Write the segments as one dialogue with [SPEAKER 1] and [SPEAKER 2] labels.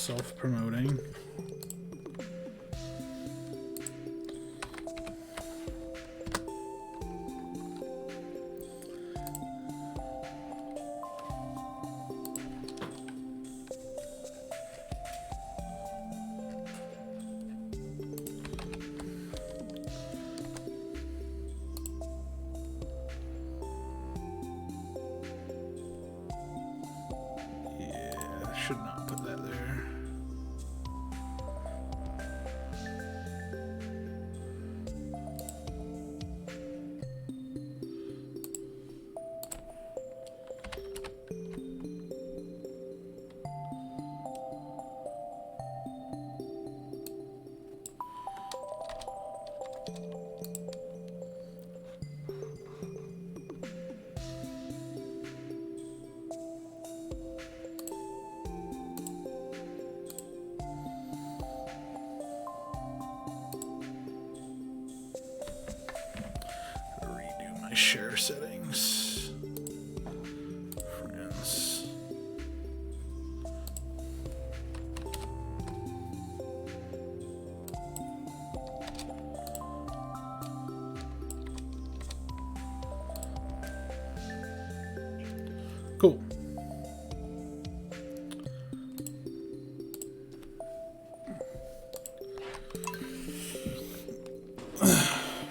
[SPEAKER 1] self-promoting. Should not put that there. Share settings. Friends. Cool.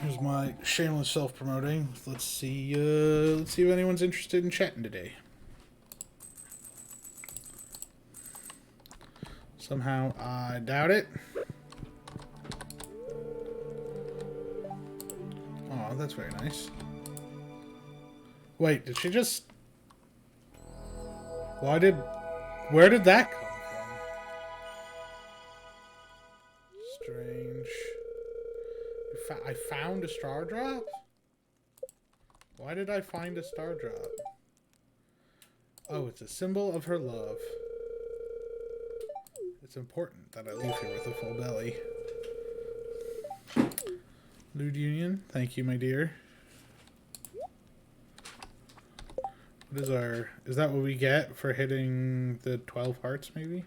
[SPEAKER 1] Here's my shameless self-promoting. Let's see if anyone's interested in chatting today. Somehow I doubt it. Oh, that's very nice. Wait, did she just... Where did that come from? Strange. I found a star drop? Why did I find a star drop? Oh, it's a symbol of her love. It's important that I leave here with a full belly. Loot Union, thank you, my dear. What is our... Is that what we get for hitting the 12 hearts, maybe?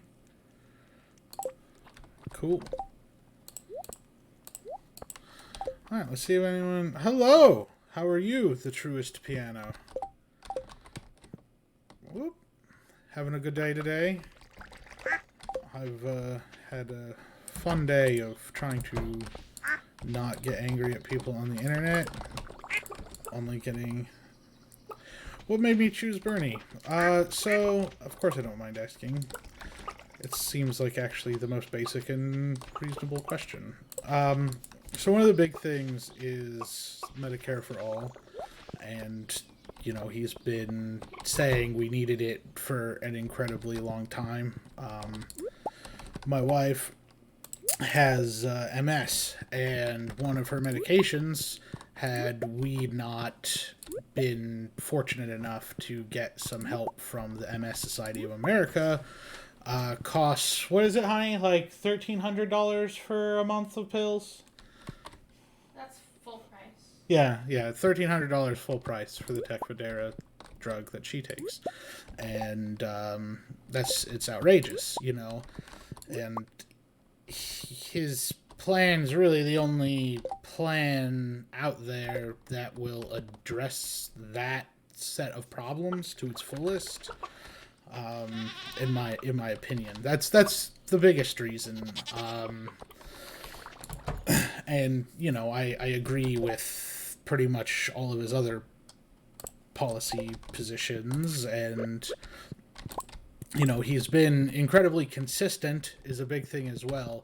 [SPEAKER 1] Cool. Alright, let's see if anyone... Hello! How are you, the truest piano? Whoop. Having a good day today? I've had a fun day of trying to not get angry at people on the internet. Only getting... What made me choose Bernie? So, of course I don't mind asking. It seems like actually the most basic and reasonable question. So one of the big things is Medicare for all, and, you know, he's been saying we needed it for an incredibly long time. My wife has MS, and one of her medications, had we not been fortunate enough to get some help from the MS Society of America, costs, what is it, honey, like $1,300 for a month of pills? Yeah, $1,300 full price for the Tecfidera drug that she takes, and it's outrageous, you know. And his plan is really the only plan out there that will address that set of problems to its fullest. In my opinion, that's the biggest reason. And you know, I agree with pretty much all of his other policy positions, and you know, he's been incredibly consistent is a big thing as well,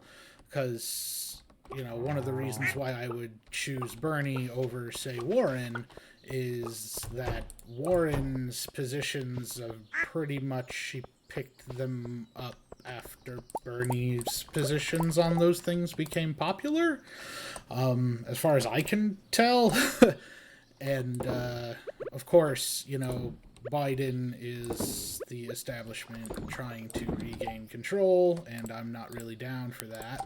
[SPEAKER 1] because you know, one of the reasons why I would choose Bernie over, say, Warren is that Warren's positions are pretty much, he picked them up after Bernie's positions on those things became popular, as far as I can tell. And of course, you know, Biden is the establishment trying to regain control, and I'm not really down for that,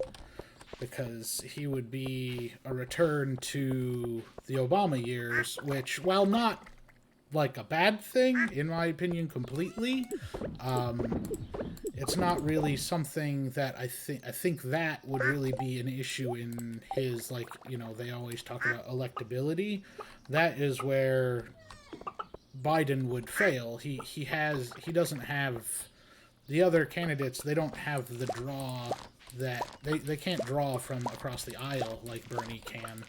[SPEAKER 1] because he would be a return to the Obama years, which, while not like a bad thing, in my opinion, completely, it's not really something that I think that would really be an issue in his, like, they always talk about electability. That is where Biden would fail. He doesn't have the other candidates. They don't have the draw that they can't draw from across the aisle like Bernie can.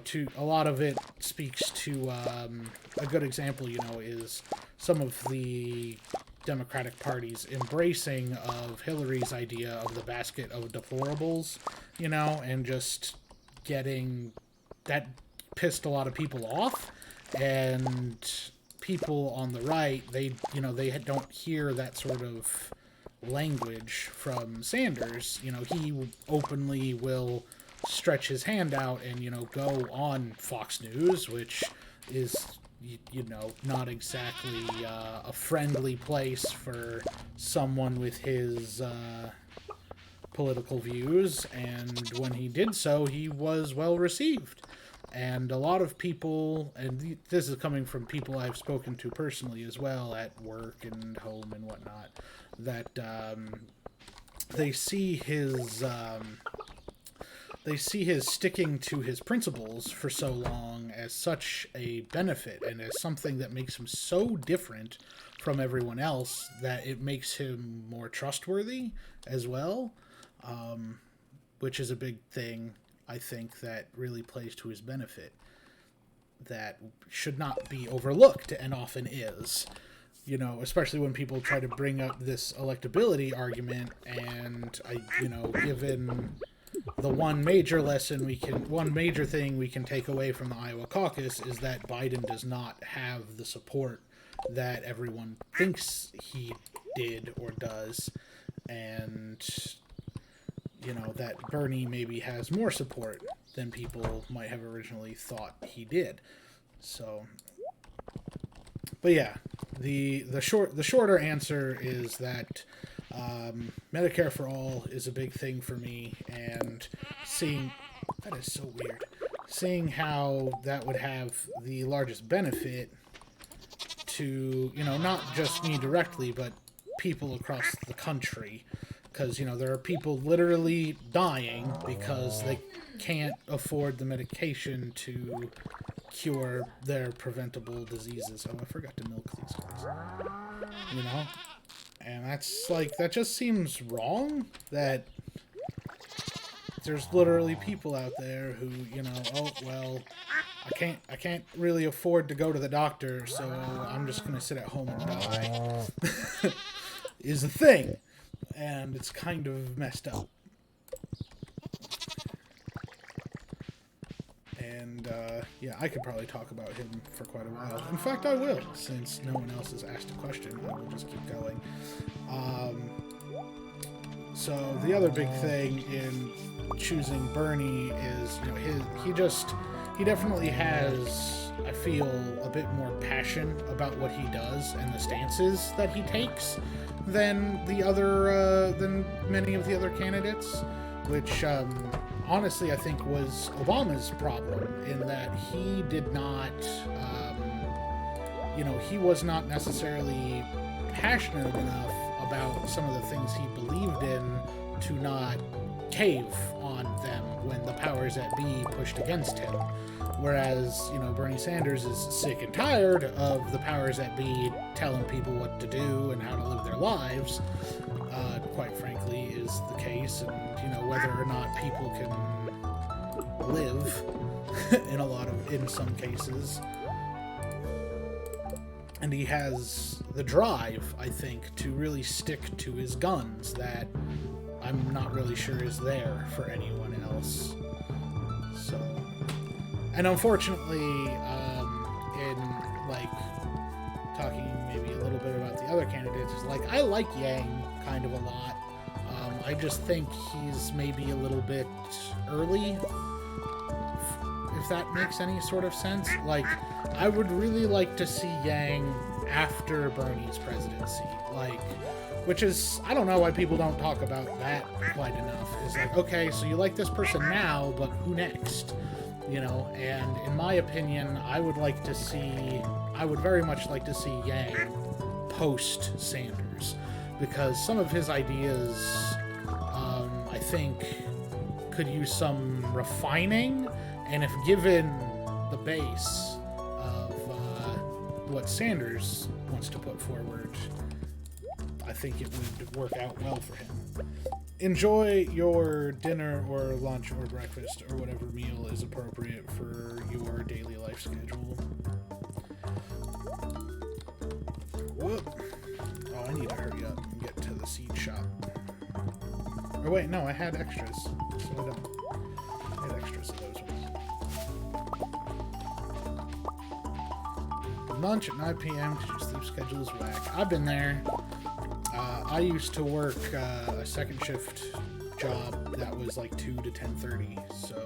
[SPEAKER 1] To a lot of it speaks to a good example. Is some of the Democratic Party's embracing of Hillary's idea of the basket of deplorables, and just getting that pissed a lot of people off, and people on the right, they don't hear that sort of language from Sanders. He openly will stretch his hand out and go on Fox News, which is not exactly a friendly place for someone with his political views. And when he did so, he was well received. And a lot of people, and this is coming from people I've spoken to personally as well at work and home and whatnot, that they see his sticking to his principles for so long as such a benefit and as something that makes him so different from everyone else that it makes him more trustworthy as well, which is a big thing, I think, that really plays to his benefit, that should not be overlooked and often is. Especially when people try to bring up this electability argument, and given the one major thing we can take away from the Iowa caucus is that Biden does not have the support that everyone thinks he did or does, and that Bernie maybe has more support than people might have originally thought he did. So, but yeah, the shorter answer is that Medicare for all is a big thing for me, and that is so weird. Seeing how that would have the largest benefit to not just me directly, but people across the country. Because, there are people literally dying because they can't afford the medication to cure their preventable diseases. Oh, I forgot to milk these guys. And that just seems wrong, that there's literally people out there who, oh, well, I can't really afford to go to the doctor, so I'm just going to sit at home and die. Is a thing. And it's kind of messed up. And, I could probably talk about him for quite a while. In fact, I will, since no one else has asked a question. I will just keep going. So, the other big thing in choosing Bernie is, he definitely has, I feel, a bit more passion about what he does and the stances that he takes than than many of the other candidates, which honestly I think was Obama's problem, in that he did not, he was not necessarily passionate enough about some of the things he believed in to not cave on them when the powers that be pushed against him. Whereas, Bernie Sanders is sick and tired of the powers that be telling people what to do and how to live their lives, quite frankly, is the case. And, whether or not people can live in some cases. And he has the drive, I think, to really stick to his guns that I'm not really sure is there for anyone else. So... And unfortunately, in, talking maybe a little bit about the other candidates, is I like Yang kind of a lot. I just think he's maybe a little bit early, if that makes any sort of sense. I would really like to see Yang after Bernie's presidency. Which is, I don't know why people don't talk about that quite enough. Is okay, so you like this person now, but who next? And in my opinion, I would very much like to see Yang post Sanders, because some of his ideas, I think, could use some refining, and if given the base of what Sanders wants to put forward, I think it would work out well for him. Enjoy your dinner or lunch or breakfast or whatever meal is appropriate for your daily life schedule. Whoop. Oh, I need to hurry up and get to the seed shop. Or wait, no, I had extras. So I don't. I had extras of those ones. Lunch at 9 p.m. because your sleep schedule is whack. I've been there. I used to work a second shift job that was like 2 to 10:30, so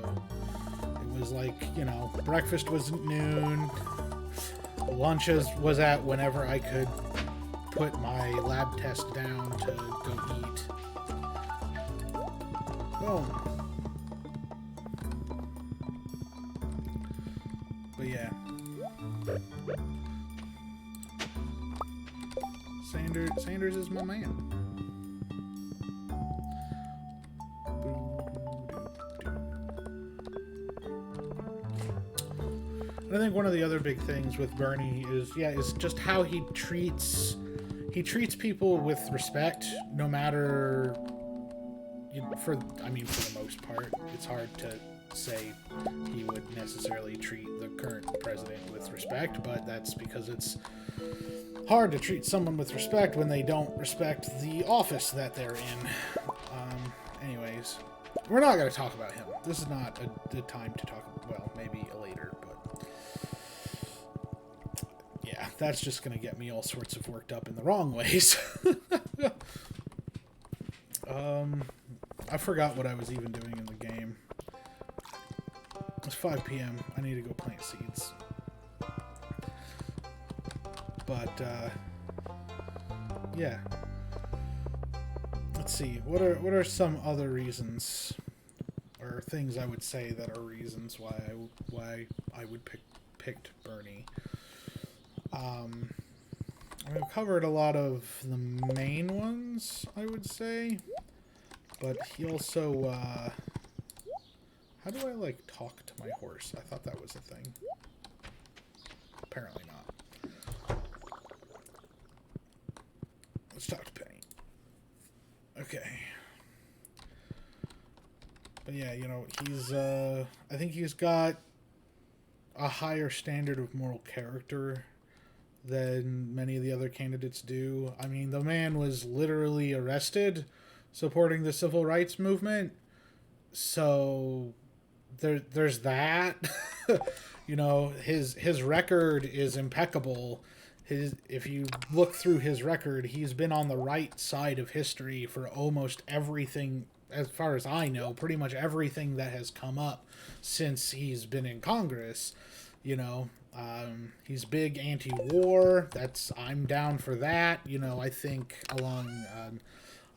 [SPEAKER 1] it was like, you know, breakfast was at noon, lunches was at whenever I could put my lab test down to go eat. Boom. But yeah. Sanders is my man. I think one of the other big things with Bernie is just how he treats people with respect, no matter, for the most part. It's hard to say he would necessarily treat the current president with respect, but that's because it's hard to treat someone with respect when they don't respect the office that they're in. Anyways, we're not going to talk about him. This is not a time to talk. Well, maybe later, but yeah, that's just going to get me all sorts of worked up in the wrong ways. I forgot what I was even doing in the game. It's 5 p.m. I need to go plant seeds. But, yeah. Let's see. What are some other reasons, or things I would say that are reasons why I would picked Bernie? I've covered a lot of the main ones, I would say. But he also, how do I, like, talk to my horse? I thought that was a thing. Apparently not. Let's talk to Penny. Okay. But yeah, you know, he's, I think he's got a higher standard of moral character than many of the other candidates do. I mean, the man was literally arrested supporting the civil rights movement. So there's that. You know, his record is impeccable. If you look through his record, he's been on the right side of history for almost everything, as far as I know, pretty much everything that has come up since he's been in Congress. You know, he's big anti-war. I'm down for that. You know, I think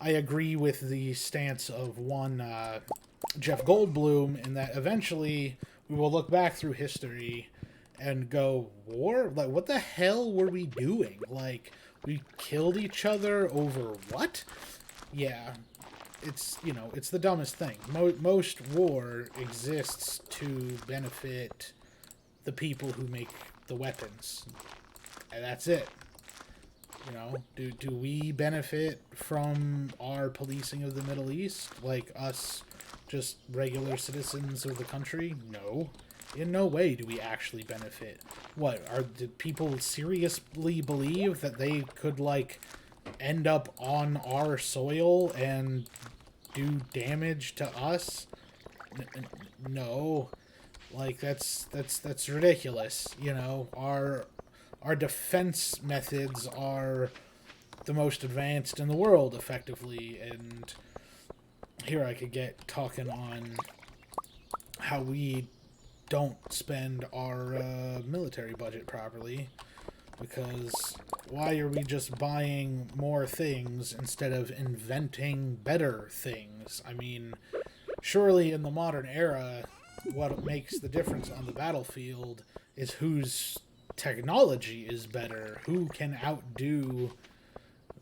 [SPEAKER 1] I agree with the stance of one Jeff Goldblum in that eventually we will look back through history and go, war? Like, what the hell were we doing? Like, we killed each other over what? Yeah, it's, you know, it's the dumbest thing. Most war exists to benefit the people who make the weapons. And that's it. You know, do we benefit from our policing of the Middle East? Like us, just regular citizens of the country? No. In no way do we actually benefit. Did people seriously believe that they could, like, end up on our soil and do damage to us? No. Like, that's ridiculous. You know, our defense methods are the most advanced in the world, effectively, and here I could get talking on how we don't spend our military budget properly, because why are we just buying more things instead of inventing better things? I mean, surely in the modern era, what makes the difference on the battlefield is whose technology is better, who can outdo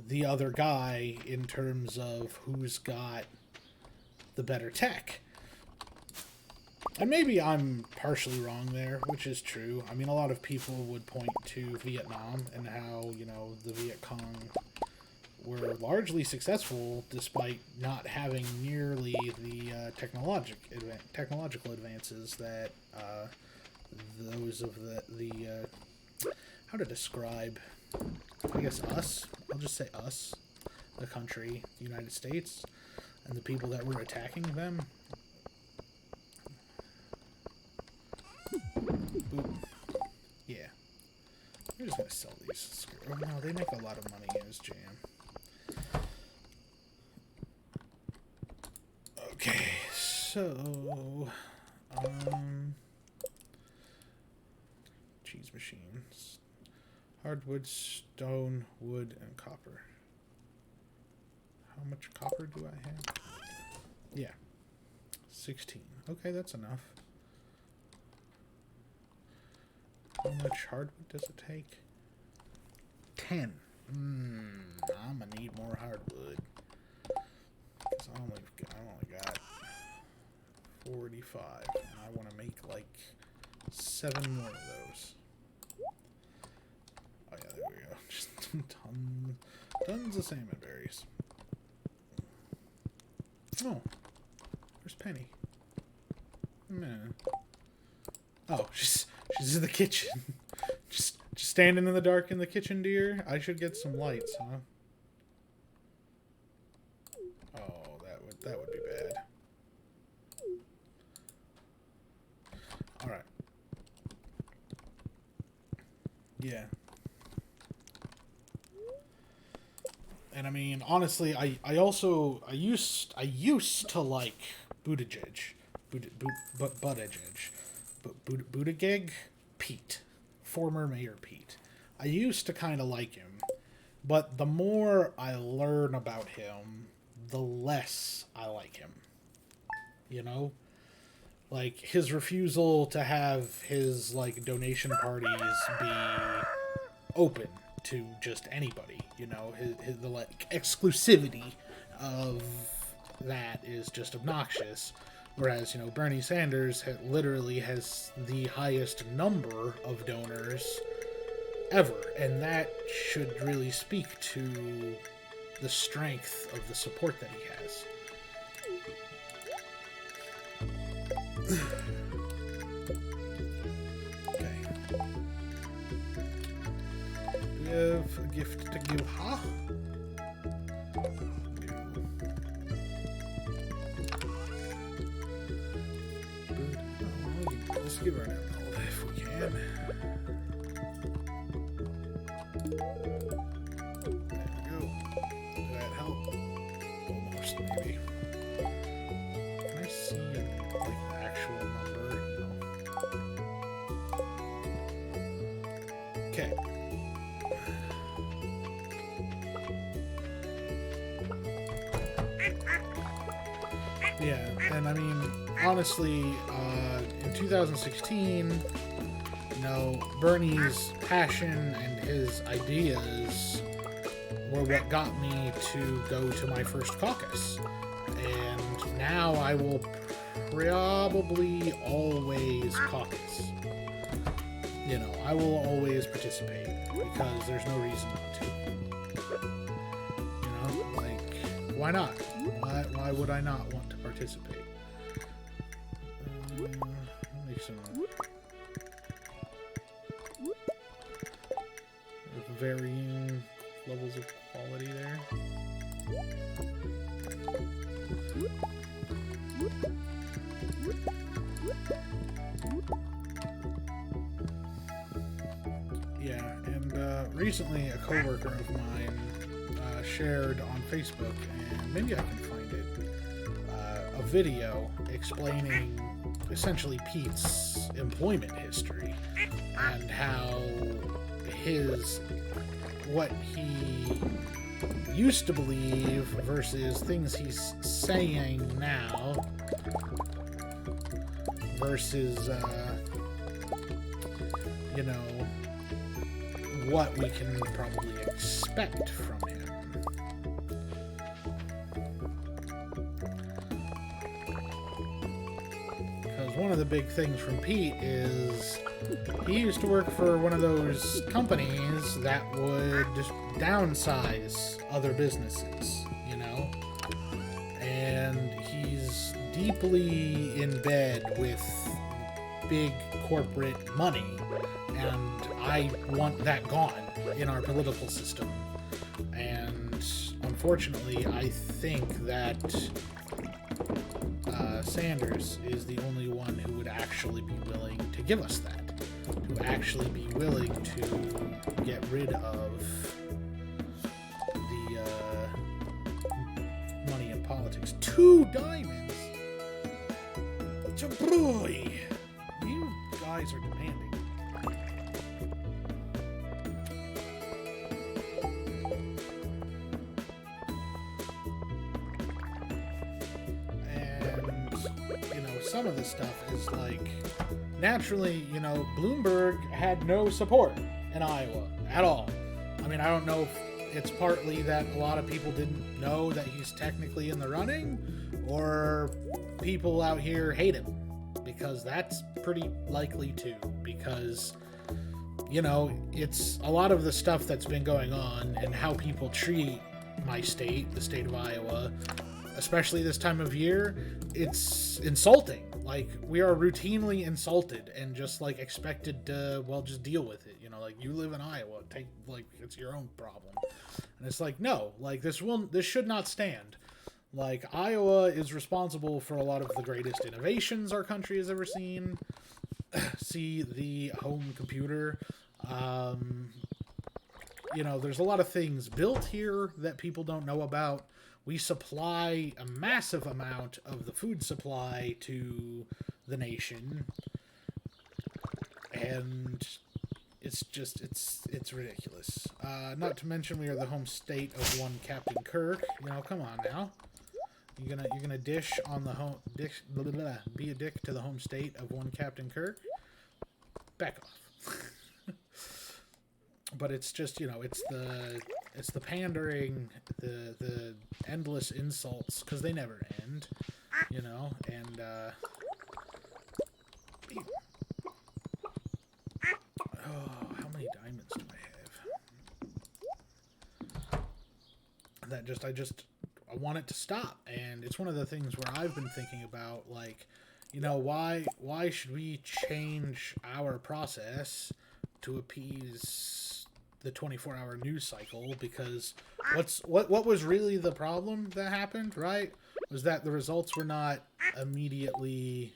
[SPEAKER 1] the other guy in terms of who's got the better tech. And maybe I'm partially wrong there, which is true. I mean, a lot of people would point to Vietnam and how, you know, the Viet Cong were largely successful despite not having nearly the technological advances that those of the how to describe, I guess, us. I'll just say us, the country, the United States, and the people that were attacking them. Boop. Yeah. I'm just gonna sell these. Oh no, they make a lot of money as jam. Okay, so cheese machines. Hardwood, stone, wood, and copper. How much copper do I have? Yeah. 16. Okay, that's enough. How much hardwood does it take? 10. I'm gonna need more hardwood. Cause I only got 45, and I want to make like 7 more of those. Oh yeah, there we go. Just tons of salmon berries. Oh, where's Penny? Man. Oh, she's in the kitchen. just standing in the dark in the kitchen, dear. I should get some lights, huh? Oh, that would be bad. All right. Yeah. And I mean, honestly, I used to like Buttigieg. Buttigieg? Pete. Former Mayor Pete. I used to kind of like him. But the more I learn about him, the less I like him. You know? Like, his refusal to have his, like, donation parties be open to just anybody. You know? The like, exclusivity of that is just obnoxious. Whereas, you know, Bernie Sanders literally has the highest number of donors ever. And that should really speak to the strength of the support that he has. Okay. Do we have a gift to give? Huh? Let's give her an emerald if we can. There we go. Did that help? Almost, maybe. Can I see like the actual number? No. Okay. Yeah, and I mean, honestly, in 2016, you know, Bernie's passion and his ideas were what got me to go to my first caucus. And now I will probably always caucus. You know, I will always participate because there's no reason not to. You know, like, why not? Why would I not want to participate? Make some varying levels of quality there. Yeah, and recently a coworker of mine shared on Facebook, and maybe I can find it, a video explaining essentially Pete's employment history and how what he used to believe versus things he's saying now versus you know, what we can probably expect from him. Because one of the big things from Pete is he used to work for one of those companies that would just downsize other businesses, you know? And he's deeply in bed with big corporate money, and I want that gone in our political system. And unfortunately, I think that Sanders is the only one who would actually be willing to give us that, to actually be willing to get rid of the money in politics. 2 diamonds! Boy, you guys are demanding. Some of this stuff is like, naturally, you know, Bloomberg had no support in Iowa at all. I mean, I don't know if it's partly that a lot of people didn't know that he's technically in the running, or people out here hate him, because that's pretty likely too, because, you know, it's a lot of the stuff that's been going on and how people treat my state, the state of Iowa, especially this time of year, it's insulting. Like, we are routinely insulted and just, like, expected to, well, just deal with it. You know, like, you live in Iowa, it's your own problem. And it's like, no, like, this should not stand. Like, Iowa is responsible for a lot of the greatest innovations our country has ever seen. See the home computer. You know, there's a lot of things built here that people don't know about. We supply a massive amount of the food supply to the nation, and it's just, it's ridiculous. Not to mention we are the home state of one Captain Kirk. You know, come on now. You're gonna dish on the home, be a dick to the home state of one Captain Kirk? Back off. But it's just, you know, it's the pandering, the endless insults, because they never end, you know, and, oh, how many diamonds do I have? I want it to stop, and it's one of the things where I've been thinking about, like, you know, why should we change our process to appease the 24-hour news cycle? Because what was really the problem that happened, right? Was that the results were not immediately...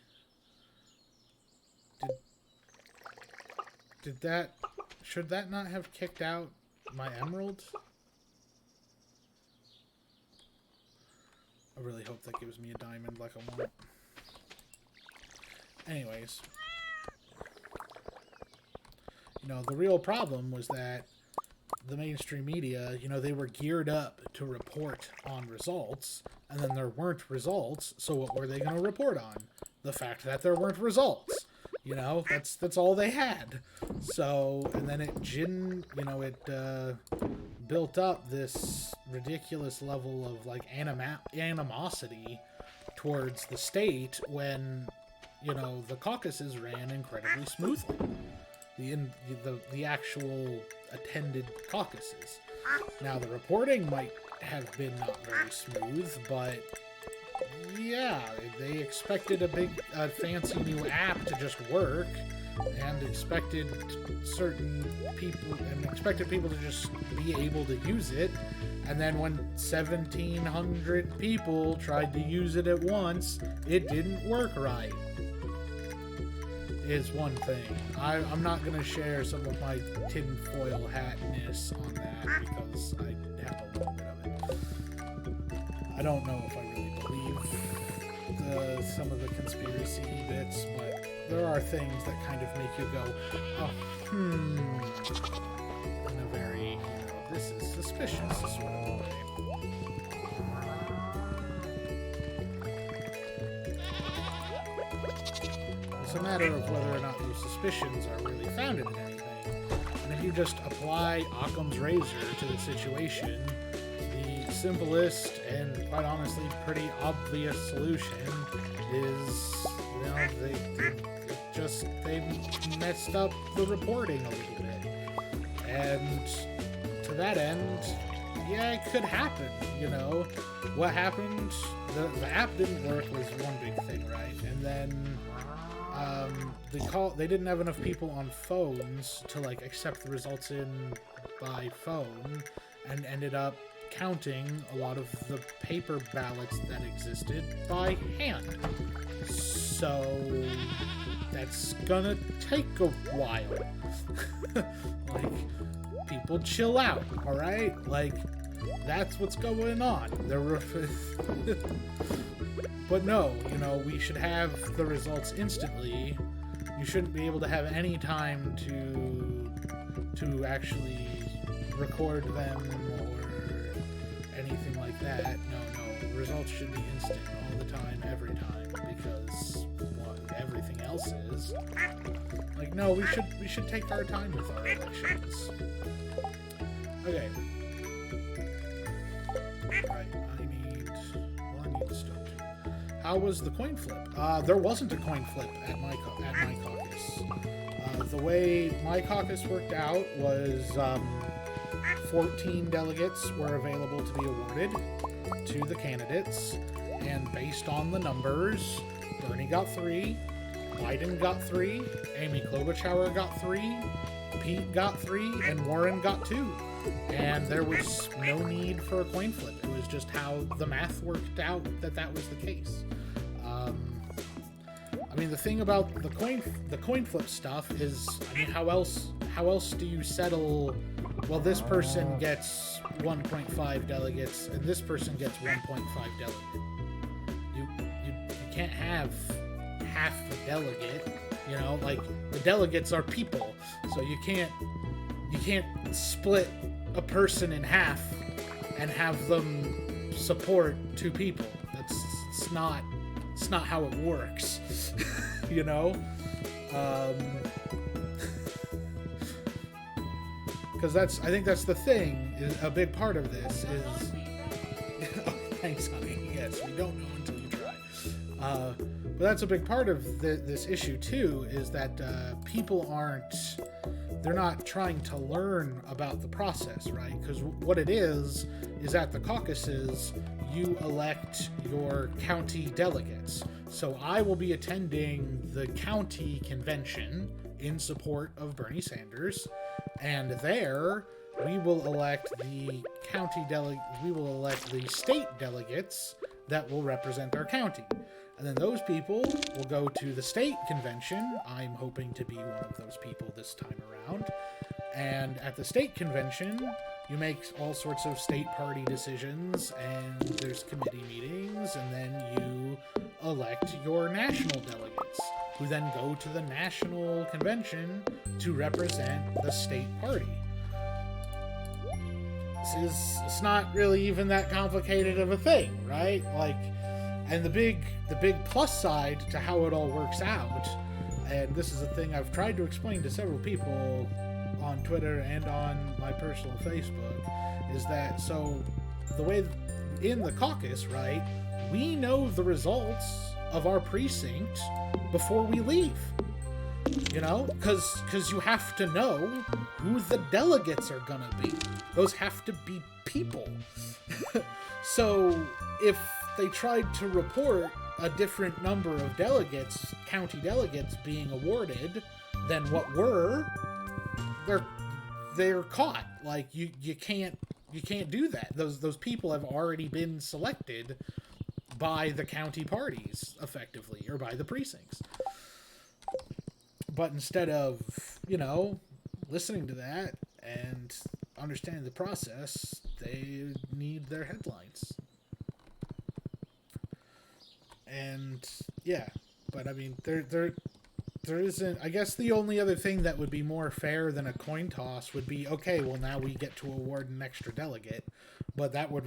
[SPEAKER 1] Should that not have kicked out my emerald? I really hope that gives me a diamond like I want. Anyways. You know, the real problem was that the mainstream media, you know, they were geared up to report on results, and then there weren't results, so what were they going to report on? The fact that there weren't results. You know, that's all they had. So, and then it built up this ridiculous level of, like, animosity towards the state when, you know, the caucuses ran incredibly smoothly. The actual attended caucuses. Now, the reporting might have been not very smooth, but yeah, they expected a big, fancy new app to just work, and expected people to just be able to use it. And then when 1,700 people tried to use it at once, it didn't work right. Is one thing. I'm not going to share some of my tinfoil hatness on that, because I have a little bit of it. I don't know if I really believe some of the conspiracy bits, but there are things that kind of make you go, oh, in a very, you know, this is suspicious sort of way. It's a matter of whether or not those suspicions are really founded in anything. And if you just apply Occam's razor to the situation, the simplest and, quite honestly, pretty obvious solution is, you know, they messed up the reporting a little bit. And to that end, yeah, it could happen, you know. What happened, the app didn't work was one big thing, right? And then they didn't have enough people on phones to, like, accept the results in by phone, and ended up counting a lot of the paper ballots that existed by hand. So that's gonna take a while. Like, people chill out, alright? Like, that's what's going on. But no, you know, we should have the results instantly. You shouldn't be able to have any time to actually record them or anything like that. No, results should be instant all the time, every time, because what everything else is. Like, no, we should take our time with our elections. Okay. Right, I need to start. How was the coin flip? There wasn't a coin flip at my caucus. The way my caucus worked out was 14 delegates were available to be awarded to the candidates, and based on the numbers, Bernie got 3, Biden got 3, Amy Klobuchar got 3, Pete got 3, and Warren got 2. And there was no need for a coin flip. It was just how the math worked out that was the case. I mean, the thing about the coin flip stuff is, I mean, how else do you settle? Well, this person gets 1.5 delegates, and this person gets 1.5 delegates. You can't have half a delegate. You know, like, the delegates are people, so you can't split a person in half and have them support 2 people. It's not how it works. You know? Because I think that's the thing, is a big part of this is... Oh, thanks, honey. Yes, we don't know until you try. But that's a big part of this issue, too, is that people they're not trying to learn about the process, right? Because what it is at the caucuses, you elect your county delegates. So I will be attending the county convention in support of Bernie Sanders, and there we will elect the state delegates that will represent our county. And then those people will go to the state convention. I'm hoping to be one of those people this time around. And at the state convention, you make all sorts of state party decisions, and there's committee meetings, and then you elect your national delegates, who then go to the national convention to represent the state party. It's not really even that complicated of a thing, right? Like, and the big plus side to how it all works out, and this is a thing I've tried to explain to several people on Twitter and on my personal Facebook, is that, so the way in the caucus, right, we know the results of our precinct before we leave. You know, because you have to know who the delegates are gonna be. Those have to be people. So if they tried to report a different number of delegates, county delegates, being awarded than what were, they're caught. Like, you can't do that. Those people have already been selected by the county parties, effectively, or by the precincts. But instead of, you know, listening to that and understanding the process, they need their headlines. And yeah, but I mean, there isn't. I guess the only other thing that would be more fair than a coin toss would be, okay, well, now we get to award an extra delegate, but that would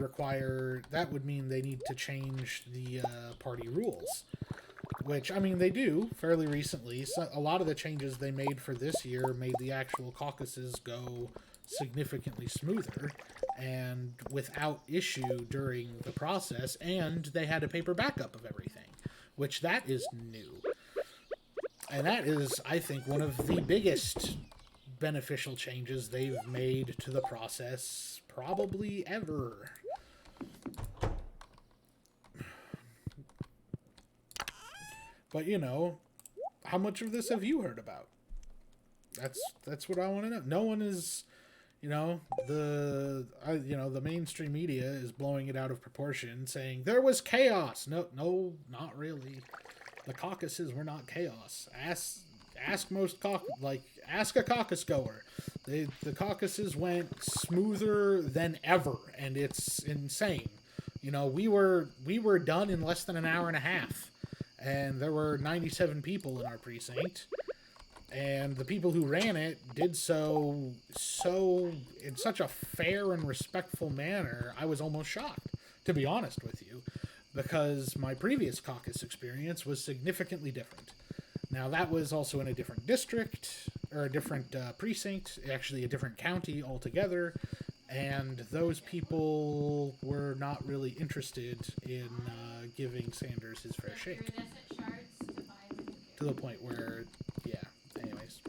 [SPEAKER 1] mean they need to change the party rules, which, I mean, they do fairly recently. So a lot of the changes they made for this year made the actual caucuses go significantly smoother, and without issue during the process, and they had a paper backup of everything, which that is new. And that is, I think, one of the biggest beneficial changes they've made to the process probably ever. But, you know, how much of this have you heard about? That's what I want to know. No one is, the mainstream media is blowing it out of proportion, saying there was chaos. No, not really. The caucuses were not chaos. Ask a caucus goer. The caucuses went smoother than ever, and it's insane. We were done in less than an hour and a half, and there were 97 people in our precinct, and the people who ran it did so in such a fair and respectful manner. I was almost shocked, to be honest with you, because my previous caucus experience was significantly different. Now, that was also in a different district, or a different precinct, actually a different county altogether, and those people were not really interested in giving Sanders his fair shake. To the point where, yeah, anyways.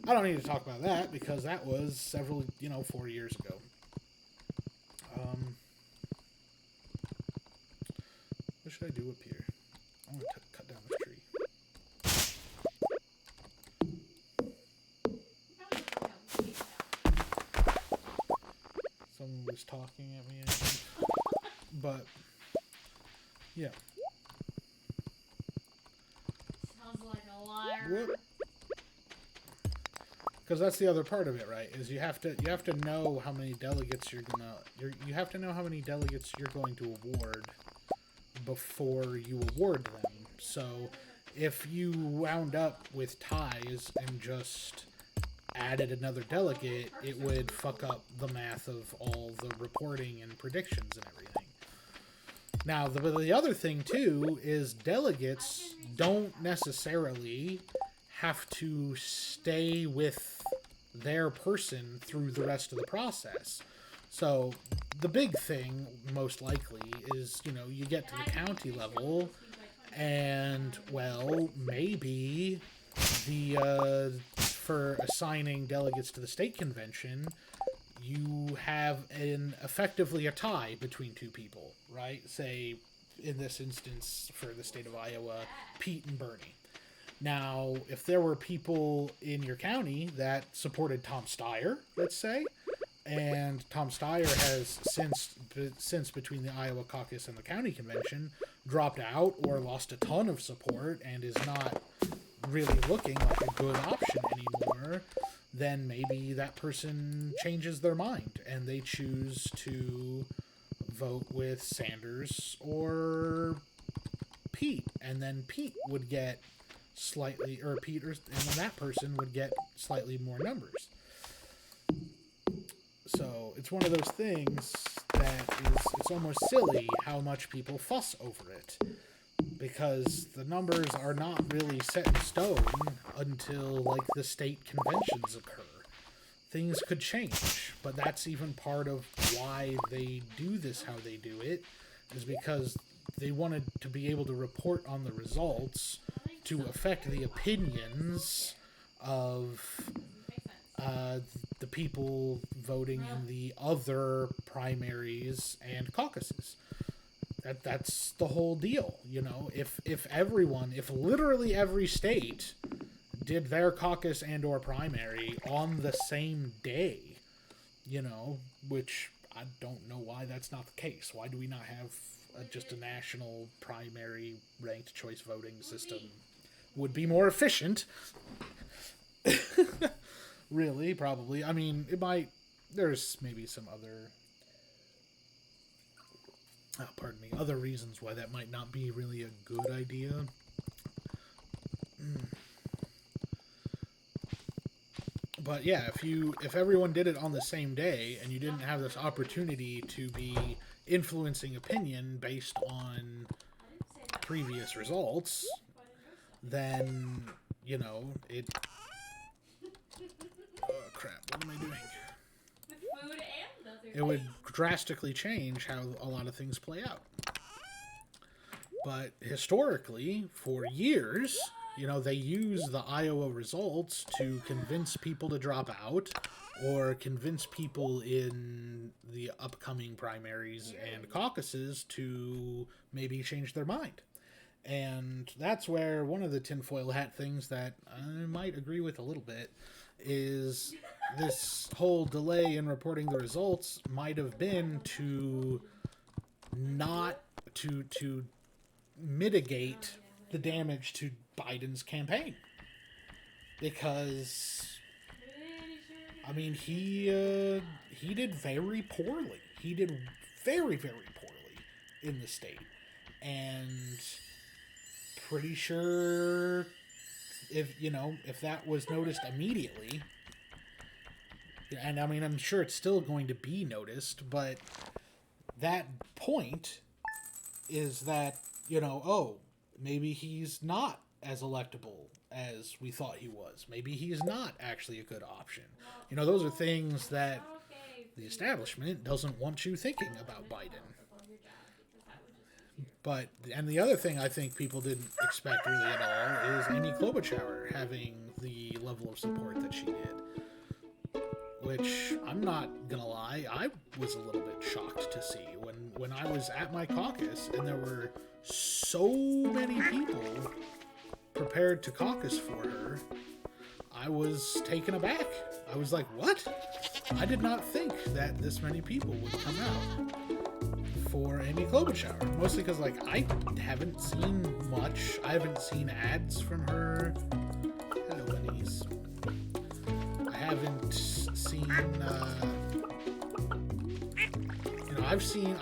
[SPEAKER 1] I don't need to talk about that, because that was 4 years ago. What should I do up here? I'm going to cut down this tree. Someone was talking at me, I think. But, yeah.
[SPEAKER 2] Sounds like a liar.
[SPEAKER 1] Because that's the other part of it, right? Is you have to know how many delegates you have to know how many delegates you're going to award before you award them. So if you wound up with ties and just added another delegate, it would fuck up the math of all the reporting and predictions and everything. Now, the other thing, too, is delegates don't necessarily have to stay with their person through the rest of the process. So the big thing, most likely, is, you get to the county level, and, well, maybe for assigning delegates to the state convention, you have effectively a tie between two people, right? Say, in this instance, for the state of Iowa, Pete and Bernie. Now, if there were people in your county that supported Tom Steyer, let's say, and Tom Steyer has since between the Iowa caucus and the county convention dropped out or lost a ton of support and is not really looking like a good option anymore, then maybe that person changes their mind and they choose to vote with Sanders or Pete, and then Pete would get and then that person would get slightly more numbers. So it's one of those things that it's almost silly how much people fuss over it, because the numbers are not really set in stone until, the state conventions occur. Things could change, but that's even part of why they do this how they do it, is because they wanted to be able to report on the results to affect the opinions of the people voting in the other primaries and caucuses. That's the whole deal, If literally every state did their caucus and or primary on the same day, which I don't know why that's not the case. Why do we not have just a national primary ranked choice voting system? Would be more efficient. Really, probably. I mean, it might. There's maybe some other. Other reasons why that might not be really a good idea. But yeah, if everyone did it on the same day and you didn't have this opportunity to be influencing opinion based on previous results, then, it... Oh, crap. What am I doing?
[SPEAKER 2] With food and other
[SPEAKER 1] it would drastically change how a lot of things play out. But historically, for years, they use the Iowa results to convince people to drop out or convince people in the upcoming primaries and caucuses to maybe change their mind. And that's where one of the tinfoil hat things that I might agree with a little bit is this whole delay in reporting the results might have been to not to mitigate the damage to Biden's campaign. Because I mean, he did very poorly. He did very, very poorly in the state. And pretty sure if that was noticed immediately, and I mean, I'm sure it's still going to be noticed, but that point is that, maybe he's not as electable as we thought he was. Maybe he's not actually a good option. Those are things that the establishment doesn't want you thinking about Biden. And the other thing I think people didn't expect really at all is Amy Klobuchar having the level of support that she did. Which, I'm not gonna lie, I was a little bit shocked to see when I was at my caucus and there were so many people prepared to caucus for her. I was taken aback. I was like, what? I did not think that this many people would come out for Amy Klobuchar. Mostly because, I haven't seen much. I haven't seen ads from her. Hello, bunnies. I haven't seen,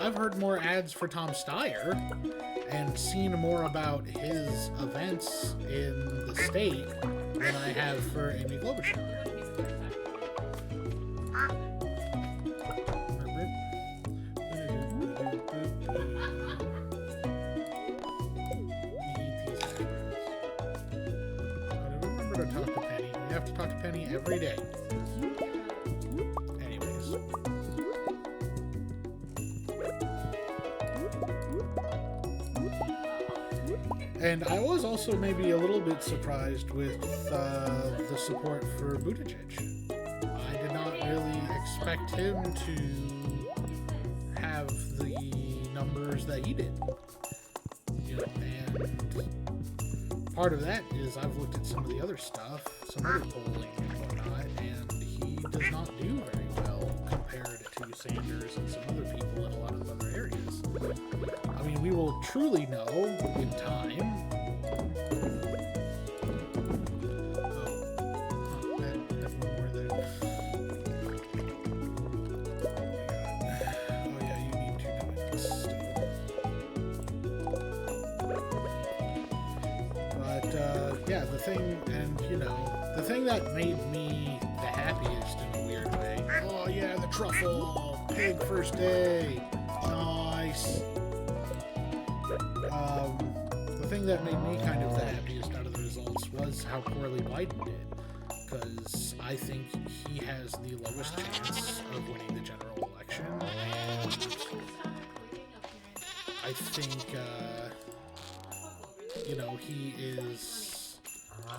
[SPEAKER 1] I've heard more ads for Tom Steyer and seen more about his events in the state than I have for Amy Klobuchar. Remember to talk to Penny. We have to talk to Penny every day. Anyways. And I was also maybe a little bit surprised with the support for Buttigieg. I did not really expect him to have the numbers that he did. And part of that is I've looked at some of the other stuff, some other polling and whatnot, and he does not do very well compared to Sanders and some other people in a lot of other areas. I mean, we will truly know in time. The thing that made me the happiest in a weird way. Oh yeah, the truffle pig first day, nice. The thing that made me kind of the happiest out of the results was how poorly Biden did, because I think he has the lowest chance of winning the general election, and I think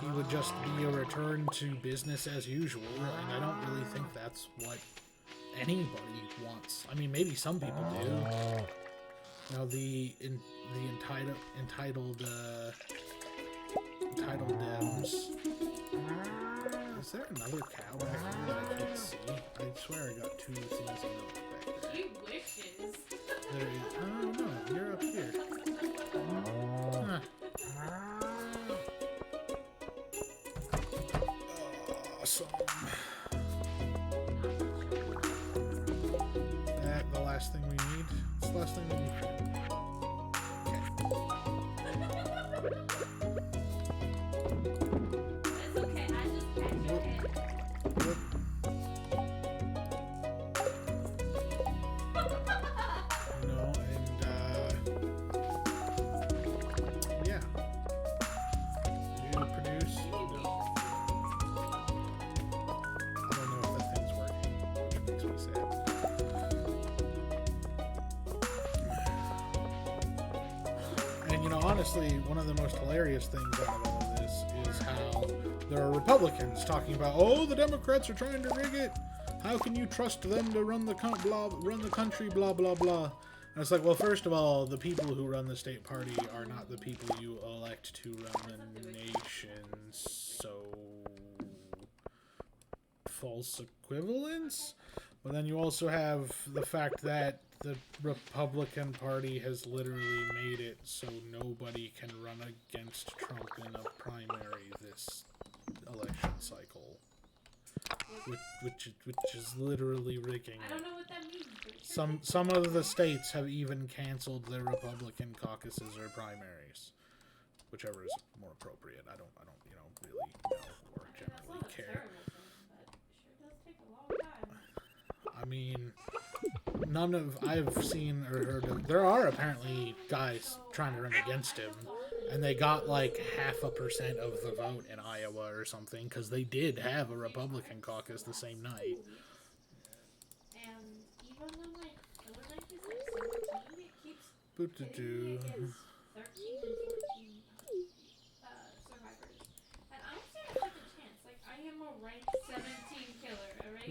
[SPEAKER 1] he would just be a return to business as usual, and I don't really think that's what anybody wants. I mean, maybe some people do. The entitled Dems. Is there another cow back here that I can't see? I swear I got two things of milk back there.
[SPEAKER 2] She wishes.
[SPEAKER 1] There is. Oh no, you're up here. Awesome. That the last thing we need. It's the last thing we need.
[SPEAKER 2] That's okay. I just pat your head.
[SPEAKER 1] Yeah. You produce. I don't know if that thing's working, which makes me sad. honestly, one of the most hilarious things out of all of this is how there are Republicans talking about, oh, the Democrats are trying to rig it. How can you trust them to run the country, blah, blah, blah. And it's like, well, first of all, the people who run the state party are not the people you elect to run the nation, so false equivalence? But then you also have the fact that the Republican Party has literally made it so nobody can run against Trump in a primary this election cycle. Which is literally rigging
[SPEAKER 2] I
[SPEAKER 1] it.
[SPEAKER 2] don't know what that means. But sure.
[SPEAKER 1] Some of the states have even canceled their Republican caucuses or primaries, whichever is more appropriate. I don't really know or
[SPEAKER 2] That's
[SPEAKER 1] generally
[SPEAKER 2] not a
[SPEAKER 1] care.
[SPEAKER 2] terrible thing, but it sure does take a long time.
[SPEAKER 1] I mean, I've seen or heard of, there are apparently guys trying to run against him, and they got like 0.5% of the vote in Iowa or something, because they did have a Republican caucus the same night.
[SPEAKER 2] And even when like Killer Knife is like 17, it keeps hitting me against 13 and 14 survivors. And I don't stand a fucking chance. Like, I am a rank 17 killer, alright?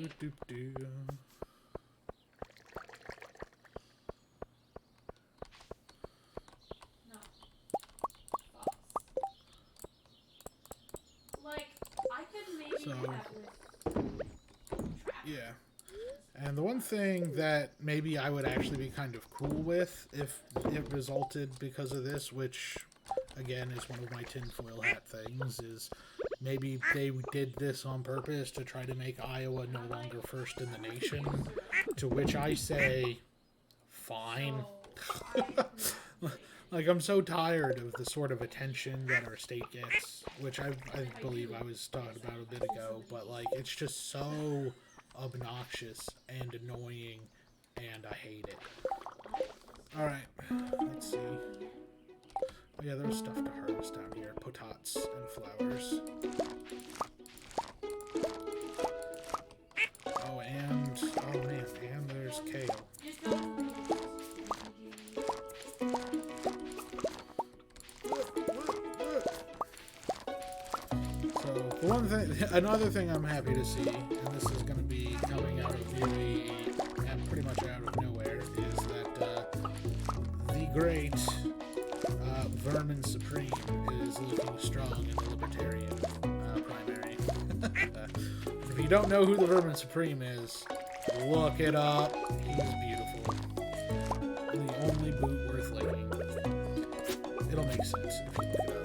[SPEAKER 2] No. False. Like, I could maybe
[SPEAKER 1] So-
[SPEAKER 2] do that with trap.
[SPEAKER 1] Yeah. And the one thing that maybe I would actually be kind of cool with if it resulted because of this, which again is one of my tinfoil hat things, is maybe they did this on purpose to try to make Iowa no longer first in the nation, to which I say, fine. Like, I'm so tired of the sort of attention that our state gets, which I believe I was talking about a bit ago, but, like, it's just so obnoxious and annoying, and I hate it. Alright, let's see. Oh yeah, there's stuff to harvest down here. Potats and flowers. Oh, and, oh man, and there's kale. The one thing, another thing I'm happy to see, and this is going to be coming out of UAE and pretty much out of nowhere, is that the great Vermin Supreme is looking strong in the Libertarian primary. If you don't know who the Vermin Supreme is, look it up. He's beautiful. The only boot worth licking. It'll make sense if you look it up.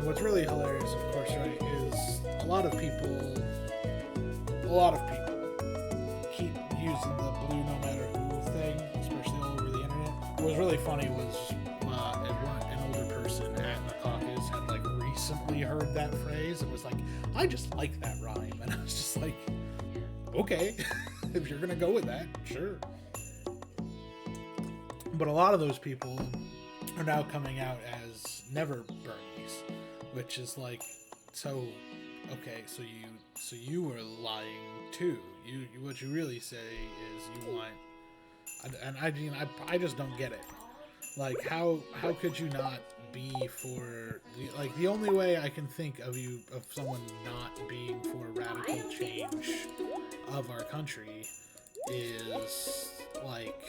[SPEAKER 1] What's really hilarious, of course, right, is a lot of people keep using the blue no matter who thing, especially all over the internet. What was really funny was an older person at the caucus had like recently heard that phrase and was like, I just like that rhyme. And I was just like, okay, if you're gonna go with that, sure. But a lot of those people are now coming out as never Bernies, which is like, so okay, so you were lying too. You what you really say is you want, and I mean I just don't get it. Like, how could you not be for like the only way I can think of someone not being for radical change of our country is like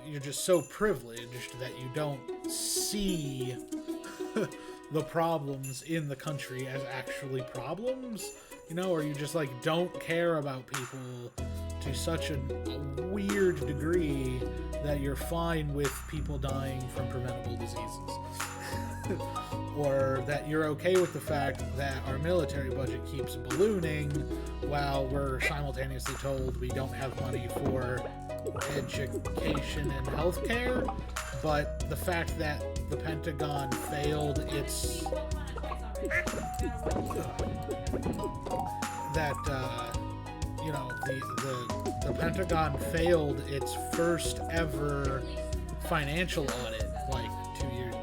[SPEAKER 1] you're just so privileged that you don't see the problems in the country as actually problems, you know, or you just like don't care about people to such a weird degree that you're fine with people dying from preventable diseases. Or that you're okay with the fact that our military budget keeps ballooning while we're simultaneously told we don't have money for education and healthcare, but the fact that the Pentagon failed its you know, the Pentagon failed its first ever financial audit like 2 years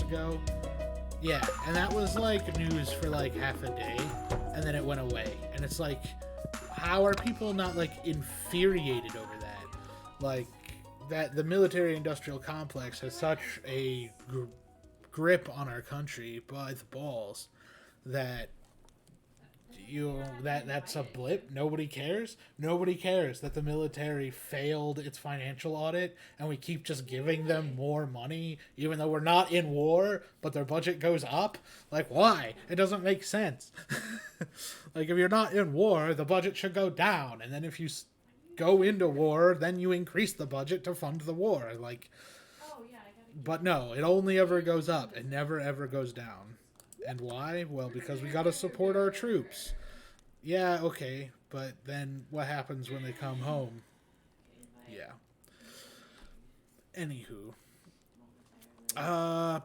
[SPEAKER 1] ago. Yeah, and that was like news for like half a day, and then it went away. And it's like, how are people not like infuriated over that? Like, that the military-industrial complex has such a grip on our country by the balls that that's a blip. Nobody cares that the military failed its financial audit and we keep just giving them more money even though we're not in war, but their budget goes up. Like, why? It doesn't make sense. Like, if you're not in war, the budget should go down, and then if you go into war, then you increase the budget to fund the war. Like, but no, it only ever goes up. It never ever goes down. And why? Well, because we gotta support our troops. Yeah, okay, but then what happens when they come home? Yeah. Anywho.
[SPEAKER 2] I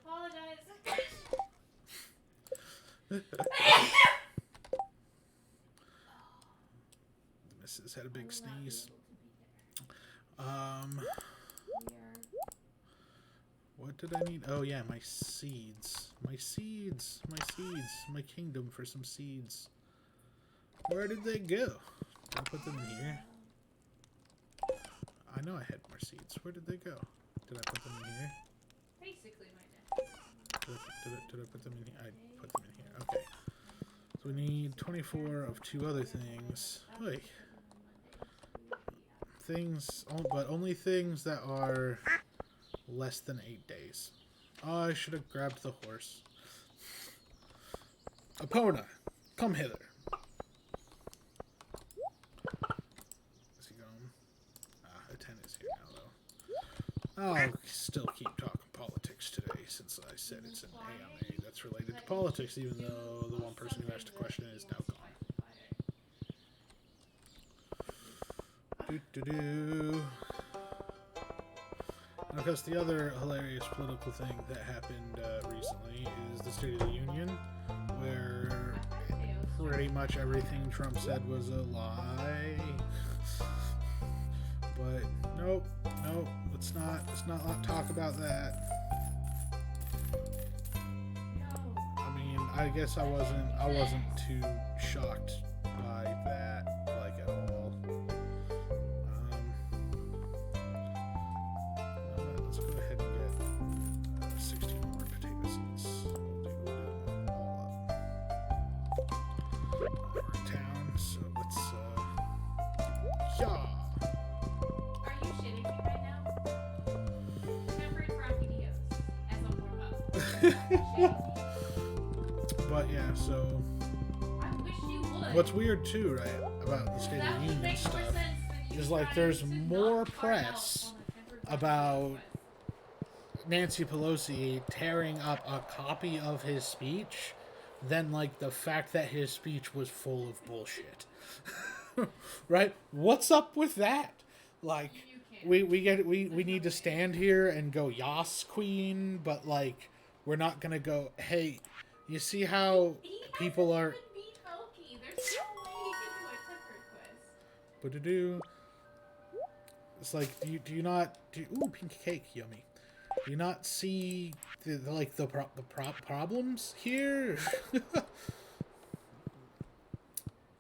[SPEAKER 2] apologize.
[SPEAKER 1] The missus had a big sneeze. What did I need? Oh yeah, my seeds. My kingdom for some seeds. Where did they go? Did I put them in here? I know I had more seeds. Where did they go? Did I put them in here?
[SPEAKER 2] Basically, my dad.
[SPEAKER 1] Did I put them in here? I put them in here. Okay. So we need 24 of two other things. Wait. Things, but only things that are less than 8 days. Oh, I should have grabbed the horse. Epona, come hither. Is he gone? A10 is here now, though. I'll still keep talking politics today, since I said it's an AMA that's related to politics, even though the one person who asked a question is now gone. Do-do-do. Because the other hilarious political thing that happened recently is the State of the Union, where pretty much everything Trump said was a lie. But nope, let's not talk about that. I mean, I guess I wasn't too shocked by that, like, at all. Let's go ahead and get 16 more potato seeds. We'll do them all up. We're in town, so let's, yeah.
[SPEAKER 2] Are you shitting me right now? Remember Frappidios as a warm-up.
[SPEAKER 1] But yeah, so
[SPEAKER 2] I wish you would.
[SPEAKER 1] what's weird too, right, about the State of the Union stuff is like there's more press about Nancy Pelosi tearing up a copy of his speech than like the fact that his speech was full of bullshit. Right? What's up with that? Like, we need to stand here and go yas queen, but like we're not gonna go, hey, you see how people are
[SPEAKER 2] There's no way he can do a tempered quiz.
[SPEAKER 1] Ba-da-doo. It's like, do you not ooh, pink cake, yummy. Do you not see the problems here?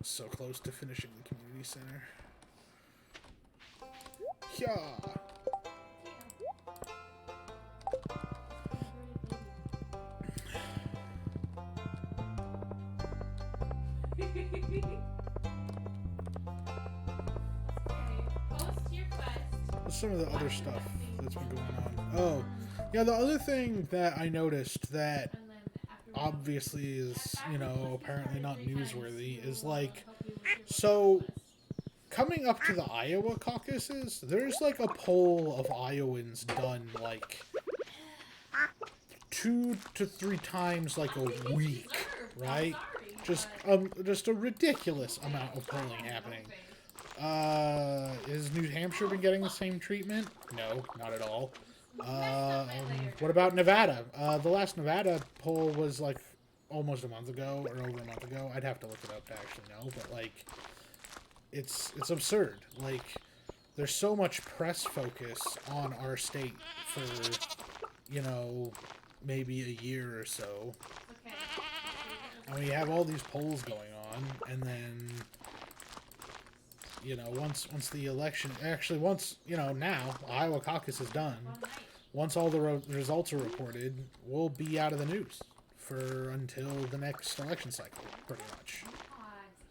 [SPEAKER 1] So close to finishing the community center. Yeah. What's some of the other stuff that's been going on? Oh, yeah, the other thing that I noticed that obviously is, you know, apparently not newsworthy is like, so coming up to the Iowa caucuses, there's like a poll of Iowans done like 2 to 3 times like a week, right? Just a ridiculous amount of polling happening. Is New Hampshire been getting the same treatment? No, not at all. What about Nevada? The last Nevada poll was like almost a month ago or over a month ago. I'd have to look it up to actually know, but like, it's absurd. Like, there's so much press focus on our state for, you know, maybe a year or so. And we have all these polls going on, and then, you know, once the election, actually once, you know, now, Iowa caucus is done, once all the results are reported, we'll be out of the news for until the next election cycle, pretty much.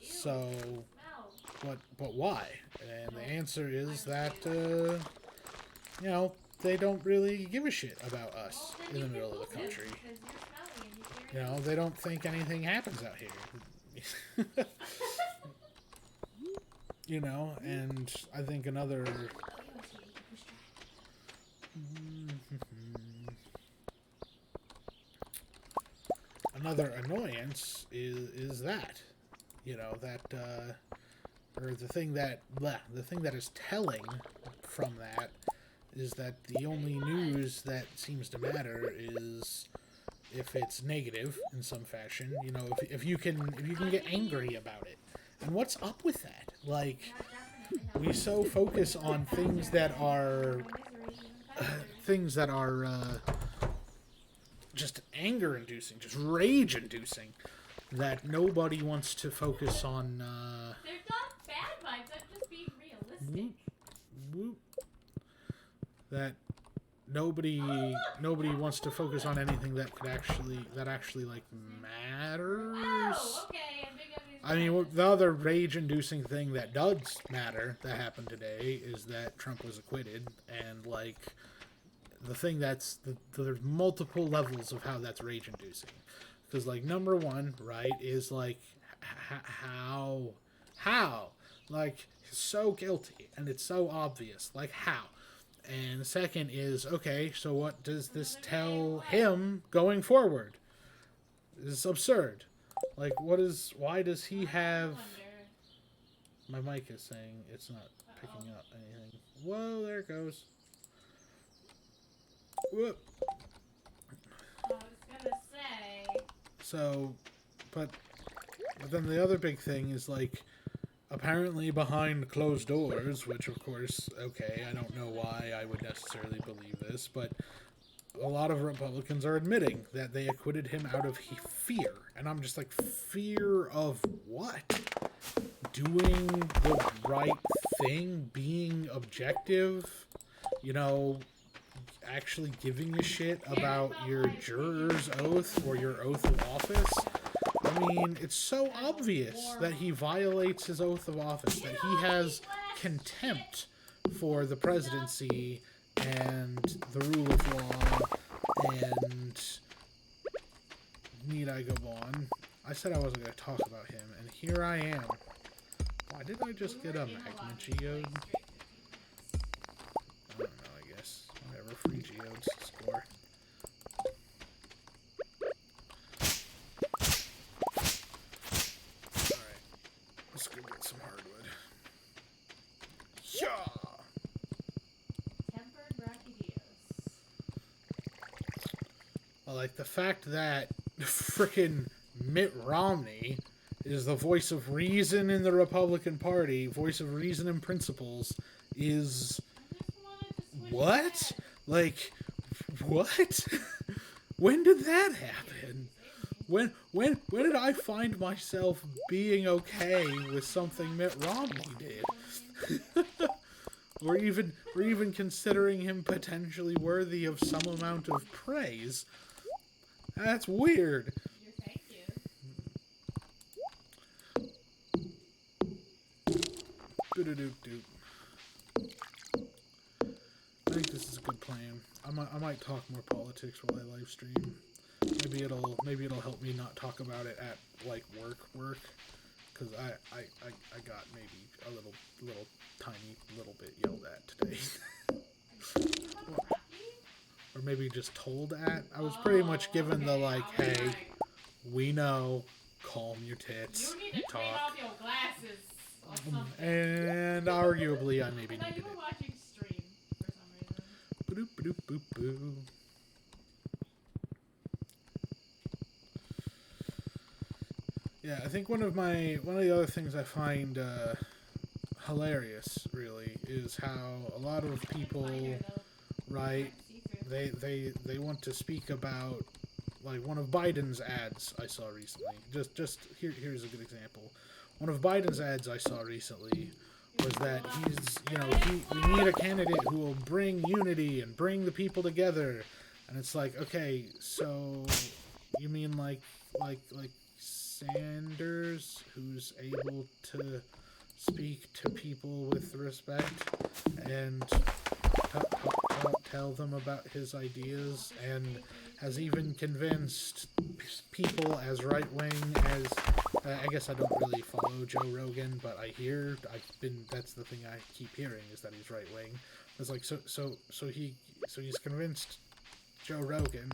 [SPEAKER 1] So, but why? And the answer is that, you know, they don't really give a shit about us in the middle of the country. You know, they don't think anything happens out here. You know, and I think another annoyance is that, you know, that or the thing that is telling from that is that the only news that seems to matter is if it's negative in some fashion. You know, if you can get angry about it. And what's up with that? Like, we so focus on things that are just anger-inducing, just rage-inducing, that nobody wants to focus on.
[SPEAKER 2] They're not bad vibes. I'm just being realistic.
[SPEAKER 1] That nobody wants to focus on anything that could actually like matters.
[SPEAKER 2] Oh, okay.
[SPEAKER 1] I mean, the other rage-inducing thing that does matter that happened today is that Trump was acquitted, and like the thing there's multiple levels of how that's rage-inducing. Because like number one, right, is like how like he's so guilty and it's so obvious, like how. And the second is, okay, so what does this tell him going forward? This is absurd. Like, why does he have... My mic is saying it's not picking up anything. Whoa, there it goes. Whoop.
[SPEAKER 2] I was gonna say...
[SPEAKER 1] So, but then the other big thing is, like, apparently behind closed doors, which of course, okay, I don't know why I would necessarily believe this, but a lot of Republicans are admitting that they acquitted him out of fear. And I'm just like, fear of what? Doing the right thing? Being objective? You know, actually giving a shit about your juror's oath or your oath of office? I mean, it's so obvious that he violates his oath of office, that he has contempt for the presidency and the rule of law, and need I go on? I said I wasn't going to talk about him, and here I am. Why did I just get a magma geode? I don't know, I guess. Whatever, free geodes, score. Alright, let's go get some hardwood. Yeah! Well, like the fact that frickin' Mitt Romney is the voice of reason in the Republican Party, voice of reason and principles, is... What? Like, what? When did that happen? When did I find myself being okay with something Mitt Romney did? we're even considering him potentially worthy of some amount of praise. That's weird.
[SPEAKER 2] Thank you.
[SPEAKER 1] Doo-doo-doo-doo. I think this is a good plan. I might talk more politics while I live stream. Maybe it'll help me not talk about it at like work, because I got maybe a little tiny little bit yelled at today. Or maybe just told at. I was pretty much given the like, hey, we know, calm your tits,
[SPEAKER 2] you need to
[SPEAKER 1] talk.
[SPEAKER 2] take off your glasses or something.
[SPEAKER 1] And arguably, I maybe needed
[SPEAKER 2] you were
[SPEAKER 1] it.
[SPEAKER 2] watching stream for some reason.
[SPEAKER 1] Ba-doop, ba-doop, boop, boo. Yeah, I think one of the other things I find hilarious, really, is how a lot of people, right? They want to speak about, like, one of Biden's ads I saw recently. Here's a good example. One of Biden's ads I saw recently was that we need a candidate who will bring unity and bring the people together. And it's like, okay, so you mean like Sanders, who's able to speak to people with respect and tell them about his ideas, and has even convinced people as right-wing as I guess I don't really follow Joe Rogan, but that's the thing I keep hearing, is that he's right-wing. It's like, so he's convinced Joe Rogan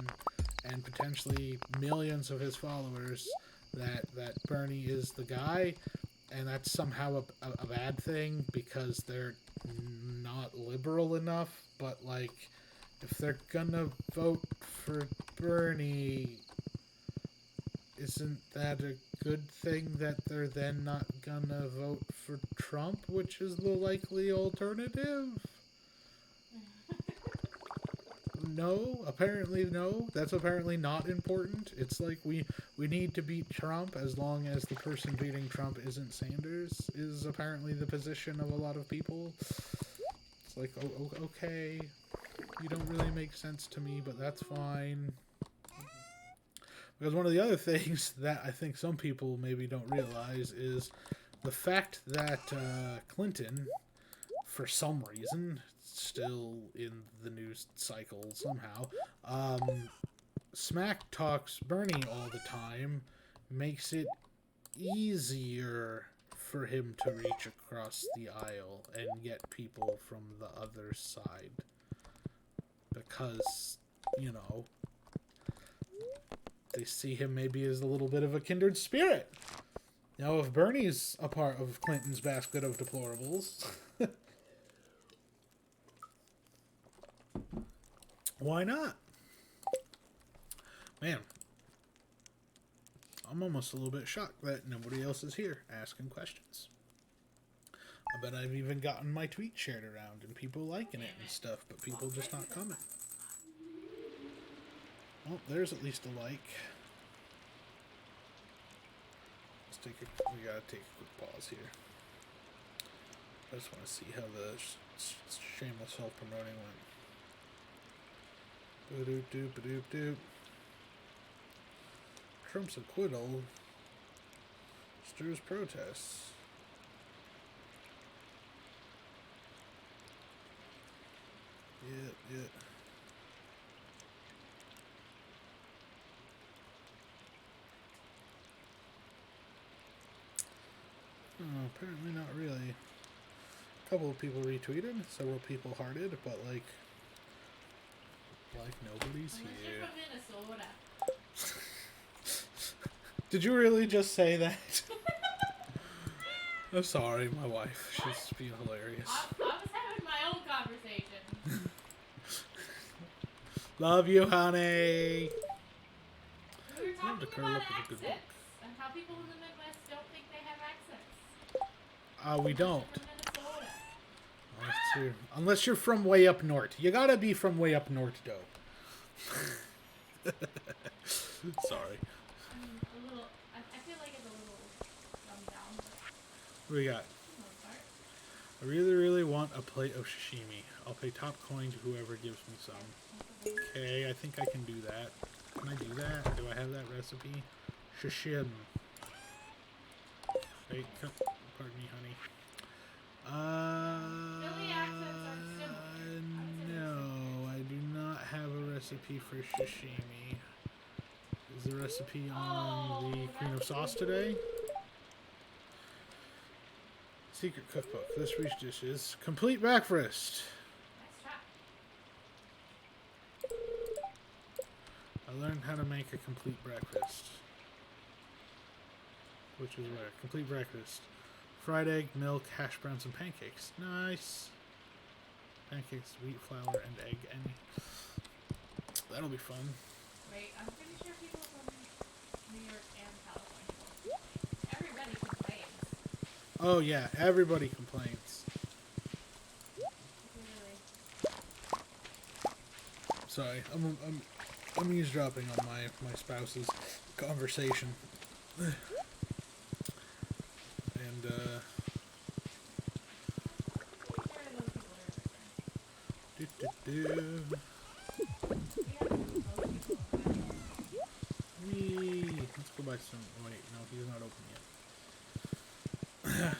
[SPEAKER 1] and potentially millions of his followers that Bernie is the guy, and that's somehow a bad thing because they're not liberal enough. But like, if they're gonna vote for Bernie, isn't that a good thing that they're then not gonna vote for Trump, which is the likely alternative? No, apparently no. That's apparently not important. It's like we need to beat Trump as long as the person beating Trump isn't Sanders, is apparently the position of a lot of people. It's like, okay, you don't really make sense to me, but that's fine. Because one of the other things that I think some people maybe don't realize is the fact that Clinton, for some reason, still in the news cycle somehow, smack talks Bernie all the time, makes it easier for him to reach across the aisle and get people from the other side. Because, they see him maybe as a little bit of a kindred spirit. Now, if Bernie's a part of Clinton's basket of deplorables, why not? Man, I'm almost a little bit shocked that nobody else is here asking questions. I bet I've even gotten my tweet shared around and people liking it and stuff, but people just not coming. Well, there's at least a like. We gotta take a quick pause here. I just want to see how the shameless self-promoting went. Ba-doop doop ba-doop doop. Trump's acquittal stirs protests. Yeah. Oh, apparently not really. A couple of people retweeted, several people hearted, but like nobody's here.
[SPEAKER 2] You're from Minnesota.
[SPEAKER 1] Did you really just say that? I'm sorry, my wife. She's being hilarious.
[SPEAKER 2] I was having my own conversation.
[SPEAKER 1] Love you, honey.
[SPEAKER 2] We were talking about accents and how people in the Midwest don't think they have accents.
[SPEAKER 1] We don't.
[SPEAKER 2] From Minnesota.
[SPEAKER 1] Well, that's true. Unless you're from way up north. You gotta be from way up north, though. Sorry.
[SPEAKER 2] I feel like it's a little dumbed down.
[SPEAKER 1] What do we got? I really, really want a plate of sashimi. I'll pay top coin to whoever gives me some. Okay, I think I can do that. Can I do that? Do I have that recipe? Shishim. Wait, pardon me, honey.
[SPEAKER 2] Philly accents are similar.
[SPEAKER 1] No, I do not have a recipe for sashimi. Is the recipe on the Queen of Sauce today? Secret cookbook. This week's dishes. Complete breakfast.
[SPEAKER 2] Nice try.
[SPEAKER 1] I learned how to make a complete breakfast. Which is where? Complete breakfast. Fried egg, milk, hash browns, and pancakes. Nice. Pancakes, wheat flour, and egg. And that'll be fun.
[SPEAKER 2] Wait, I'm pretty sure people from New York and California. Everybody complains.
[SPEAKER 1] Oh yeah, everybody complains.
[SPEAKER 2] Literally.
[SPEAKER 1] Sorry, I'm eavesdropping on my spouse's conversation. And let's go buy some. Oh, wait, no, he's not open yet.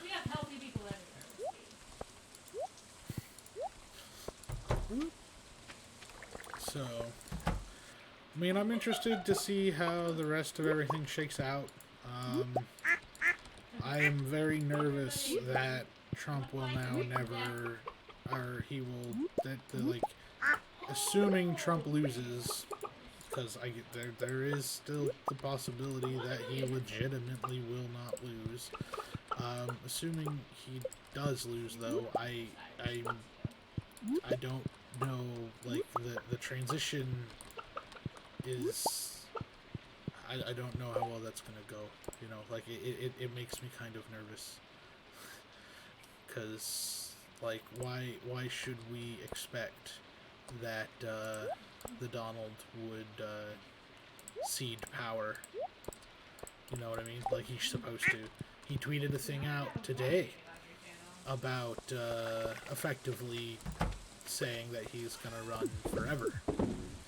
[SPEAKER 2] We have healthy people everywhere.
[SPEAKER 1] So, I mean, I'm interested to see how the rest of everything shakes out. I am very nervous that Trump will now never, or he will, assuming Trump loses, because there is still the possibility that he legitimately will not lose. Assuming he does lose, though, I don't know, like, the transition is, I don't know how well that's gonna go, you know, like, it makes me kind of nervous, because, like, why should we expect that, the Donald would, cede power, you know what I mean, like, he's supposed to. He tweeted a thing out today about, effectively saying that he's gonna run forever.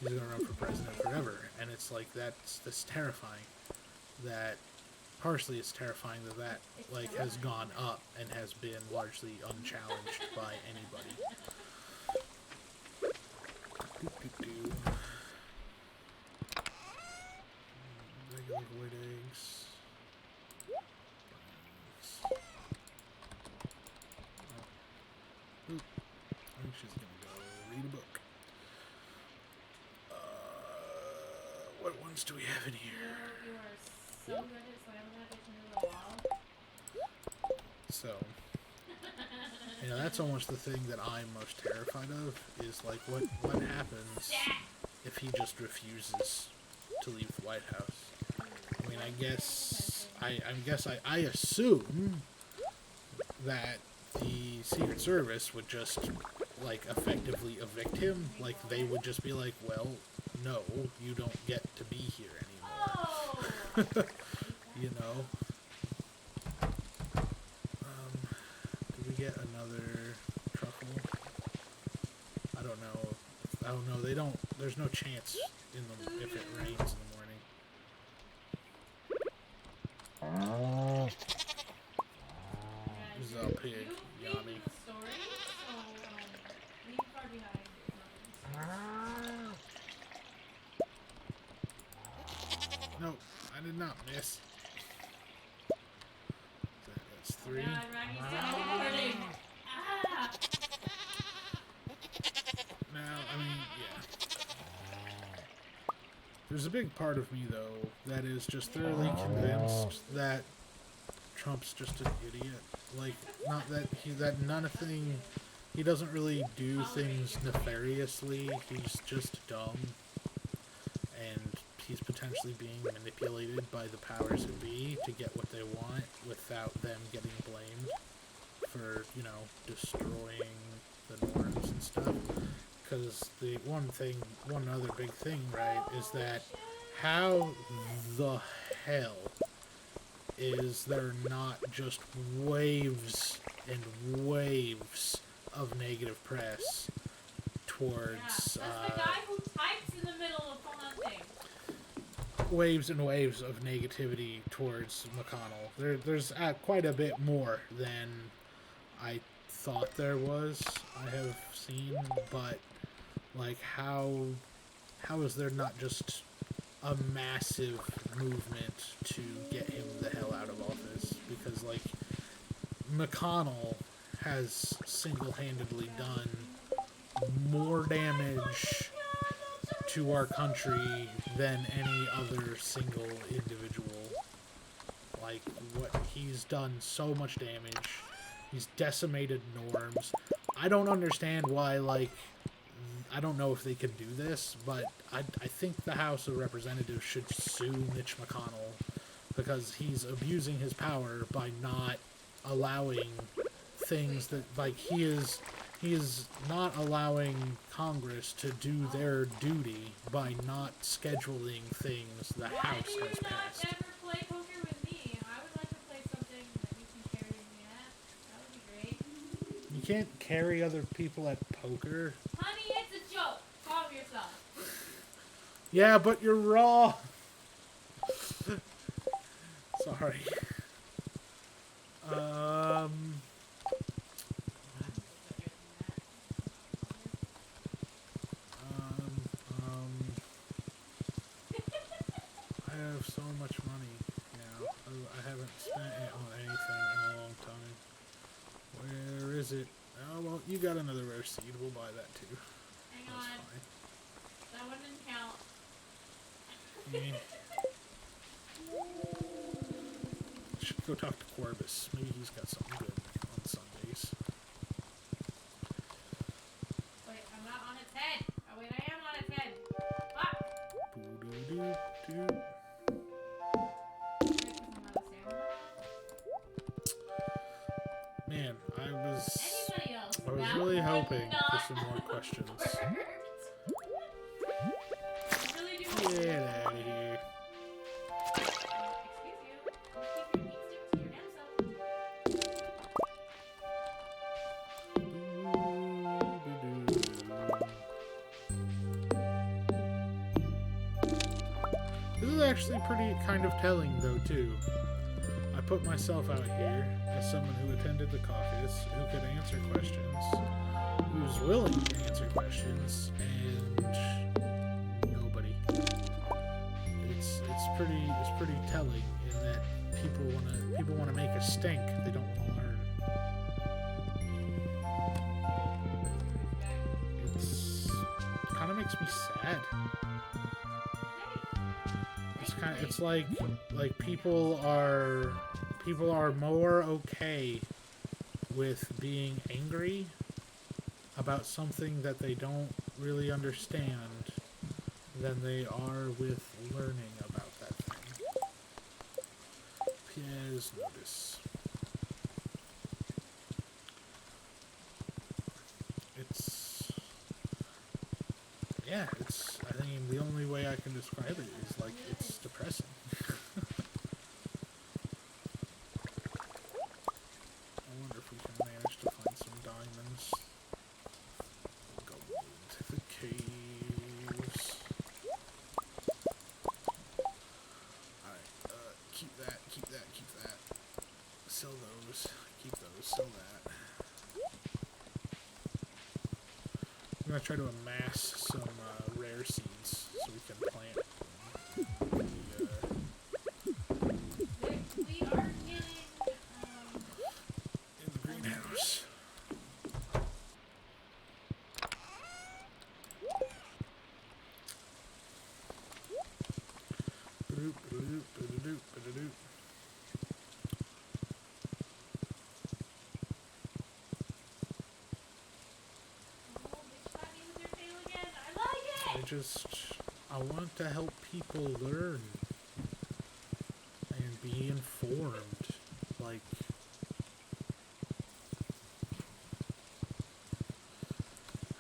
[SPEAKER 1] He's gonna run for president forever, and it's like that's terrifying. That partially it's terrifying that like has gone up and has been largely unchallenged by anybody. Regular white eggs. I think she's gonna go read a book. What ones do we have in here?
[SPEAKER 2] You are so good at slamming that bitch into the wall.
[SPEAKER 1] So, you know, that's almost the thing that I'm most terrified of, is like what happens if he just refuses to leave the White House. I mean, I assume that the Secret Service would just, like, effectively evict him. Like, they would just be like, well, no, you don't get to be here anymore. You know? Did we get another truffle? I don't know. I don't know. They don't, there's no chance if it rains in the morning. This is a pig. Yummy. No, I did not miss. That's 3.
[SPEAKER 2] God, Raggy's still recording. Ah!
[SPEAKER 1] Now, I mean, yeah. There's a big part of me, though, that is just thoroughly convinced that Trump's just an idiot. Like, not that he doesn't really do things nefariously, he's just dumb. And he's potentially being manipulated by the powers that be to get what they want without them getting blamed for, you know, destroying the norms and stuff. Because the one other big thing, right, is that how the hell is there not just waves and waves of negative press towards
[SPEAKER 2] That's the guy who types in the middle of haunting.
[SPEAKER 1] waves and waves of negativity towards McConnell. There's quite a bit more than I thought there was. I have seen, but like how is there not just a massive movement to get him the hell out of office? Because like McConnell has single-handedly done more damage to our country than any other single individual. Like, what he's done so much damage. He's decimated norms. I don't understand why, like, I don't know if they can do this, but I think the House of Representatives should sue Mitch McConnell because he's abusing his power by not allowing things that, like, he is not allowing Congress to do their duty by not scheduling things the House has passed.
[SPEAKER 2] Why do you not ever play poker with me? I would like to play something that you can carry me at. That would be great.
[SPEAKER 1] You can't carry other people at poker.
[SPEAKER 2] Honey, it's a joke. Calm yourself.
[SPEAKER 1] Yeah, but you're raw. Sorry. I have so much money now. I haven't spent it on anything in a long time. Where is it? Oh, well, you got another rare seed. We'll buy that too.
[SPEAKER 2] Hang
[SPEAKER 1] That's
[SPEAKER 2] on.
[SPEAKER 1] fine.
[SPEAKER 2] That one didn't count.
[SPEAKER 1] Yeah. Should go talk to Corbus. Maybe he's got something good on Sundays.
[SPEAKER 2] Wait, I'm not on its head. Oh, wait, I am on its head. Fuck!
[SPEAKER 1] Boo-doo-doo-doo. Man, I was
[SPEAKER 2] Anybody else?
[SPEAKER 1] really hoping for some more questions.
[SPEAKER 2] Really do.
[SPEAKER 1] Get out of here.
[SPEAKER 2] Excuse you. Keep your meat stick to your damn self.
[SPEAKER 1] This is actually pretty kind of telling, though, too. I put myself out here as someone who attended the caucus, who could answer questions, who's willing to answer questions, and nobody. It's pretty telling in that people wanna make a stink. They don't want to learn. It kind of makes me sad. It's like people are more okay with being angry about something that they don't really understand than they are with learning about that thing. Pierre's notice. I think the only way I can describe it is like it's depressing. I wonder if we can manage to find some diamonds. Go into the caves. Alright, keep that. Sell those. Keep those, sell that. I'm gonna try to amass some rare seeds so we can plant
[SPEAKER 2] We are getting,
[SPEAKER 1] in the greenhouse. I want to help people learn and be informed. Like,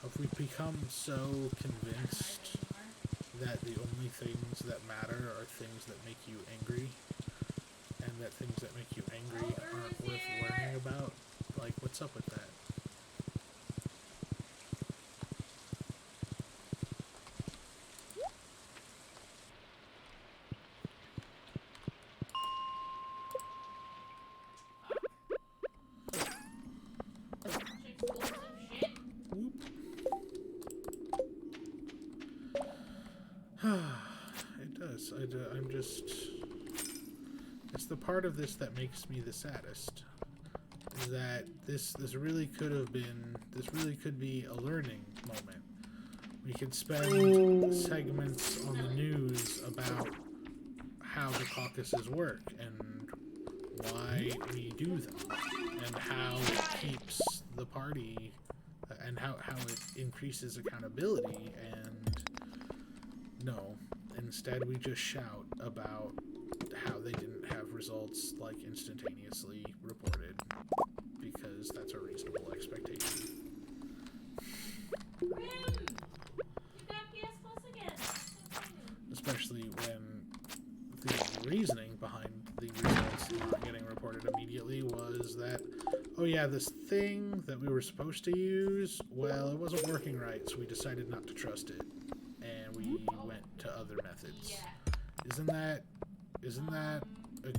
[SPEAKER 1] have we become so convinced that the only things that matter are things that make you angry, and that things that make you angry aren't worth learning about? Like, what's up with that? It does. I'm just... It's the part of this that makes me the saddest. Is that this really could have been... This really could be a learning moment. We could spend segments on the news about how the caucuses work and why we do them and how it keeps the party and how it increases accountability. And no, instead we just shout about how they didn't have results like instantaneously reported because that's a reasonable expectation. Especially when the reasoning behind the results not getting reported immediately was that, oh yeah, this thing that we were supposed to use, well, it wasn't working right, so we decided not to trust it, and we went to other methods. Isn't that a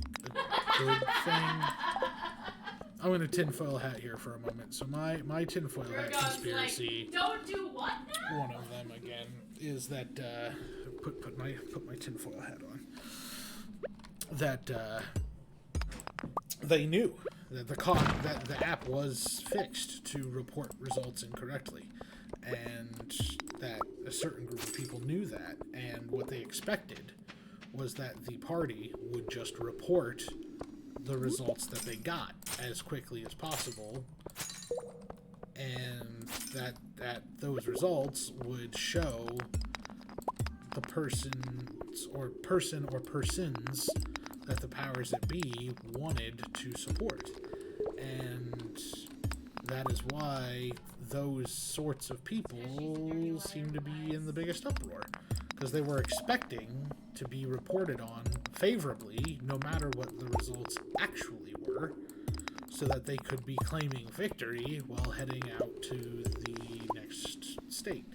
[SPEAKER 1] good thing? I'm gonna tinfoil hat here for a moment. So my tinfoil hat conspiracy.
[SPEAKER 2] Like, don't do what now?
[SPEAKER 1] One of them again is that put my tinfoil hat on. That they knew that the app was fixed to report results incorrectly, and that a certain group of people knew that, and what they expected was that the party would just report the results that they got as quickly as possible, and that those results would show the person or persons that the powers that be wanted to support. And that is why those sorts of people seem to be in the biggest uproar, because they were expecting to be reported on favorably no matter what the results actually were, so that they could be claiming victory while heading out to the next state.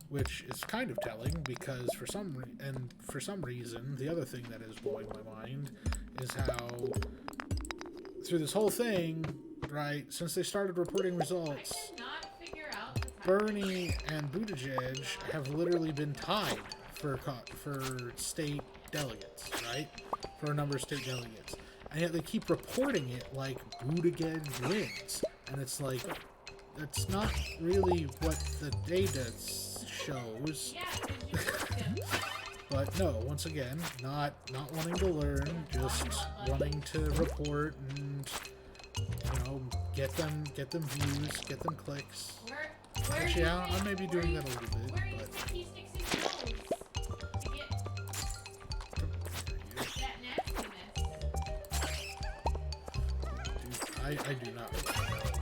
[SPEAKER 1] Which is kind of telling, because for some reason, the other thing that is blowing my mind is how through this whole thing, right, since they started reporting results, Bernie and Buttigieg have literally been tied for state delegates, right? For a number of state delegates. And yet they keep reporting it like Buttigieg wins. And it's like, that's not really what the data shows. But no, once again, not wanting to learn, just wanting to report and, you know, get them views, get them clicks. Actually, I may be doing that a little bit, but I do not know what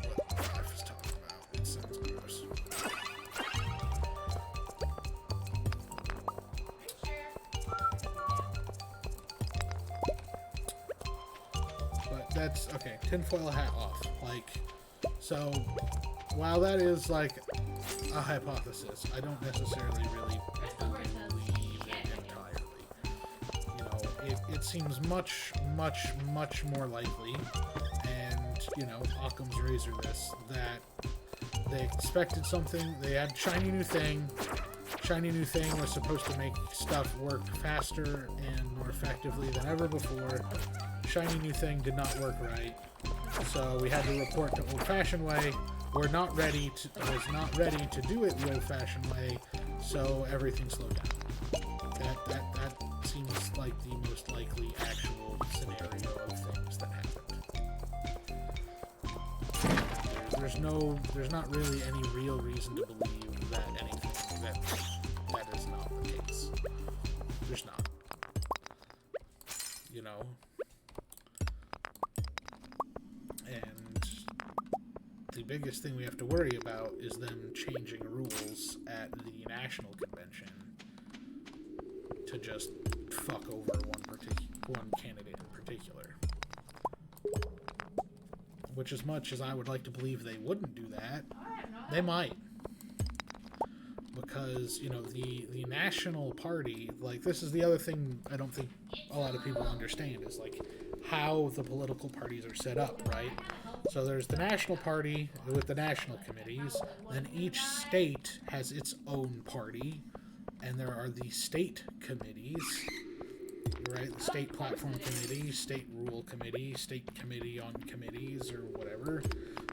[SPEAKER 1] Jeff is talking about. It sounds gross. But that's okay. Tinfoil hat off. Like, so while that is like a hypothesis, I don't necessarily really believe it entirely. You know, it seems much more likely, and you know, Occam's razor this, that they expected something, they had shiny new thing was supposed to make stuff work faster and more effectively than ever before. Shiny new thing did not work right, so we had to report the old-fashioned way. Was not ready to do it the old-fashioned way, so everything slowed down. That seems like the most likely actual scenario of things that happened. There's not really any real reason to believe that that is not the case. There's not. You know? And the biggest thing we have to worry about is them changing rules at the national convention to just fuck over one candidate in particular. which as much as I would like to believe they wouldn't do that,
[SPEAKER 2] I have no
[SPEAKER 1] they might. Because, you know, the National Party, like, this is the other thing I don't think a lot of people understand, is, like, how the political parties are set up, right? So there's the National Party with the national committees, then each state has its own party, and there are the state committees, right? The state platform committee, state rule committee, state committee on committees or whatever,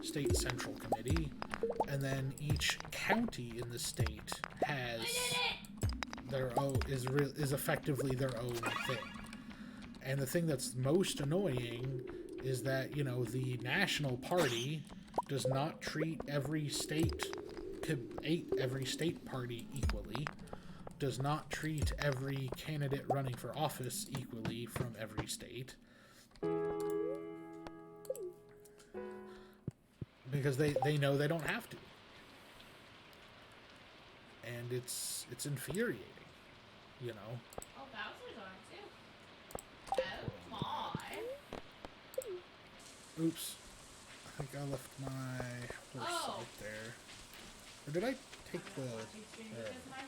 [SPEAKER 1] state central committee, and then each county in the state has their own, is effectively their own thing. And the thing that's most annoying is that, you know, the National Party does not treat every state party equally, does not treat every candidate running for office equally from every state. Because they know they don't have to. And it's infuriating, you know.
[SPEAKER 2] Oh, Bowser's on too. Oh my.
[SPEAKER 1] Oops. I think I left my horse out there. Or did I take the...
[SPEAKER 2] Because my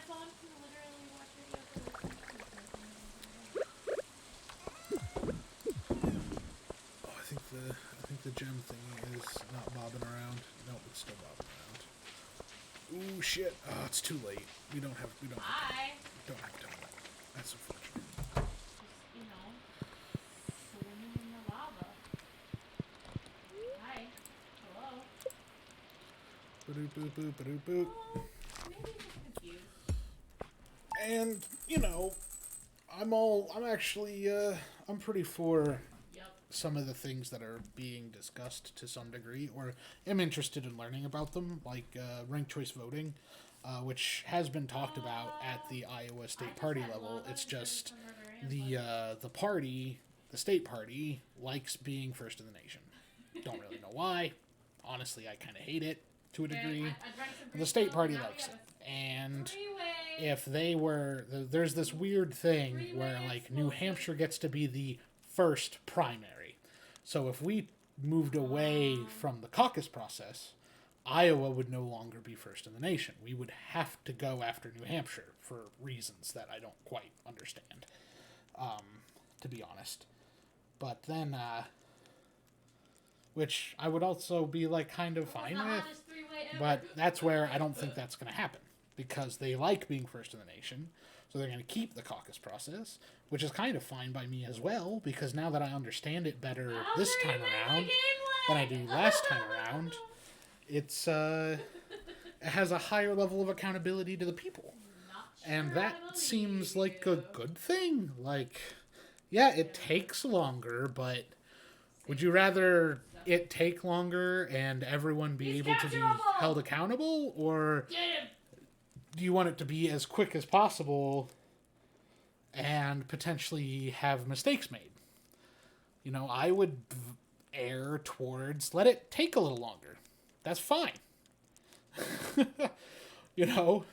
[SPEAKER 2] phone can literally watch videos.
[SPEAKER 1] Oh, I think the gem thing is not bobbing around. Nope, it's still bobbing around. Ooh, shit. Oh, it's too late. We don't have time. That's unfortunate.
[SPEAKER 2] Just, you know, swimming in the lava. Hi. Hello.
[SPEAKER 1] Ba-doop, boop, boop, ba-doop, boop.
[SPEAKER 2] Oh, maybe I'm just confused.
[SPEAKER 1] And, you know, I'm pretty for some of the things that are being discussed to some degree, or am interested in learning about them, like ranked choice voting, which has been talked about at the Iowa State Party level. It's just the state party, likes being first in the nation. Don't really know why. Honestly, I kind of hate it to a degree. The state party likes it. And if they were... There's this weird thing where, like, New Hampshire gets to be the first primary. So if we moved away from the caucus process, Iowa would no longer be first in the nation. We would have to go after New Hampshire for reasons that I don't quite understand, to be honest. But then, which I would also be, like, kind of fine with, but that's where I don't think that's going to happen, because they like being first in the nation, so they're going to keep the caucus process, which is kind of fine by me as well, because now that I understand it better this time around than I do last time around, it has a higher level of accountability to the people. And that seems like a good thing. Like, yeah, it takes longer, but would you rather it take longer and everyone be able to be held accountable, or do you want it to be as quick as possible and potentially have mistakes made? You know, I would err towards let it take a little longer. That's fine. You know,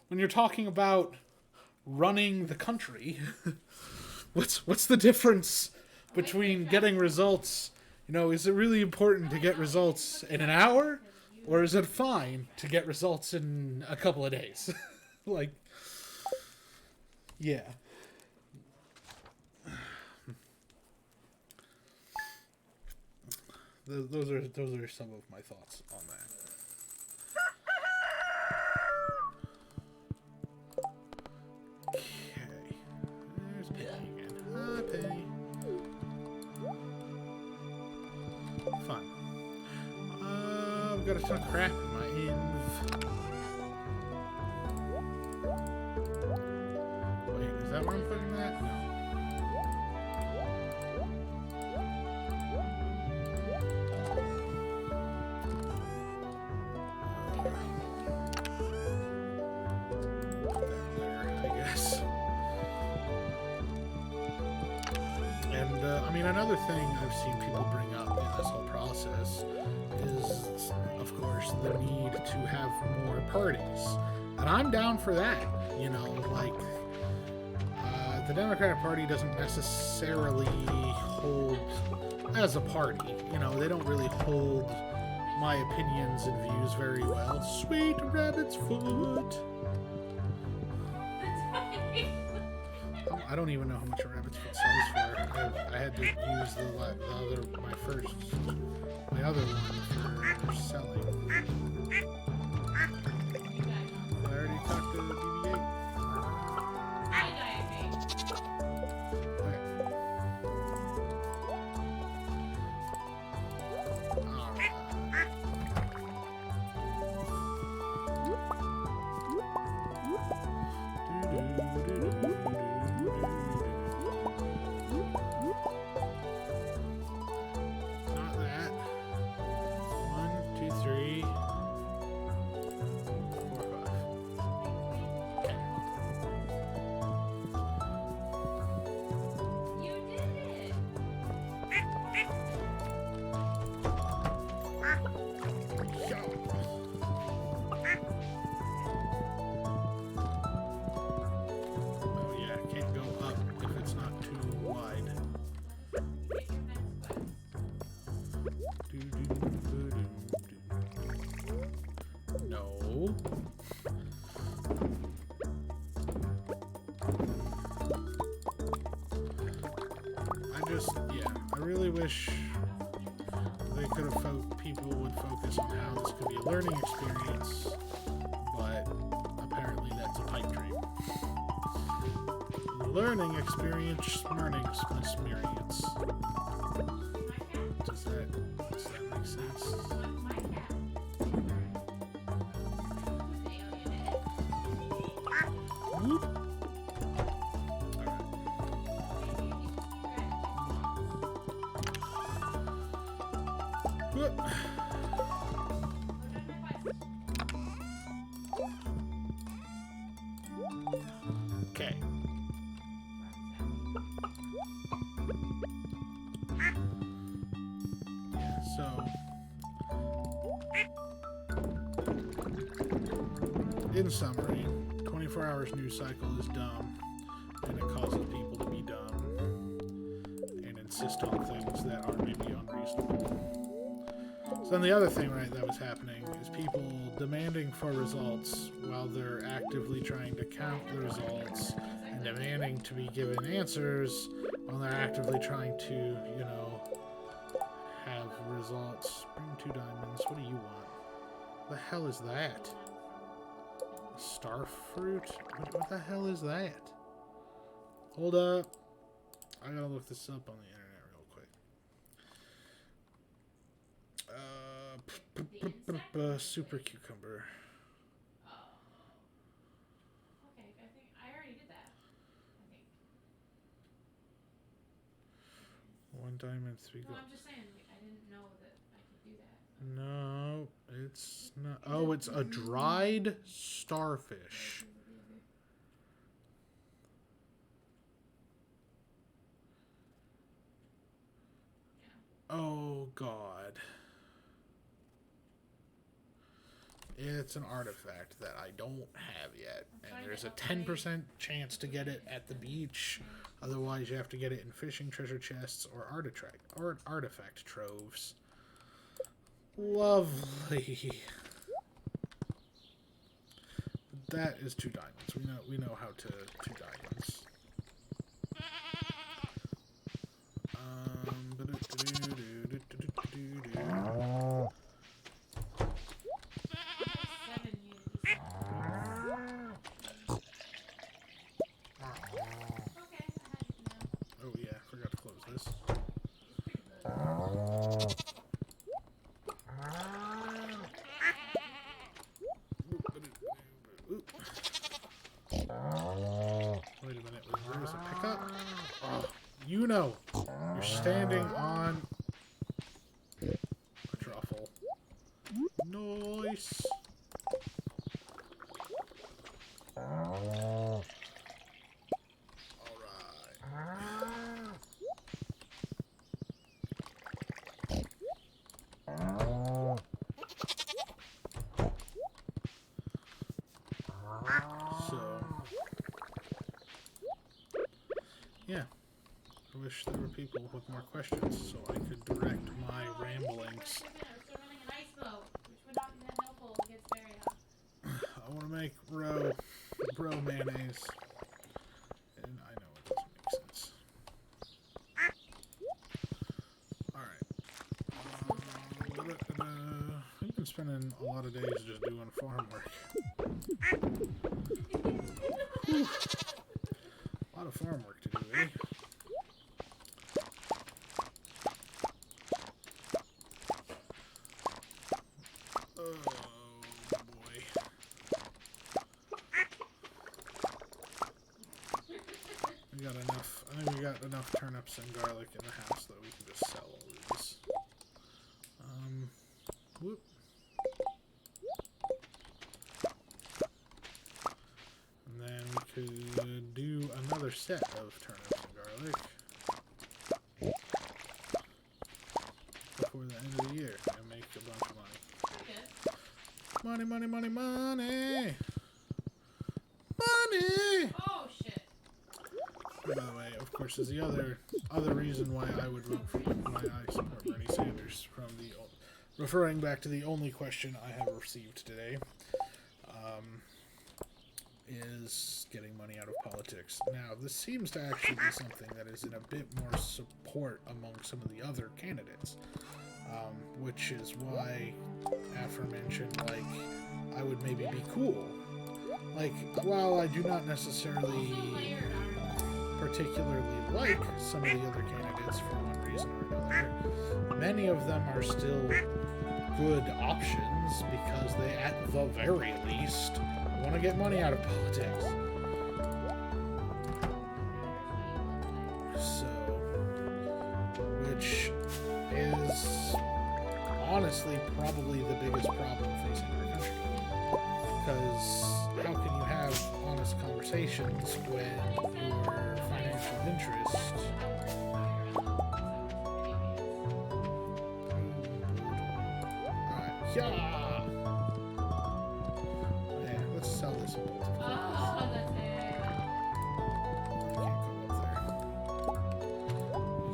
[SPEAKER 1] when you're talking about running the country, what's the difference between getting results? You know, is it really important to get results in an hour, or is it fine to get results in a couple of days? Like, yeah. Those are some of my thoughts on that. Okay. There's Penny again. Hi, Penny. Fun. I've got a ton of crap in my inv. Wait, is that where I'm putting that? No. I mean, another thing I've seen people bring up in this whole process is, of course, the need to have more parties. And I'm down for that. You know, like, the Democratic Party doesn't necessarily hold, as a party, you know, they don't really hold my opinions and views very well. Sweet rabbit's foot. I don't even know how much a rabbit's foot sells for. I had to use my other one for selling. I already talked to BB-8. Not that. 1, 2, 3, 4, 5. Okay.
[SPEAKER 2] You did it!
[SPEAKER 1] Oh yeah, can't go up if it's not too wide. No. I really wish they could have people would focus on how this could be a learning experience, but apparently that's a pipe dream. Learning experience, learning experience. Does that make sense? Whoop. Alright. Whoop. Okay. So, in summary, 24 hours news cycle is dumb, and it causes people to be dumb and insist on things that are maybe unreasonable. So then the other thing, right, that was happening is people demanding for results while they're actively trying to count the results and demanding to be given answers while they're actively trying to, you know, have results. Bring 2 diamonds. What do you want? The hell is that? Star fruit? What the hell is that? Hold up. I gotta look this up on the internet real quick. Super cucumber.
[SPEAKER 2] Oh. Okay, I think I already did that. I think.
[SPEAKER 1] 1 diamond, 3 gold.
[SPEAKER 2] Well, I'm just saying, I didn't know that I could do that.
[SPEAKER 1] No, it's not. Oh, it's a dried starfish. Oh, God. It's an artifact that I don't have yet. And there's a 10% chance to get it at the beach. Otherwise, you have to get it in fishing treasure chests or artifact troves. Lovely. That is 2 diamonds. We know how to 2 diamonds. Oh yeah, I forgot to close this. Wait a minute, where's the pickup? Oh, you know, you're standing on a truffle. Nice. Alright. So wish there were people with more questions so I could direct my ramblings.
[SPEAKER 2] I was still running an ice boat, which would not be that helpful against Barrier.
[SPEAKER 1] I want to make bro mayonnaise. And I know it doesn't make sense. Alright. I've been spending a lot of days just doing farm work. A lot of farm work to do, eh? Oh boy. We got enough. I think we got enough turnips and garlic in the house that we can just sell all these. Whoop. And then we could do another set of turnips and garlic before the end of the year and make a bunch of money.
[SPEAKER 2] Good.
[SPEAKER 1] Money, money, money, money! Money!
[SPEAKER 2] Oh shit.
[SPEAKER 1] By the way, of course, is the other reason why I would vote for why I support Bernie Sanders, from the referring back to the only question I have received today, is getting money out of politics. Now, this seems to actually be something that is in a bit more support among some of the other candidates, which is why, aforementioned, like, I would maybe be cool. Like, while I do not necessarily particularly like some of the other candidates for one reason or another, many of them are still good options because they, at the very least, want to get money out of politics. So, which is honestly probably the biggest problem facing our country. Because how can you have honest conversations when your financial interest... Yeah! Yeah, let's sell this a bit.
[SPEAKER 2] Oh, that's it.
[SPEAKER 1] I can't go up there.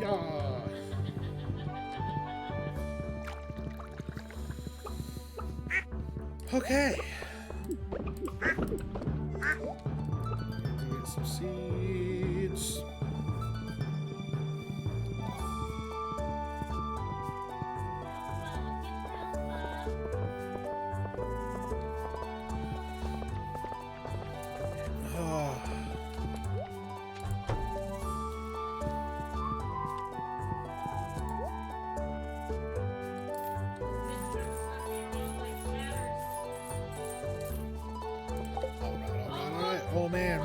[SPEAKER 1] Yeah! Okay. Get some seeds. Alright. Oh man.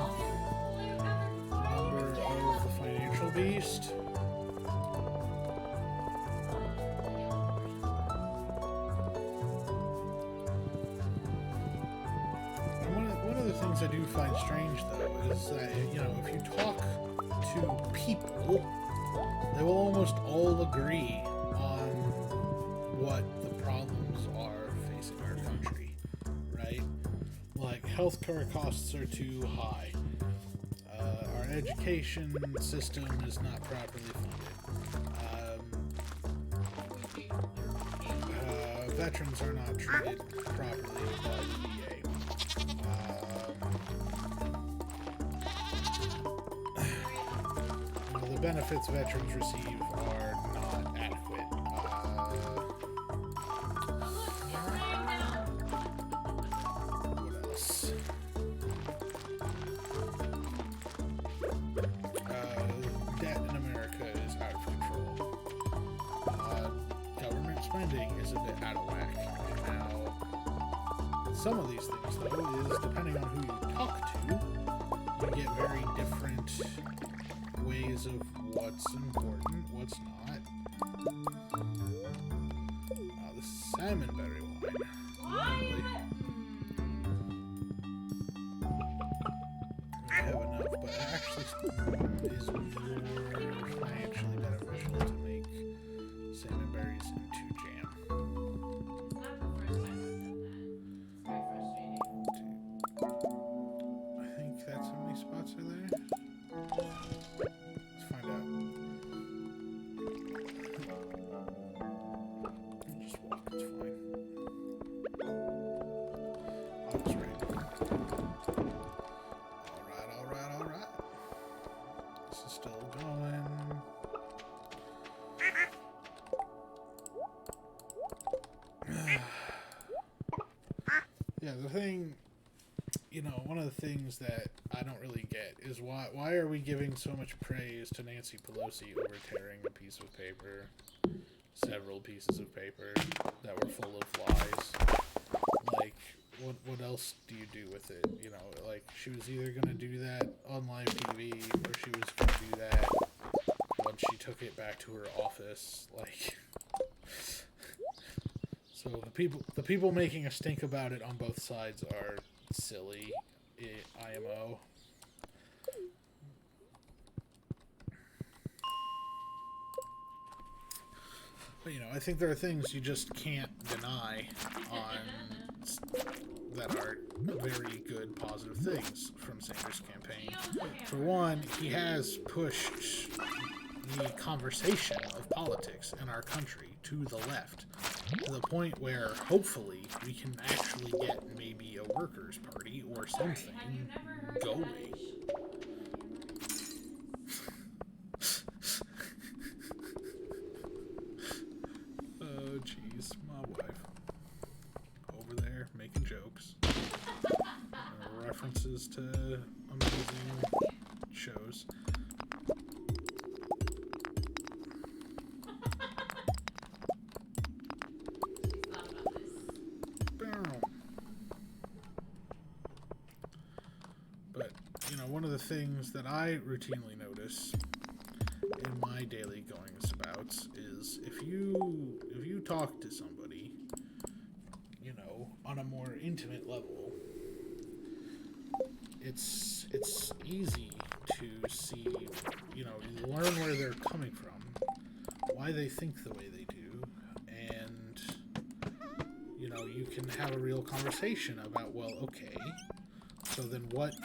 [SPEAKER 1] Number of the financial beast. And one of the things I do find strange, though, is that, you know, if you talk to people, they will almost all agree on what the problems are facing our country, right? Like, healthcare costs are too high. Our education system is not properly funded. Veterans are not treated properly by the VA. The benefits veterans receive are not adequate. What else? Debt in America is out of control. Government spending is a bit out of whack. Now, some of these things, though, is depending on who you talk to, you get very different ways of what's important, what's not. The salmonberry wine. I have enough, but it actually is more financially beneficial to make salmon berries into jam. I think that's how many spots are there. Let's find out. is still going. Yeah, the thing, one of the things that I don't really get is why are we giving so much praise to Nancy Pelosi over tearing a piece of paper, several pieces of paper that were full of lies? Like, what else do you do with it? Like, she was either going to do that on live TV or she was going to do that once she took it back to her office. Like, so the people making a stink about it on both sides are silly, IMO. But I think there are things you just can't deny that are very good, positive things from Sanders' campaign. For one, he has pushed the conversation of politics in our country to the left, to the point where hopefully we can actually get maybe a workers' party or something going. Oh, jeez, my wife over there making jokes, references to amazing shows. But, one of the things that I routinely notice in my daily goings abouts is if you talk to somebody, on a more intimate level, it's easy to see, learn where they're coming from, why they think the way they do, and you can have a real conversation about, well, okay, so then what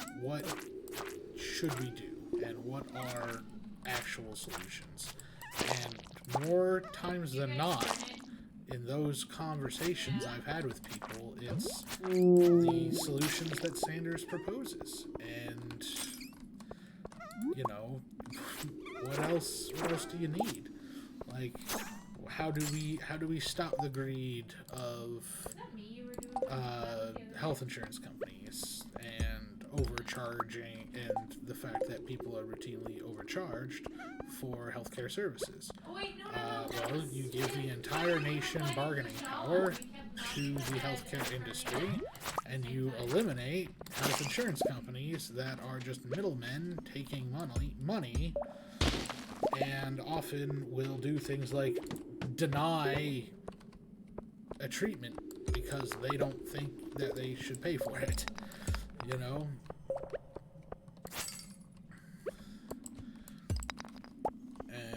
[SPEAKER 1] should we do, and what are actual solutions? And more times than not, in those conversations I've had with people, it's the solutions that Sanders proposes. And what else do you need? Like, how do we stop the greed of health insurance companies and overcharging, and the fact that people are routinely overcharged for healthcare services? Well, you give the entire nation bargaining power to the healthcare industry, and you eliminate health insurance companies that are just middlemen taking money, and often will do things like deny a treatment because they don't think that they should pay for it.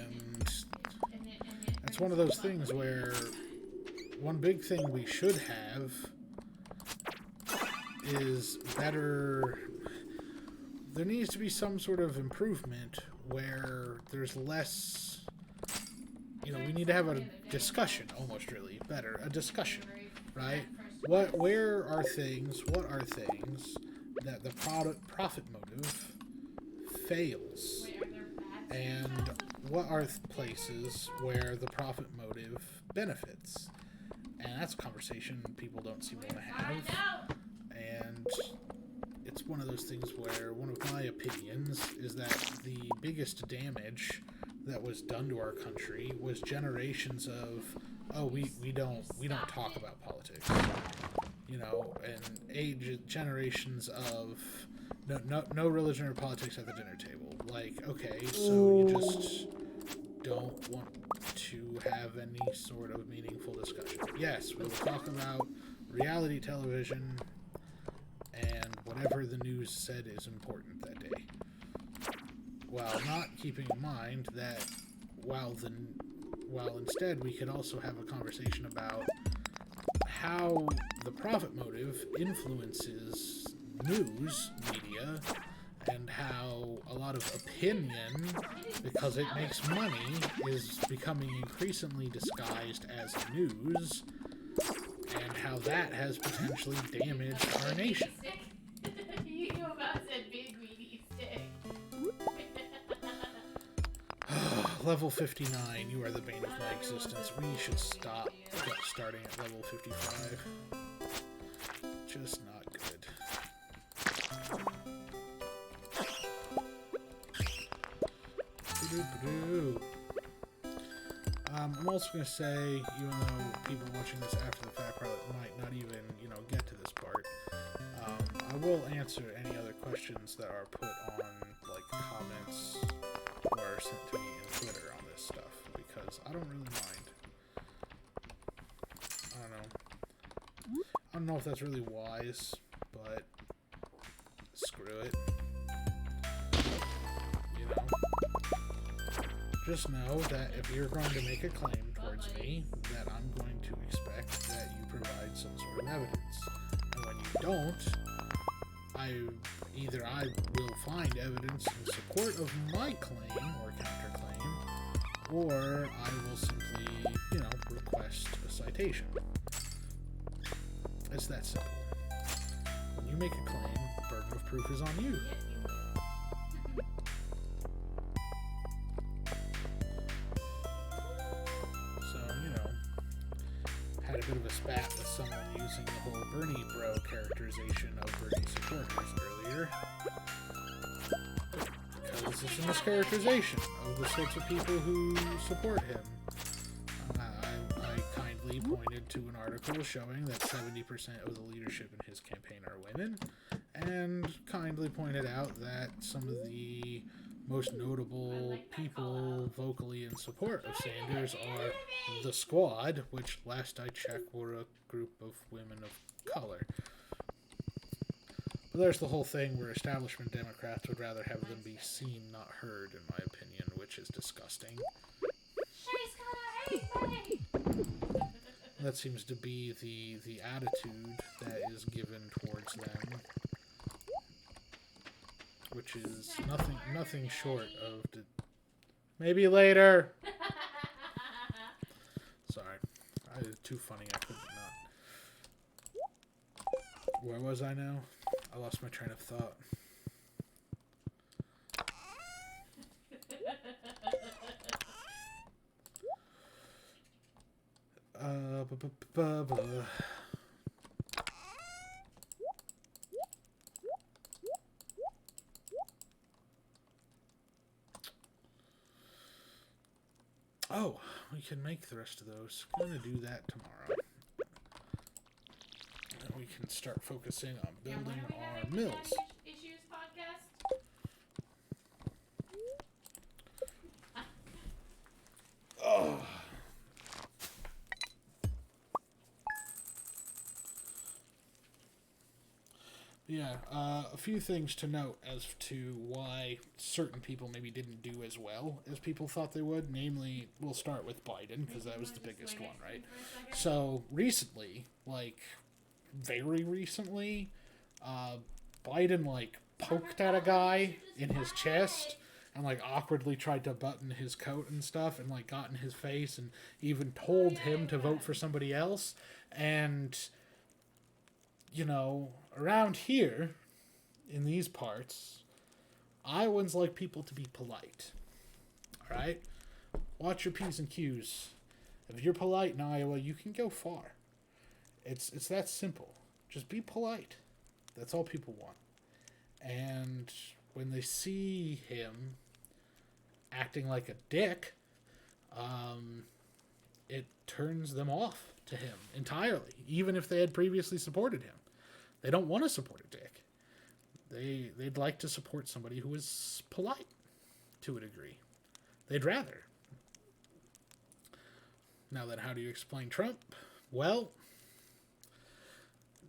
[SPEAKER 1] And it's one of those things where one big thing we should have is better. There needs to be some sort of improvement where there's less. We need to have a discussion, almost really better, a discussion, right? What are things that the profit motive fails, and what are places where the profit motive benefits? And that's a conversation people don't seem to want to have. And it's one of those things where one of my opinions is that the biggest damage that was done to our country was generations of, we don't talk about politics, and generations of no religion or politics at the dinner table. Like, okay, so you just don't want to have any sort of meaningful discussion. Yes, we will talk about reality television and whatever the news said is important that day, while not keeping in mind that while instead we could also have a conversation about how the profit motive influences news media, and how a lot of opinion, because it makes money, is becoming increasingly disguised as news, and how that has potentially damaged our nation.
[SPEAKER 2] You about said big meaty stick.
[SPEAKER 1] level 59, you are the bane of my existence. We should stop starting at level 55. Just not good. I'm also going to say, even though people watching this after the fact probably might not even, get to this part, I will answer any other questions that are put on, like, comments or sent to me in Twitter on this stuff, because I don't really mind. I don't know if that's really wise, but screw it. Just know that if you're going to make a claim towards me, that I'm going to expect that you provide some sort of evidence. And when you don't, either I will find evidence in support of my claim or counterclaim, or I will simply, request a citation. It's that simple. When you make a claim, the burden of proof is on you. Had a bit of a spat with someone using the whole Bernie bro characterization of Bernie supporters earlier. Because it's a mischaracterization of the sorts of people who support him. I kindly pointed to an article showing that 70% of the leadership in his campaign are women, and kindly pointed out that some of the most notable people vocally in support of Sanders are the Squad, which last I checked were a group of women of color. But there's the whole thing where establishment Democrats would rather have them be seen, not heard, in my opinion, which is disgusting. That seems to be the attitude that is given towards them. Which is nothing short of... Maybe later! Sorry. It's too funny, I couldn't not. Where was I now? I lost my train of thought. Oh, we can make the rest of those. I'm going to do that tomorrow. And we can start focusing on building our mills.
[SPEAKER 2] Issues podcast?
[SPEAKER 1] Oh. Yeah, a few things to note as to why certain people maybe didn't do as well as people thought they would. Namely, we'll start with Biden, because that was the biggest one, right? So, recently, very recently, Biden, poked at a guy in his chest and, awkwardly tried to button his coat and stuff and, got in his face and even told him to vote for somebody else. And... around here, in these parts, Iowans like people to be polite. Alright? Watch your P's and Q's. If you're polite in Iowa, you can go far. It's that simple. Just be polite. That's all people want. And when they see him acting like a dick, it turns them off to him entirely, even if they had previously supported him. They don't want to support a dick. They'd like to support somebody who is polite, to a degree. They'd rather. Now then, how do you explain Trump? Well,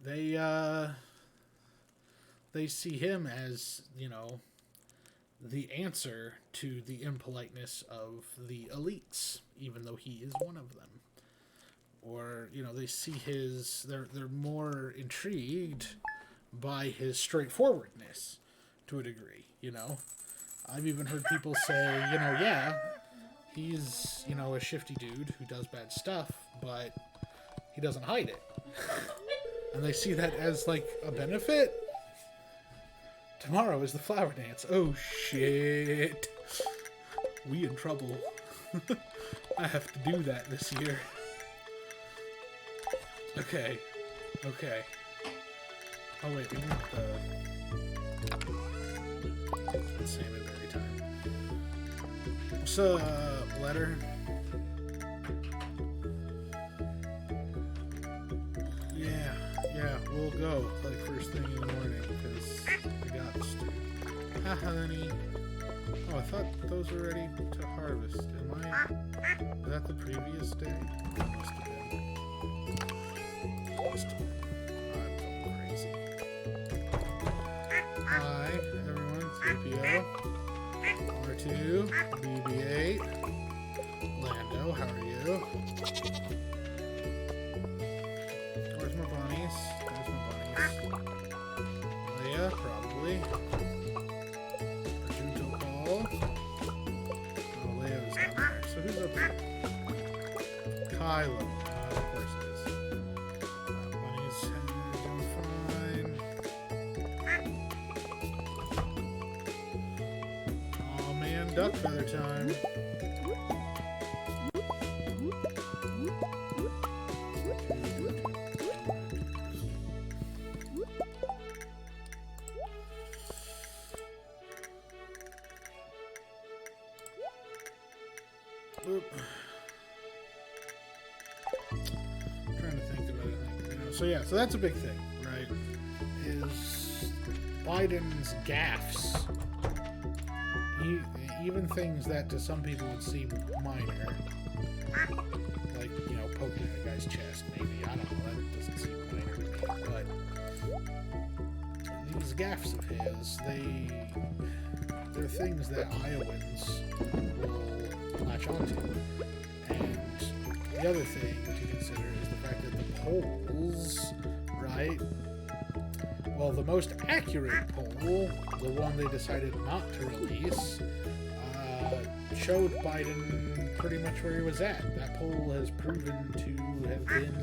[SPEAKER 1] they see him as, the answer to the impoliteness of the elites, even though he is one of them. Or, they see they're more intrigued by his straightforwardness, to a degree, I've even heard people say, he's, a shifty dude who does bad stuff, but he doesn't hide it. And they see that as, a benefit. Tomorrow is the flower dance. Oh, shit. We in trouble. I have to do that this year. Okay. Okay. Oh wait, we need the salmon every time. What's up, letter? Yeah, we'll go like first thing in the morning because I got this. Hi, honey. Oh, I thought those were ready to harvest. Am I? Was that the previous day? Must have been. I'm going crazy. Hi, everyone. 3PO. R2. BB8. Lando, how are you? Where's my bunnies? There's my bunnies. Leia, probably. Argento call. Oh, Leia was down there. So who's up here? Kylo. Of course it is. Bunnies doing fine. Oh man, duck feather time. Oop. I'm trying to think of anything. So yeah, so that's a big thing, right? Is Biden's gaffes, even things that to some people would seem minor, like, you know, poking at a guy's chest, maybe. I don't know, that doesn't seem minor to me, but these gaffes of his, they're things that Iowans will latch onto. And the other thing to consider is the fact that the polls, right? Well, the most accurate poll, the one they decided not to release, showed Biden pretty much where he was at. That poll has proven to have been,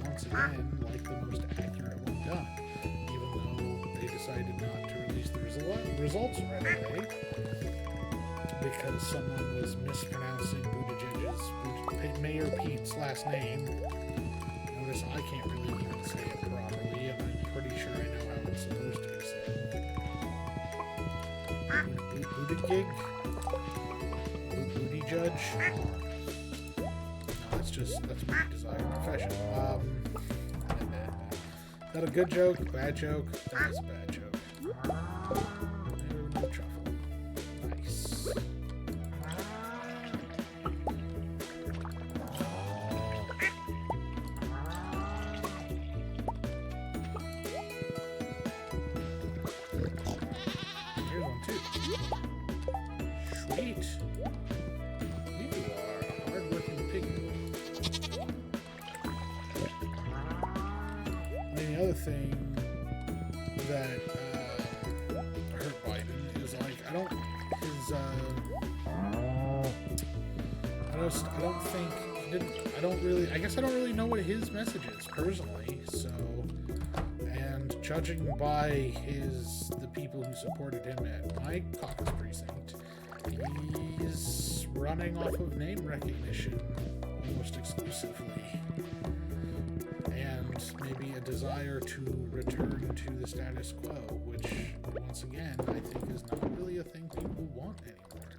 [SPEAKER 1] once again, like the most accurate one done, even though they decided not to release the results right away because someone was mispronouncing Mayor Pete's last name. Notice I can't really even say it properly, and I'm pretty sure I know how it's supposed to be said. Buttigieg? Booty judge? No, that's my desired profession. Is that a good joke? Bad joke? That is a bad joke. No truffle. Nice. Here's one too. Sweet. You are a hard-working pig. And the other thing that hurt Biden is like I don't think he didn't. I guess I don't really know what his message is personally. So, and judging by the people who supported him at my caucus precinct, he's running off of name recognition almost exclusively, and maybe a desire to return to the status quo, which, once again, I think is not really a thing people want anymore.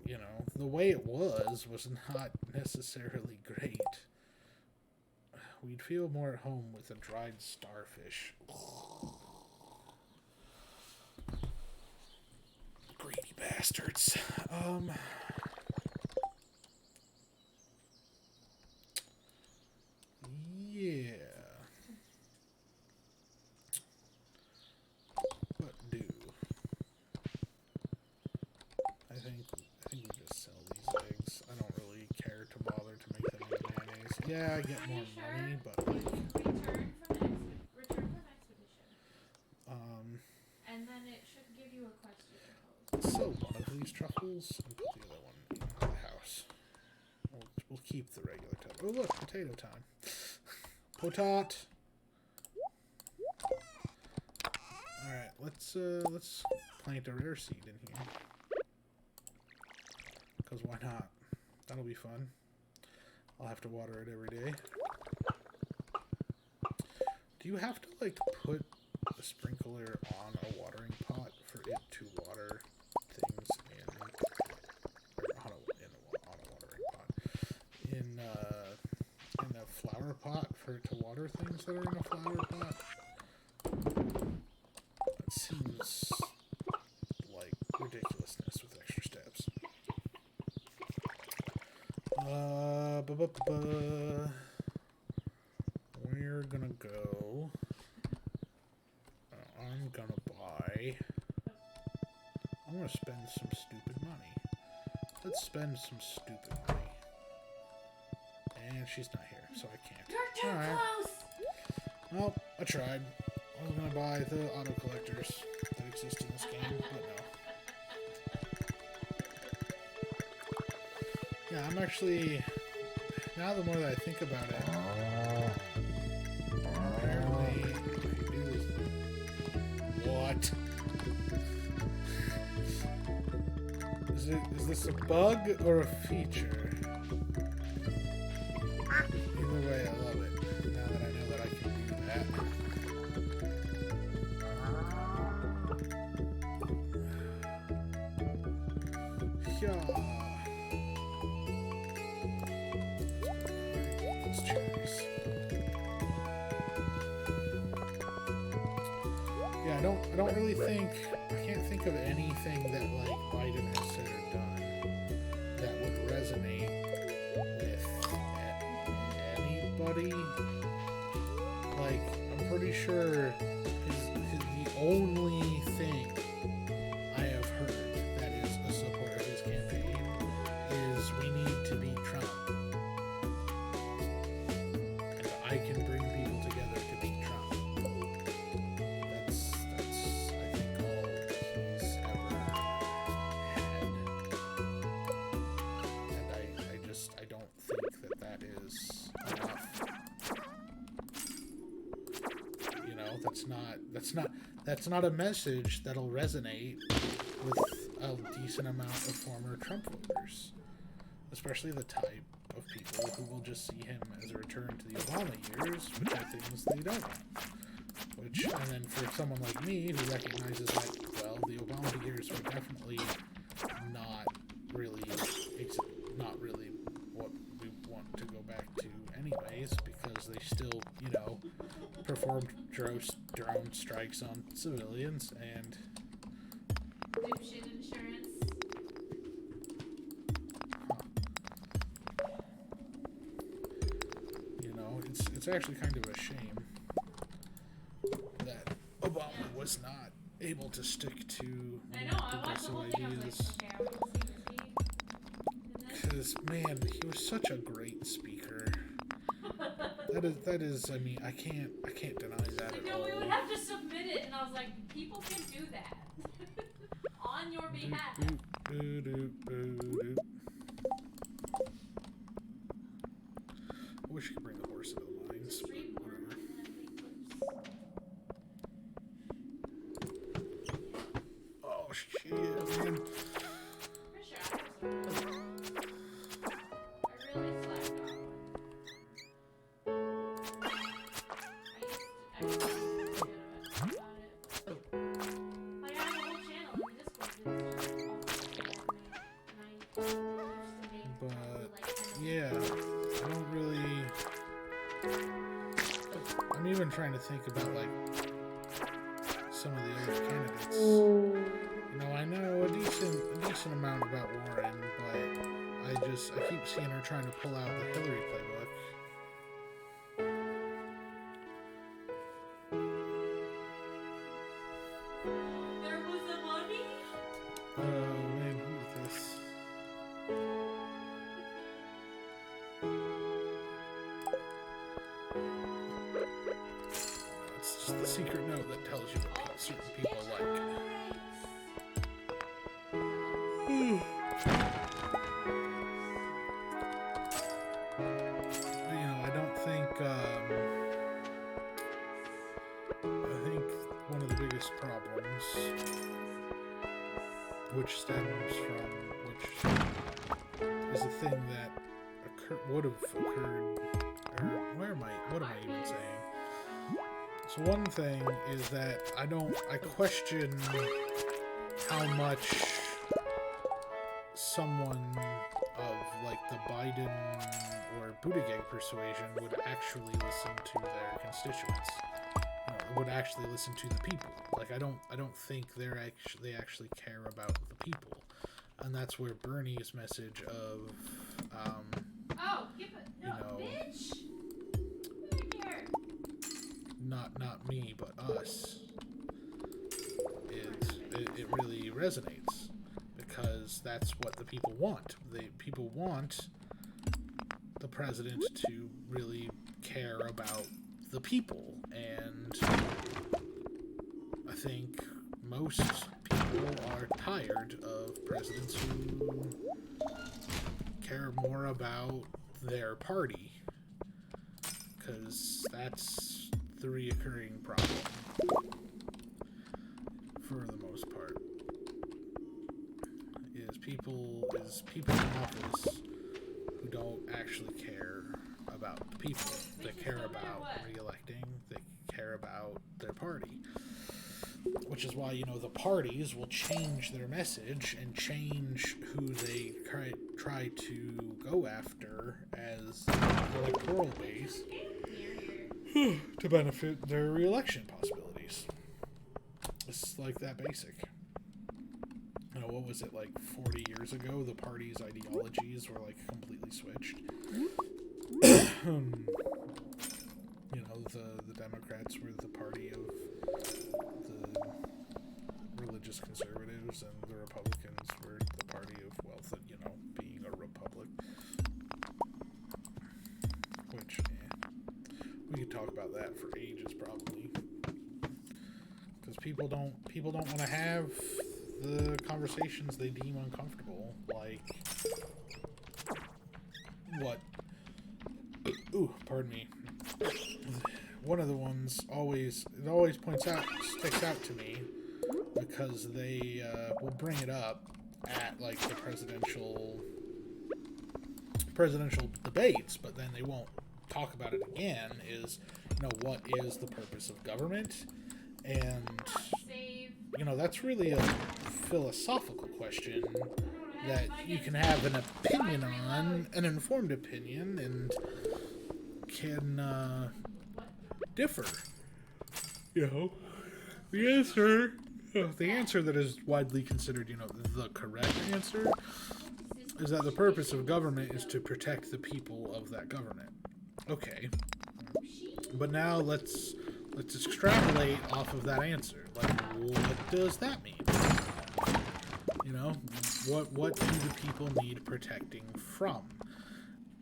[SPEAKER 1] You know, the way it was not necessarily great. We'd feel more at home with a dried starfish. Greedy bastards. Yeah. What do? I think we just sell these eggs. I don't really care to bother to make them into mayonnaise. Yeah, I get more money, but like
[SPEAKER 2] Return from expedition. And then it should give you a quest you can
[SPEAKER 1] let's sell one of these truffles and put the other one in the house. We'll keep the regular type. Oh look, potato time. Potat. Alright, let's plant a rare seed in here. because why not? That'll be fun. I'll have to water it every day. Do you have to, like, put a sprinkler on a watering pot for it to water things in... Or on a watering pot. In a flower pot for it to water things that are in a flower pot? That seems like ridiculousness with extra steps. We're gonna go. I'm gonna buy. I'm gonna spend some stupid money. Let's spend some stupid money. And she's not here, so I can't.
[SPEAKER 2] You're too close!
[SPEAKER 1] Well, I tried. I was gonna buy the auto collectors that exist in this game, but no. Yeah, I'm actually... Now the more that I think about it... Apparently... I can do this... What? Is this a bug or a feature? Either way, I love it. Now that I know that I can do that. Yeah. Those cherries. Yeah, I don't really think... I can't think of anything that, like, Biden has said or done that would resonate with anybody. Like, I'm pretty sure the only thing I have heard that is a support of his campaign is we need to beat Trump. And I can bring people together to beat Trump. That's I think all he's ever had. And I don't think that is enough. You know, that's not a message that'll resonate with a decent amount of former Trump voters, especially the type of people who will just see him as a return to the Obama years, which are things they don't want. And then for someone like me who recognizes that, well, the Obama years were definitely not really what we want to go back to anyways, because they still, you know, performed drone strikes on civilians and
[SPEAKER 2] Dipshit insurance.
[SPEAKER 1] You know, it's actually kind of a shame that Obama was not able to stick to progressive ideas. Because, man, he was such a great speaker. That is. I mean, I can't deny that at all.
[SPEAKER 2] No, we would have to submit it, and I was like, people can do that on your behalf.
[SPEAKER 1] I wish you could bring the horse into the mines. But whatever. Oh shit, man. I'm even trying to think about, like, some of the other candidates. You know, I know a decent amount about Warren, but I keep seeing her trying to pull out the Hillary playbook.
[SPEAKER 2] There was the money?
[SPEAKER 1] Oh, man, who is this? It's just the secret note that tells you what certain people like. One of the biggest problems, which stems from is a thing that would have occurred. Or what am I even saying? So one thing is that I question how much someone of like the Biden or Buttigieg persuasion would actually listen to their constituents. Would actually listen to the people. Like I don't think they actually care about the people, and that's where Bernie's message of
[SPEAKER 2] bitch.
[SPEAKER 1] Not me but us it really resonates, because that's what the people want. People want the president to really care about the people, and I think most people are tired of presidents who care more about their party, because that's the reoccurring problem for the most part. Is people in office who don't actually care about the people. They care about re-electing. They care about their party. Which is why, the parties will change their message and change who they try to go after as the electoral base to benefit their re-election possibilities. It's like that basic. What was it, like 40 years ago? The party's ideologies were like completely switched. The Democrats were the party of the religious conservatives, and the Republicans were the party of wealth and, being a republic. Which, we could talk about that for ages, probably. Because people don't want to have the conversations they deem uncomfortable, like what? Ooh, pardon me. One of the ones sticks out to me, because they will bring it up at like the presidential debates, but then they won't talk about it again. Is what is the purpose of government? And that's really a philosophical question that you can have an opinion on, an informed opinion, and can differ. The answer that is widely considered, the correct answer is that the purpose of government is to protect the people of that government. Okay. But now let's extrapolate off of that answer. Like, what does that mean? What do the people need protecting from?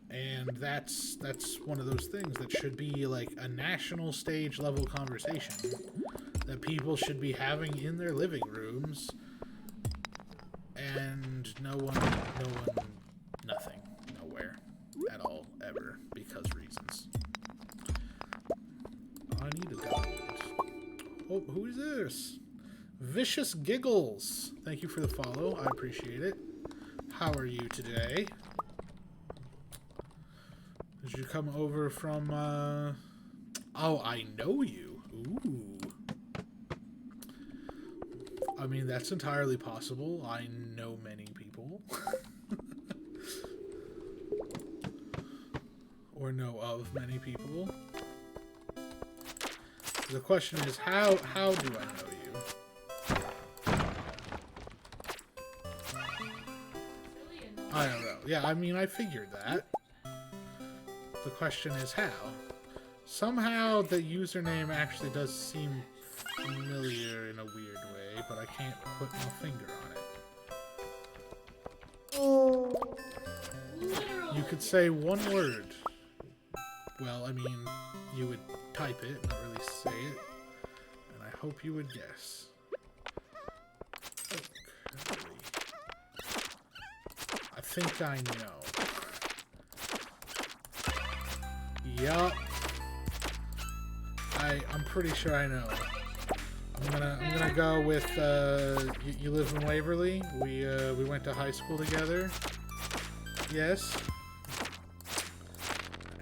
[SPEAKER 1] And that's one of those things that should be like a national stage level conversation that people should be having in their living rooms, and nothing, nowhere at all, ever, because reasons. I need a download. Oh, who is this? Vicious Giggles. Thank you for the follow. I appreciate it. How are you today? Did you come over from, Oh, I know you. Ooh. I mean, that's entirely possible. I know many people. Or know of many people. The question is, how do I know you? I don't know. Yeah, I mean, I figured that. The question is how. Somehow the username actually does seem familiar in a weird way, but I can't put my finger on it. You could say one word. Well, I mean, you would type it, not really say it. And I hope you would guess. Okay. I think I know. Yup. I'm pretty sure I know. I'm gonna go with you live in Waverly. We went to high school together. Yes.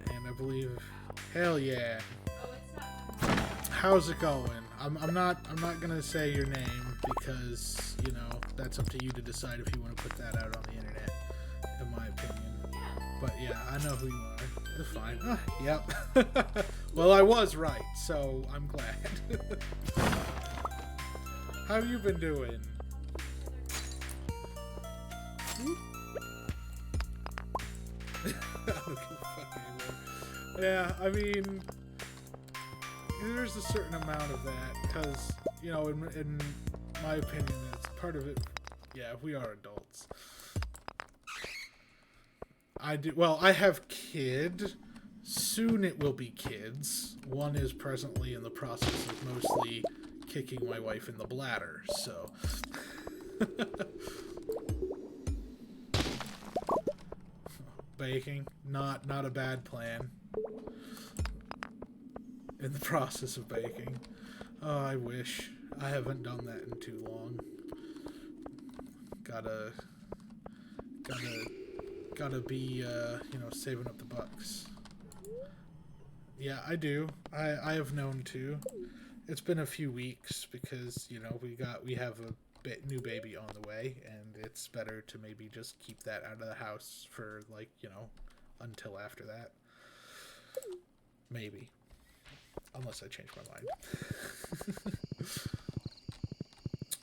[SPEAKER 1] And I believe, hell yeah.
[SPEAKER 2] Oh, it's not.
[SPEAKER 1] How's it going? I'm not gonna say your name because, you know, that's up to you to decide if you want to put that out on the internet, in my opinion.
[SPEAKER 2] Yeah.
[SPEAKER 1] But yeah, I know who you are. It's fine. Yep. Well, I was right, so I'm glad. How you been doing? I don't give a fuck anymore. Yeah, I mean, there's a certain amount of that, because, you know, in my opinion, it's part of it. Yeah, we are adults. I have kid. Soon it will be kids. One is presently in the process of mostly kicking my wife in the bladder, so. Baking, not a bad plan. In the process of baking. Oh, I wish. I haven't done that in too long. Gotta be, you know, saving up the bucks. Yeah, I do. I have known to. It's been a few weeks because, you know, we have a new baby on the way, and it's better to maybe just keep that out of the house for, like, you know, until after that. Maybe. Unless I change my mind.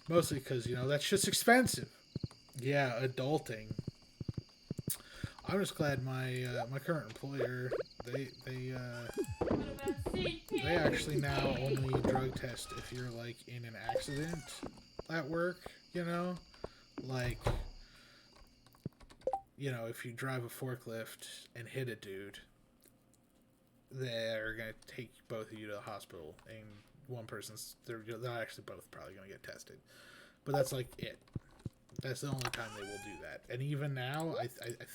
[SPEAKER 1] Mostly because, you know, that's just expensive. Yeah, adulting. I'm just glad my my current employer, they actually now only drug test if you're, like, in an accident at work, you know? Like, you know, if you drive a forklift and hit a dude, they're gonna take both of you to the hospital, and one person's they're actually both probably gonna get tested, but that's like it. That's the only time they will do that, and even now, I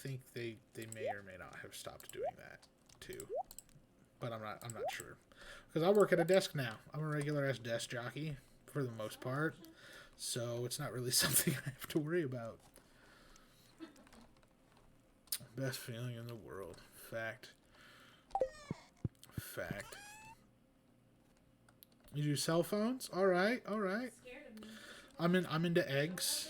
[SPEAKER 1] think they may or may not have stopped doing that too, but I'm not sure, because I work at a desk now. I'm a regular ass desk jockey for the most part, so it's not really something I have to worry about. Best feeling in the world. Fact. Fact. You do cell phones? All right, all right. I'm into eggs.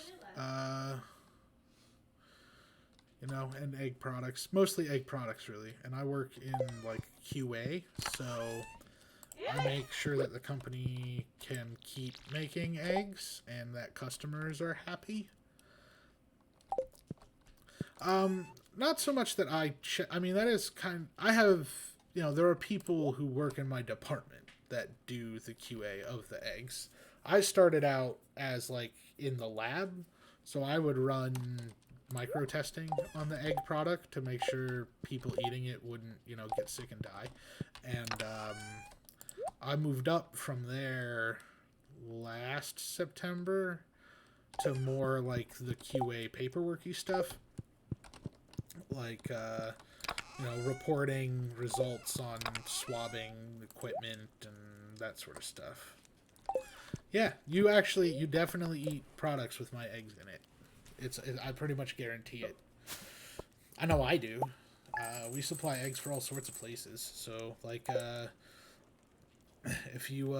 [SPEAKER 1] You know, and egg products, mostly egg products, really. And I work in, like, QA, so I make sure that the company can keep making eggs and that customers are happy. Not so much that I mean, that is I have, you know, there are people who work in my department that do the QA of the eggs. I started out as, like, in the lab, so I would run micro testing on the egg product to make sure people eating it wouldn't, you know, get sick and die. And I moved up from there last September to more like the QA paperworky stuff, like you know, reporting results on swabbing equipment and that sort of stuff. Yeah, you definitely eat products with my eggs in it. I pretty much guarantee it. I know I do. We supply eggs for all sorts of places. So, like, if you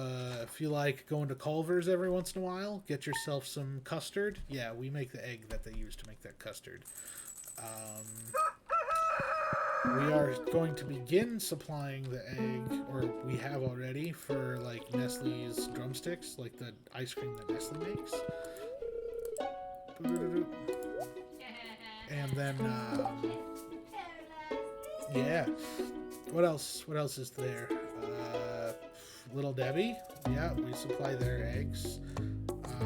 [SPEAKER 1] like going to Culver's every once in a while, get yourself some custard. Yeah, we make the egg that they use to make that custard. We are going to begin supplying the egg, or we have already, for, like, Nestle's drumsticks, like the ice cream that Nestle makes. And then, yeah. What else is there? Little Debbie. Yeah, we supply their eggs.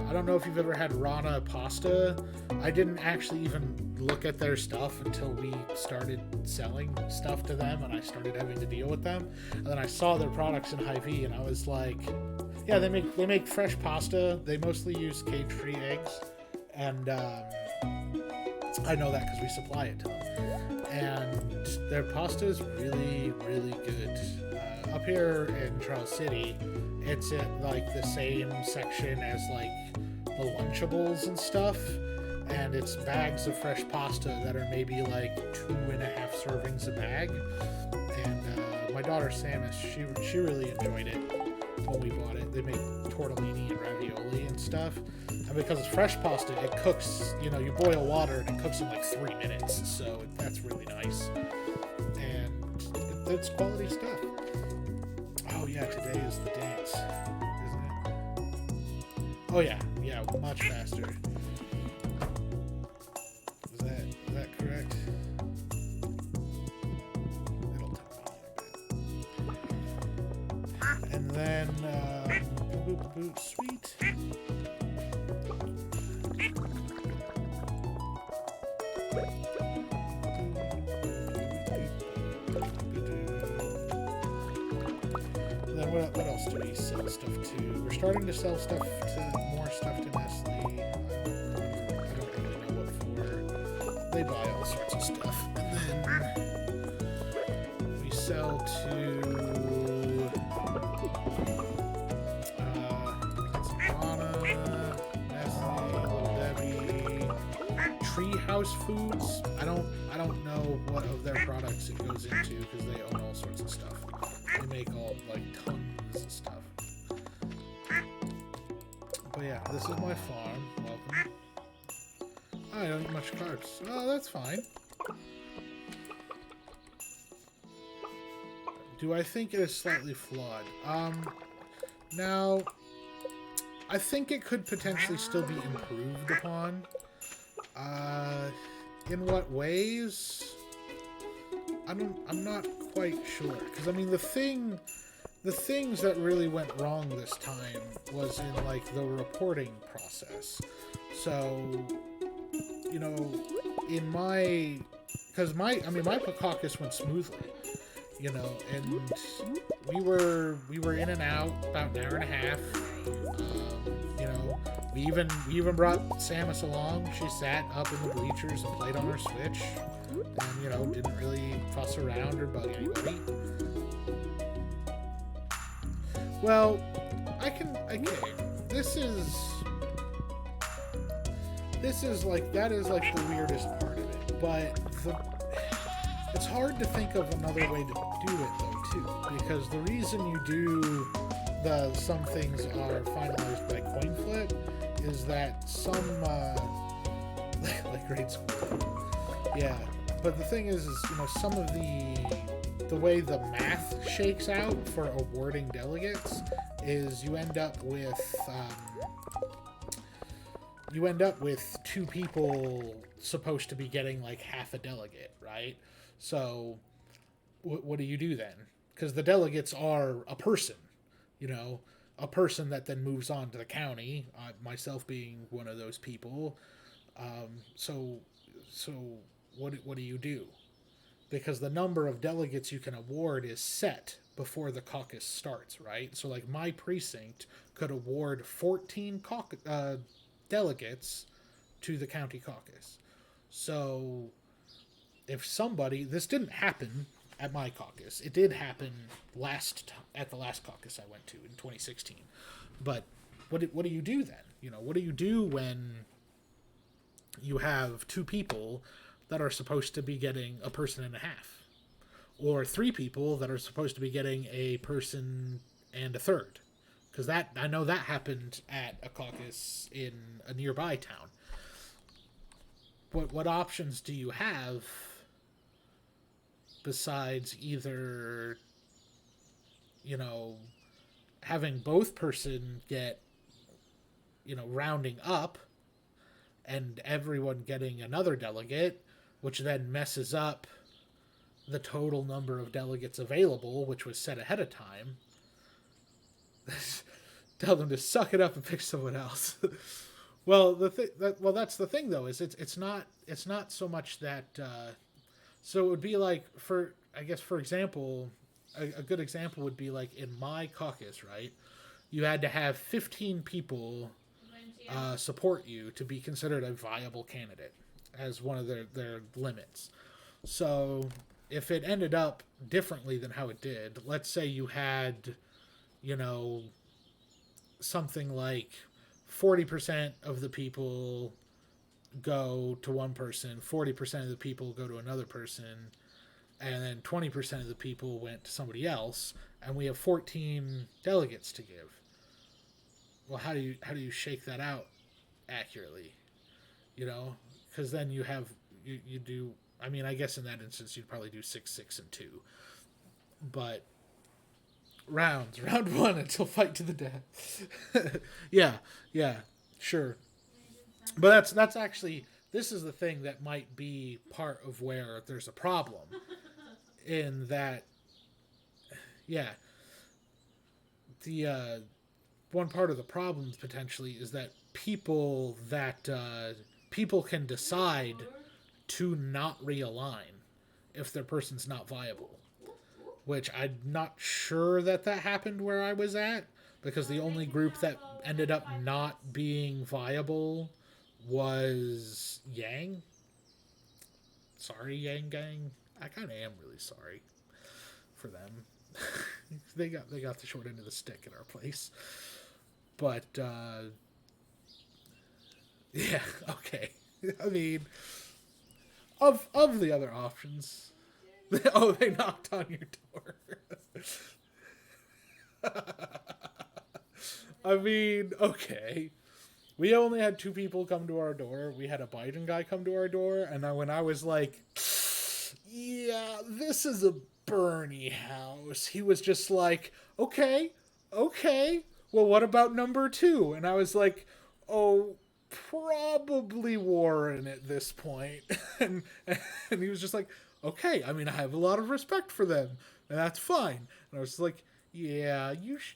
[SPEAKER 1] I don't know if you've ever had Rana pasta. I didn't actually even look at their stuff until we started selling stuff to them and I started having to deal with them. And then I saw their products in Hy-Vee and I was like, yeah, they make fresh pasta. They mostly use cage-free eggs. And I know that because we supply it to them. And their pasta is really, really good. Up here in Charles City, it's at, like, the same section as, like, the Lunchables and stuff. and it's bags of fresh pasta that are maybe like 2.5 servings a bag. And my daughter Samus, she really enjoyed it when we bought it. They make tortellini and ravioli and stuff. And because it's fresh pasta, it cooks, you boil water and it cooks in like 3 minutes. So that's really nice. And it's quality stuff. Oh yeah, today is the dance, isn't it? Oh yeah, much faster. Is that correct? It'll take me a bit. And then sweet. What else do we sell stuff to? We're starting to sell more stuff to Nestle. I don't really know what for. They buy all sorts of stuff. And then we sell to Ghana, Nestle, Little Debbie, Treehouse Foods. I don't know what of their products it goes into because they own all sorts of stuff. They make all tons of stuff. But yeah, this is my farm. Welcome. I don't eat much carbs. Oh, that's fine. Do I think it is slightly flawed? Now, I think it could potentially still be improved upon. In what ways? I'm not quite sure, because I mean the things that really went wrong this time was in the reporting process. So, in my Caucus went smoothly, and we were in and out about an hour and a half. We even brought Samus along. She sat up in the bleachers and played on her Switch. And, didn't really fuss around or bug anybody. Well, okay, this is that is the weirdest part of it, but it's hard to think of another way to do it though, too, because the reason you do some things are finalized by coin flip is that some, like grade school, yeah. But the thing is some of the way the math shakes out for awarding delegates is you end up with 2 people supposed to be getting half a delegate, right? So what do you do then? Because the delegates are a person, a person that then moves on to the county, myself being one of those people. So what do you do? Because the number of delegates you can award is set before the caucus starts, right? So my precinct could award 14 delegates to the county caucus. So if this didn't happen at my caucus, it did happen at the last caucus I went to in 2016. But what do you do then? What do you do when you have 2 people that are supposed to be getting a person and a half, or 3 people that are supposed to be getting a person and a third? Because I know that happened at a caucus in a nearby town. What options do you have besides either having both person get rounding up and everyone getting another delegate, which then messes up the total number of delegates available, which was set ahead of time. Tell them to suck it up and pick someone else. Well, that's the thing though, is it's not so much that. So it would be for example, a good example would be in my caucus, right? You had to have 15 people support you to be considered a viable candidate as one of their limits. So if it ended up differently than how it did, let's say you had, something like 40% of the people go to one person, 40% of the people go to another person, and then 20% of the people went to somebody else, and we have 14 delegates to give. Well, how do you shake that out accurately? You know, because then you do. I mean, I guess in that instance you'd probably do 6, 6, and 2, but round one until fight to the death. Yeah, yeah, sure. But that's actually, this is the thing that might be part of where there's a problem in that. Yeah, the one part of the problem potentially is that people can decide to not realign if their person's not viable, which I'm not sure that happened where I was at, because the only group that ended up not being viable was Yang. Sorry, Yang Gang. I kind of am really sorry for them. they got the short end of the stick in our place. But yeah, okay. I mean, of the other options. Oh, they knocked on your door. I mean, okay. We only had 2 people come to our door. We had a Biden guy come to our door, and when I was like, yeah, this is a Bernie house, he was just like, okay, well, what about number 2? And I was like, oh, probably Warren at this point. and he was just like, okay, I mean, I have a lot of respect for them, and that's fine. And I was like, yeah,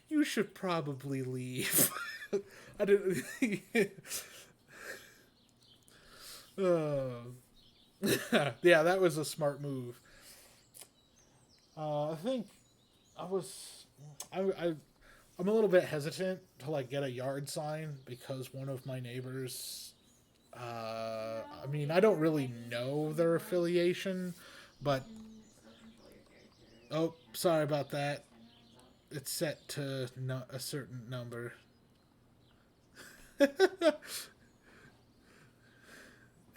[SPEAKER 1] you should probably leave. I didn't. Yeah, that was a smart move. I think I'm a little bit hesitant to like get a yard sign because one of my neighbors. I mean, I don't really know their affiliation, but oh, sorry about that. It's set to a certain number.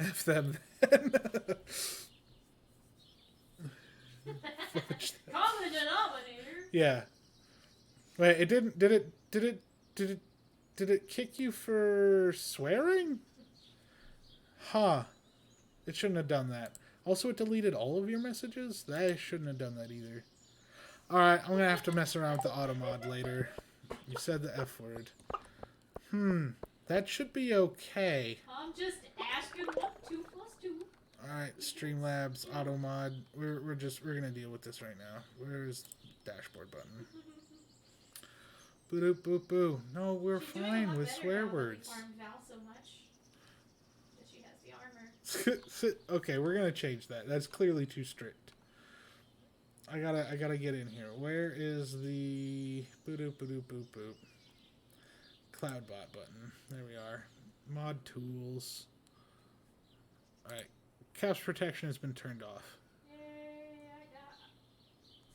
[SPEAKER 1] F them then.
[SPEAKER 2] Common denominator.
[SPEAKER 1] Yeah. Wait, it didn't. Did it kick you for swearing? Huh. It shouldn't have done that. Also, it deleted all of your messages? That shouldn't have done that either. Alright, I'm gonna have to mess around with the automod later. You said the F word. That should be okay.
[SPEAKER 2] I'm just asking what 2 plus 2.
[SPEAKER 1] Alright, Streamlabs, automod. We're gonna deal with this right now. Where's the dashboard button? Boo boo boo. No, we're fine with swear words.
[SPEAKER 2] So much that she has the armor.
[SPEAKER 1] Okay, we're gonna change that. That's clearly too strict. I gotta get in here. Where is the boop boop boop boop CloudBot button? There we are. Mod tools. Alright. Caps protection has been turned off.
[SPEAKER 2] Yay, I got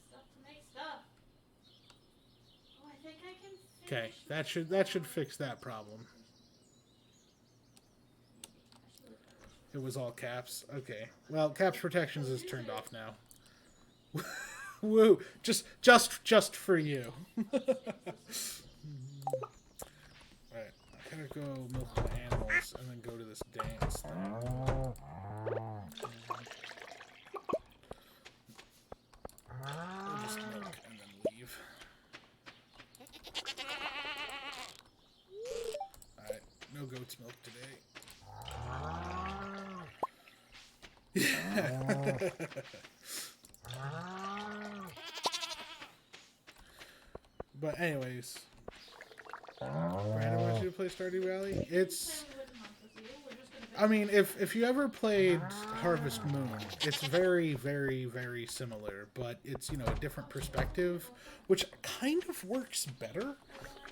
[SPEAKER 2] stuff to make stuff. Oh, I think I can
[SPEAKER 1] Okay, that should fix that problem. It was all caps. Okay. Well, caps protections is turned off now. Woo! Just for you. Alright, I gotta go milk the animals and then go to this dance thing. We'll just milk and then leave. Alright, no goat's milk today. But anyways, Brandon wants you to play Stardew Valley. I mean, if you ever played Harvest Moon, it's very, very, very similar, but it's, you know, a different perspective, which kind of works better,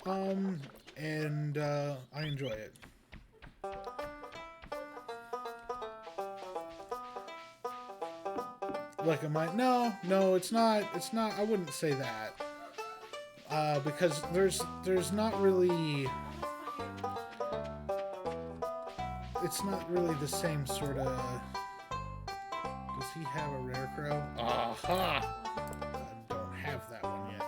[SPEAKER 1] and I enjoy it. Like, am I? No, it's not. It's not. I wouldn't say that. Because there's not really. it's not really the same sort of... Does he have a rare crow? Aha! I don't have that one yet.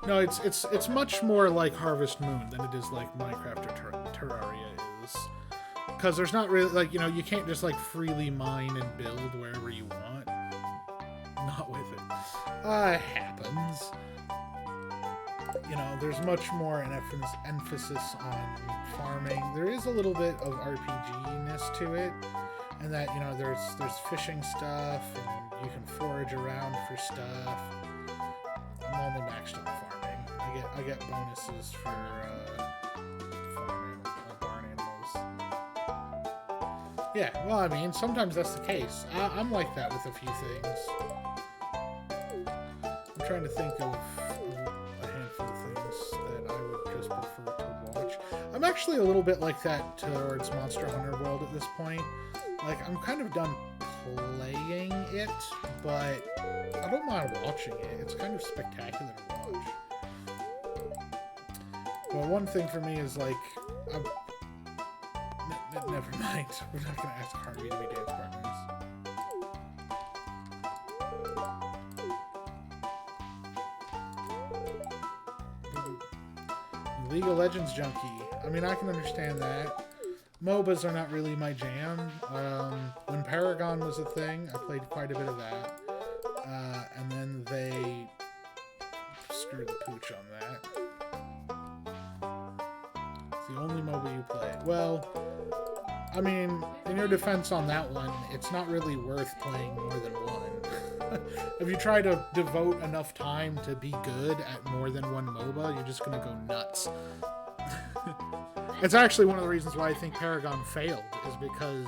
[SPEAKER 1] No, it's much more like Harvest Moon than it is like Minecraft or Terraria is. Because there's not really, like, you know, you can't just, like, freely mine and build wherever you want. Not with it. It happens. You know, there's much more an emphasis on farming. There is a little bit of RPG-ness to it. And that, you know, there's fishing stuff, and you can forage around for stuff. I'm only maxed on farming. I get bonuses for farming barn animals. Yeah, well, I mean, sometimes that's the case. I'm like that with a few things. I'm trying to think of a handful of things that I would just prefer to watch. I'm actually a little bit like that towards Monster Hunter World at this point. Like, I'm kind of done playing it, but I don't mind watching it. It's kind of spectacular to watch. But one thing for me is, like, never mind. We're not going to ask Harvey to be dance partners. League of Legends junkie. I mean, I can understand that. MOBAs are not really my jam. When Paragon was a thing, I played quite a bit of that. And then they screwed the pooch on that. It's the only MOBA you play. Well, I mean, in your defense on that one, it's not really worth playing more than one. If you try to devote enough time to be good at more than one MOBA, you're just gonna go nuts. It's actually one of the reasons why I think Paragon failed, is because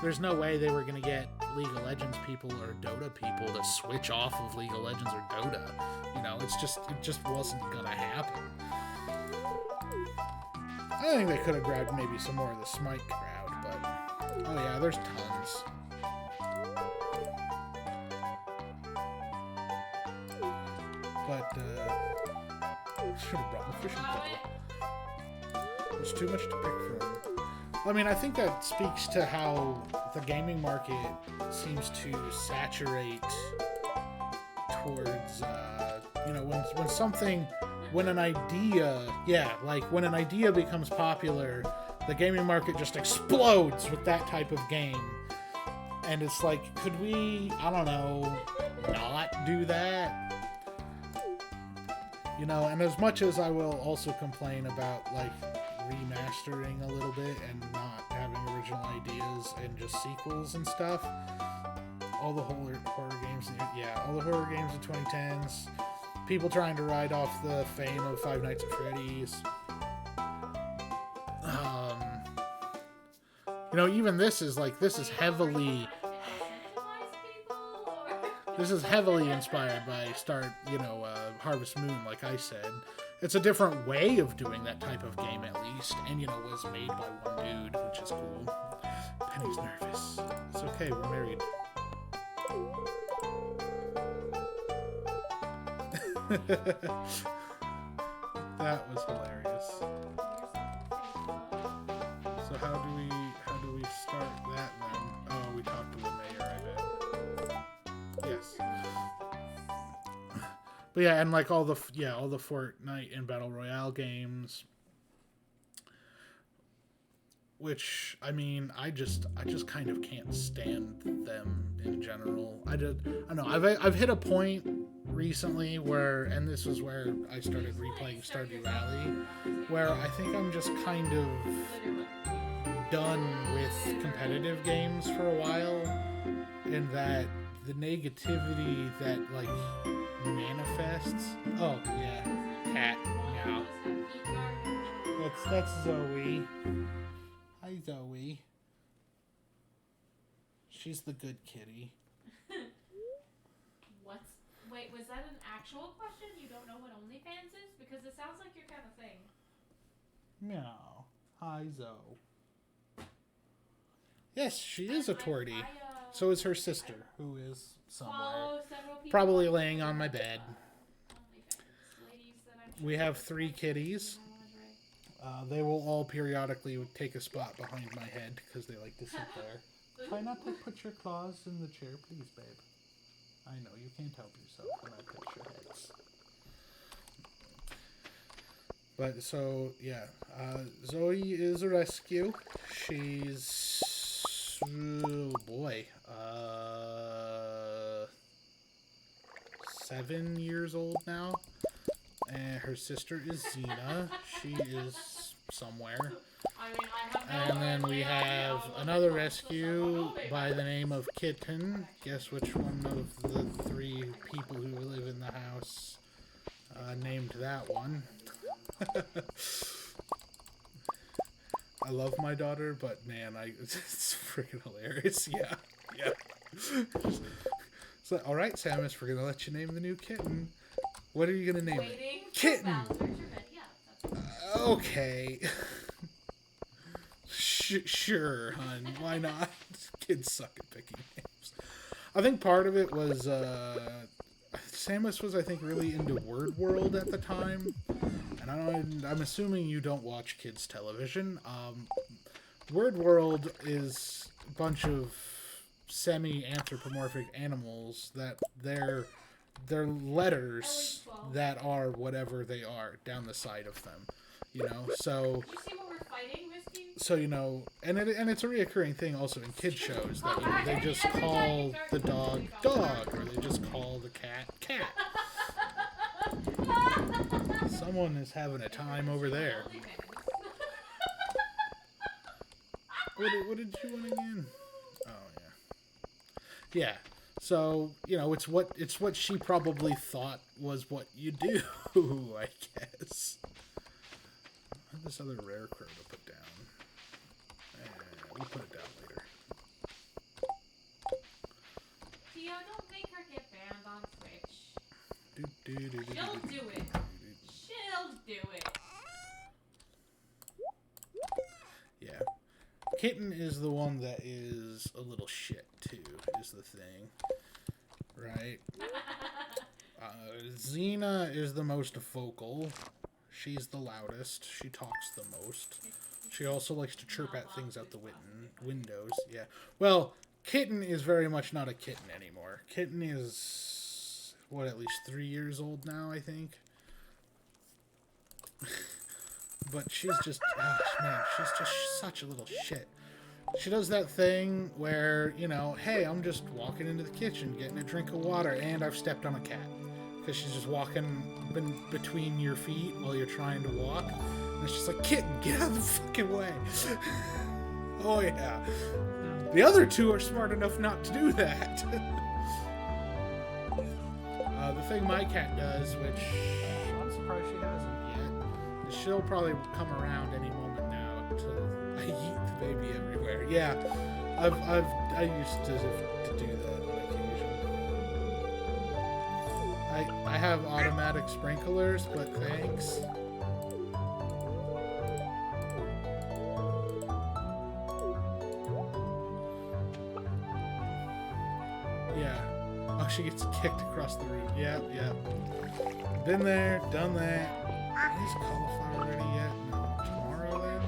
[SPEAKER 1] there's no way they were going to get League of Legends people or Dota people to switch off of League of Legends or Dota. You know, it just wasn't going to happen. I think they could have grabbed maybe some more of the Smite crowd, but... Oh yeah, there's tons. But, should have brought the fishing pole. There's too much to pick from. I mean, I think that speaks to how the gaming market seems to saturate towards, you know, when an idea becomes popular, the gaming market just explodes with that type of game. And it's like, could we, I don't know, not do that? You know, and as much as I will also complain about, like, remastering a little bit and not having original ideas and just sequels and stuff, all the horror games, all the horror games in 2010s, people trying to ride off the fame of Five Nights at Freddy's. You know, even this is heavily inspired by Harvest Moon, like I said. It's a different way of doing that type of game, at least, and, you know, was made by one dude, which is cool. Penny's nervous. It's okay, we're married. That was hilarious. So how do we start that then? Oh, we talked to the mayor, I bet. Yes. But yeah, and like all the Fortnite and Battle Royale games, which, I mean, I just kind of can't stand them in general. I don't know. I've hit a point recently where, and this was where I started replaying Stardew Valley, where I think I'm just kind of done with competitive games for a while, in that the negativity that, like, manifests. Oh yeah, cat meow. That's Zoe. Hi Zoe. She's the good kitty.
[SPEAKER 2] Wait, was that an actual question? You don't know what OnlyFans is? Because it sounds like your kind of thing.
[SPEAKER 1] Meow. Hi Zoe. Yes, she is a tortie. So is her sister, who is somewhere. Probably laying on my bed. We have 3 kitties. They will all periodically take a spot behind my head because they like to sit there. Try not to put your claws in the chair, please, babe. I know, you can't help yourself when I pet your heads. But, so, yeah. Zoe is a rescue. She's... Oh, boy. 7 years old now. And her sister is Xena. She is somewhere. And then we have another rescue by the name of Kitten. Guess which one of the 3 people who live in the house named that one. I love my daughter, but man, it's freaking hilarious. Yeah. So, all right, Samus, we're gonna let you name the new kitten. What are you gonna name it? Kitten. Okay. Sure, hun. Why not? Kids suck at picking names. I think part of it was Samus was, I think, really into Word World at the time. And I'm assuming you don't watch kids' television. Word World is a bunch of semi-anthropomorphic animals that they're letters that are whatever they are down the side of them. You know, so...
[SPEAKER 2] Did you see what we're fighting, Misty?
[SPEAKER 1] So, you know, and it's a reoccurring thing also in kid shows that, you know, they just call the dog dog, or they just call the cat cat. Someone is having a time over there. What did you want again? Oh, yeah. Yeah. So, you know, it's what she probably thought was what you do, I guess. I have this other rare crow to put down. We'll put it down later.
[SPEAKER 2] Tio, don't make her get banned on Twitch. She'll do it. She'll do it.
[SPEAKER 1] Yeah. Kitten is the one that is a little shit, too, is the thing. Right? Xena is the most vocal. She's the loudest. She talks the most. She also likes to chirp at things out the windows. Yeah. Well, Kitten is very much not a kitten anymore. Kitten is, what, at least 3 years old now, I think? But she's just, oh, man, she's just such a little shit. She does that thing where, you know, hey, I'm just walking into the kitchen, getting a drink of water, and I've stepped on a cat. Because she's just walking between your feet while you're trying to walk. And it's just like, kitten, get out of the fucking way. Oh, yeah. The other 2 are smart enough not to do that. The thing my cat does, which I'm surprised she hasn't yet, is she'll probably come around any moment now until I yeet the baby everywhere. Yeah, I used to do that on occasion. I have automatic sprinklers, but thanks. Yeah. Oh, she gets kicked across the room. Yeah. Been there, done that. Is cauliflower ready yet? No. Tomorrow then?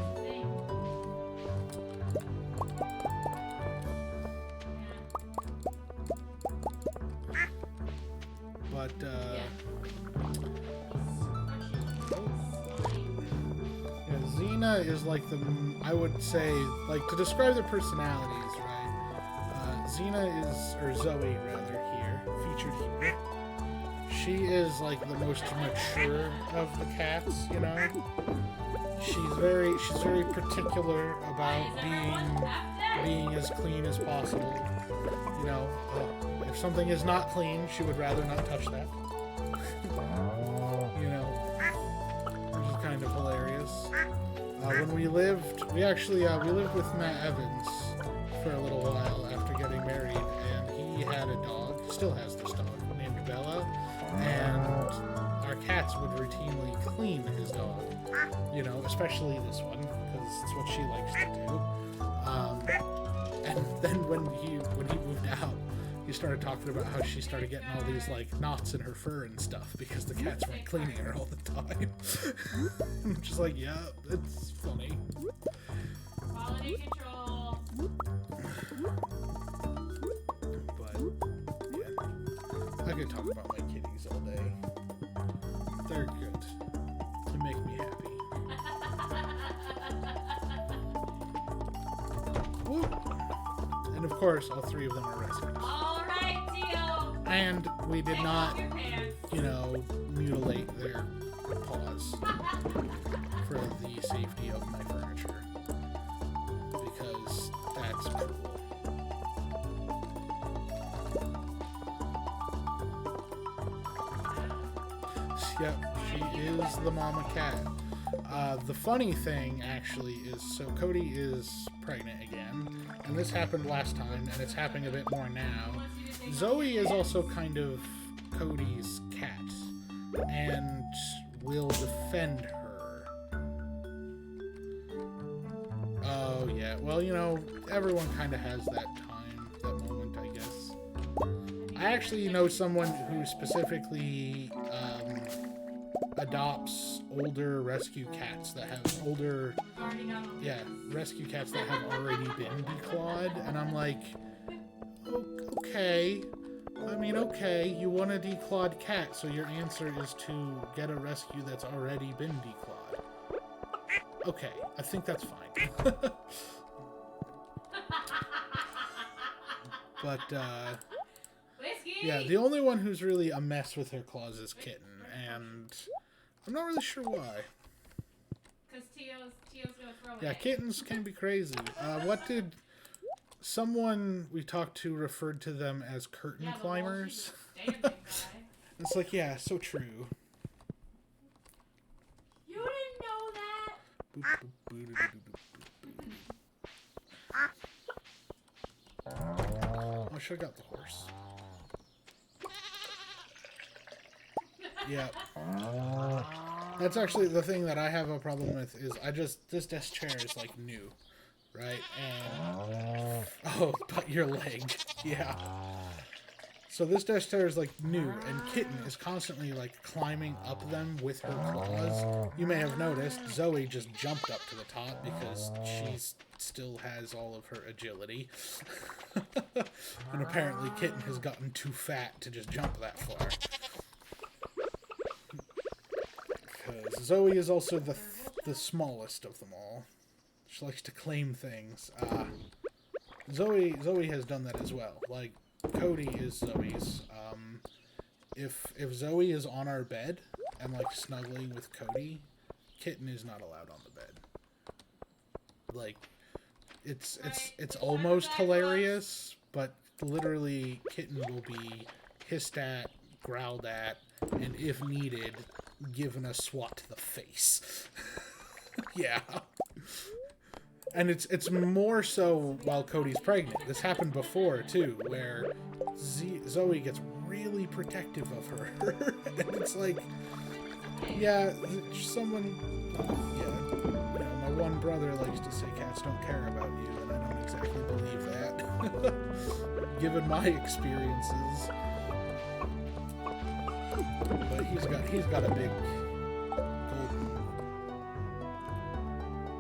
[SPEAKER 1] But, yeah, Xena is like I would say, like, to describe their personalities, right? Xena is, or Zoe rather, here, featured here. She is like the most mature of the cats, you know? She's very particular about being as clean as possible. You know, if something is not clean, she would rather not touch that. You know, which is kind of hilarious. When we lived with Matt Evans for a little while after getting married, and he had a dog, still has this dog, named Bella, and our cats would routinely clean his dog, you know, especially this one, because it's what she likes to do. And then when he moved out, he started talking about how she started getting all these like knots in her fur and stuff because the cats weren't cleaning her all the time. I'm just like, yeah, it's funny.
[SPEAKER 2] Quality control.
[SPEAKER 1] But yeah, I could talk about my kitties all day. They're good. They make me happy. Woo. And of course, all three of them are rescues.
[SPEAKER 2] All right, Tio.
[SPEAKER 1] And we did
[SPEAKER 2] Take off
[SPEAKER 1] not,
[SPEAKER 2] your pants.
[SPEAKER 1] you know, mutilate their paws for the safety of my furniture. Because that's cruel. Yep, she is the mama cat. The funny thing, actually, is so Cody is pregnant again, and this happened last time, and it's happening a bit more now. Zoe is also kind of Cody's cat, and will defend her. Oh, yeah. Well, you know, everyone kind of has that time, that moment, I guess. I actually know someone who specifically adopts older rescue cats that have older, rescue cats that have already been declawed, and I'm like, okay. I mean, okay, you want a declawed cat, so your answer is to get a rescue that's already been declawed. Okay, I think that's fine. But,
[SPEAKER 2] Whiskey.
[SPEAKER 1] yeah, the only one who's really a mess with her claws is Kitten, and I'm not really sure why.
[SPEAKER 2] Because Tio's gonna throw it.
[SPEAKER 1] Yeah, kittens can be crazy. What did someone we talked to referred to them as curtain climbers? It's like, yeah, so true.
[SPEAKER 2] You didn't know that?
[SPEAKER 1] Boop, boop, boop, boop, boop, boop. I should have got the horse. Yeah. That's actually the thing that I have a problem with is this desk chair is like new, right? And oh, but your leg. Yeah. So this desk chair is like new, and Kitten is constantly like climbing up them with her claws. You may have noticed Zoe just jumped up to the top because she still has all of her agility. And apparently Kitten has gotten too fat to just jump that far. Because Zoe is also the smallest of them all. She likes to claim things. Zoe has done that as well. Like, Cody is Zoe's. If Zoe is on our bed and like snuggling with Cody, Kitten is not allowed on the bed. Like, it's almost hilarious, but literally Kitten will be hissed at, growled at, and if needed, given a swat to the face. Yeah. And it's more so while Cody's pregnant. This happened before, too, where Zoe gets really protective of her. And it's like, yeah, someone... Yeah, you know, my one brother likes to say cats don't care about you, and I don't exactly believe that. Given my experiences. But he's got a big golden...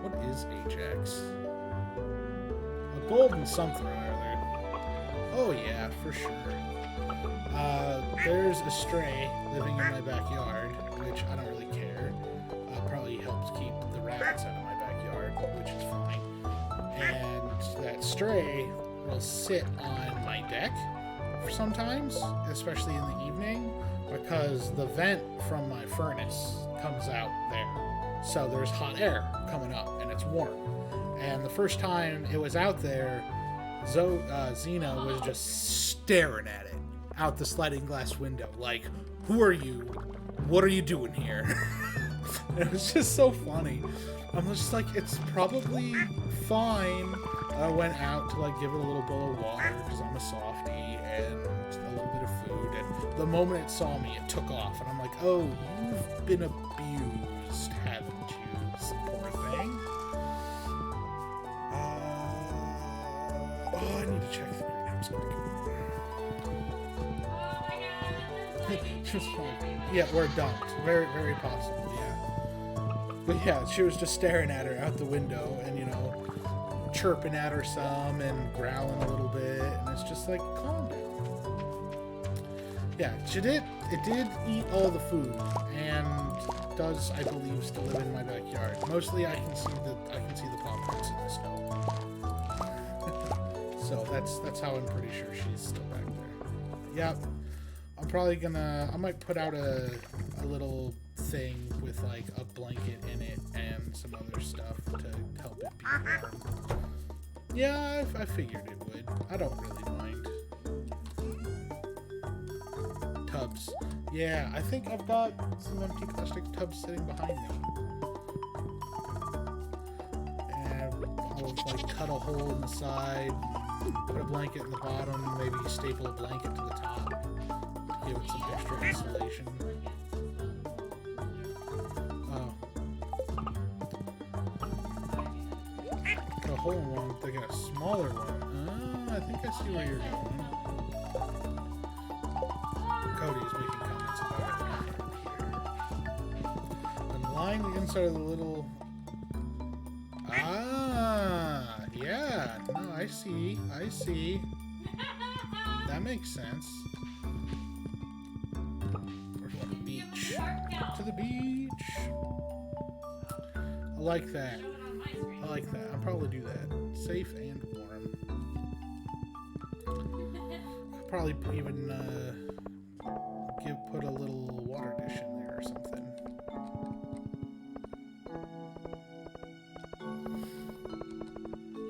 [SPEAKER 1] What is Ajax? A golden something or other. Oh yeah, for sure. There's a stray living in my backyard, which I don't really care. Probably helps keep the rabbits out of my backyard, which is fine. And that stray will sit on my deck sometimes, especially in the evening, because the vent from my furnace comes out there. So there's hot air coming up, and it's warm. And the first time it was out there, Xena was just staring at it out the sliding glass window, like, who are you? What are you doing here? It was just so funny. I'm just like, it's probably fine. I went out to like give it a little bowl of water because I'm a softie and a little bit of food. And the moment it saw me, it took off. And I'm like, oh, you've been abused, haven't you, poor thing? Oh, I need to check the greenhouse quick. Just like, yeah, or dumped. Very, very possible, yeah. But yeah, she was just staring at her out the window and, you know, chirping at her some and growling a little bit, and it's just like, calm down. Yeah, it did eat all the food, and does, I believe, still live in my backyard. Mostly I can see the paw prints in the snow. So that's how I'm pretty sure she's still back there. Yep. I might put out a little thing with like a blanket in it and some other stuff to help it be warm. Yeah, I figured it would. I don't really mind. Tubs. Yeah, I think I've got some empty plastic tubs sitting behind me. And I'll like cut a hole in the side, put a blanket in the bottom, maybe staple a blanket to the top to give it some extra insulation. Oh. Got a hole in one, they got a smaller one. I think I see where you're going. Cody is making comments about it here. And line the inside of the little... Ah, yeah. No, I see. That makes sense. We're going to the beach. To the beach. I like that. I'll probably do that. Safe and warm. I'll probably even put a little water dish in there or something.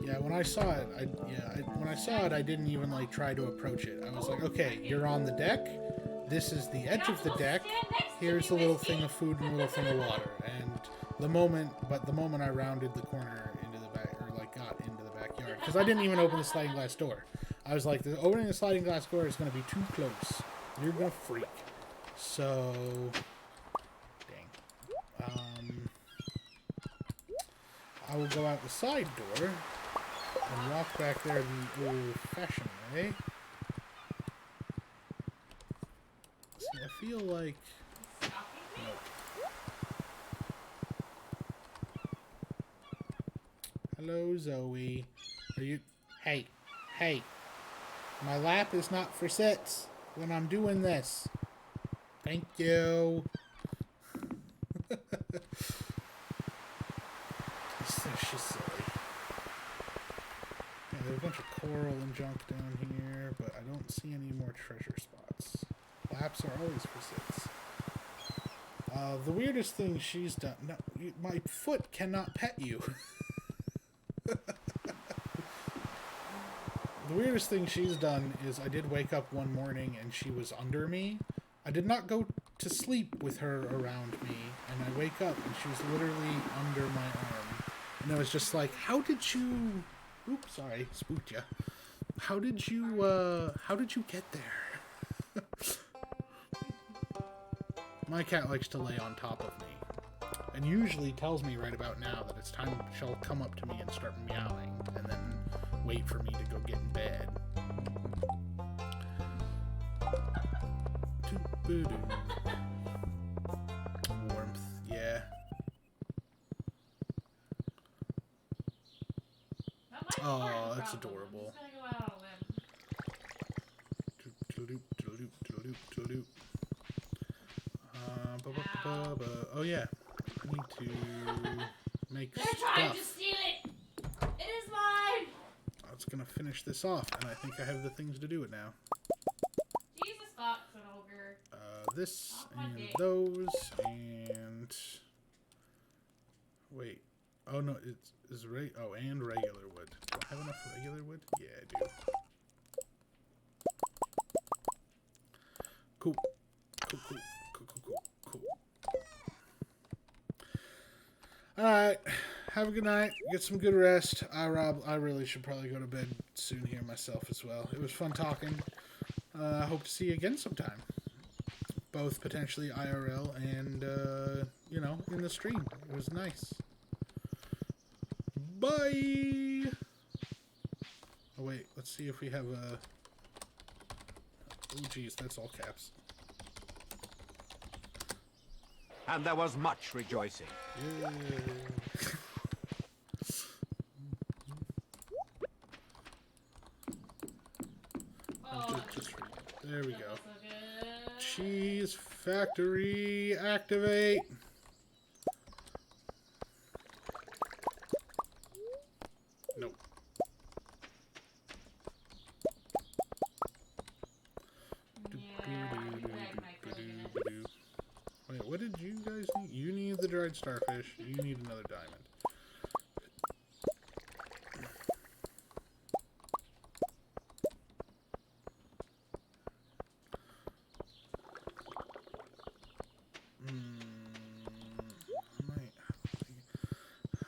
[SPEAKER 1] Yeah, when I saw it, I didn't even like try to approach it. I was like, okay, you're on the deck. This is the edge of the deck. Here's a little thing of food and a little thing of water. And the moment I rounded the corner into the back, or like got into the backyard, because I didn't even open the sliding glass door. I was like, opening the sliding glass door is going to be too close. You're going to freak. So, dang. I will go out the side door and walk back there the old-fashioned way. See, I feel like... Nope. Hello, Zoe. Are you... Hey. My lap is not for sits when I'm doing this. Thank you. She's silly. Yeah, there's a bunch of coral and junk down here, but I don't see any more treasure spots. Laps are always for sits. The weirdest thing she's done... No, my foot cannot pet you. The weirdest thing she's done is I did wake up one morning and she was under me. I did not go to sleep with her around me, and I wake up and she was literally under my arm. And I was just like, how did you... Oops, sorry, spooked ya. How did you get there? My cat likes to lay on top of me, and usually tells me right about now that it's time she'll come up to me and start meowing, and then wait for me to go get in bed. Warmth, yeah. Oh, that's adorable. Oh yeah, I need to make
[SPEAKER 2] They're trying to
[SPEAKER 1] stuff.
[SPEAKER 2] steal it! It is mine!
[SPEAKER 1] I was gonna finish this off, and I think I have the things to do it now.
[SPEAKER 2] Jesus fucks an ogre.
[SPEAKER 1] This and those and wait. Oh no, it's and regular wood. Do I have enough regular wood? Yeah, I do. Cool. Alright. Have a good night. Get some good rest. I really should probably go to bed soon here myself as well. It was fun talking. I hope to see you again sometime. Both potentially IRL and, you know, in the stream. It was nice. Bye! Oh, wait. Let's see if we have a... Oh, geez. That's all caps.
[SPEAKER 3] and there was much rejoicing.
[SPEAKER 1] Yeah.
[SPEAKER 2] Oh,
[SPEAKER 1] There we go.
[SPEAKER 2] so good.
[SPEAKER 1] Cheese factory activate. Nope. Wait, what did you guys need? You need the dried starfish. You need another diamond.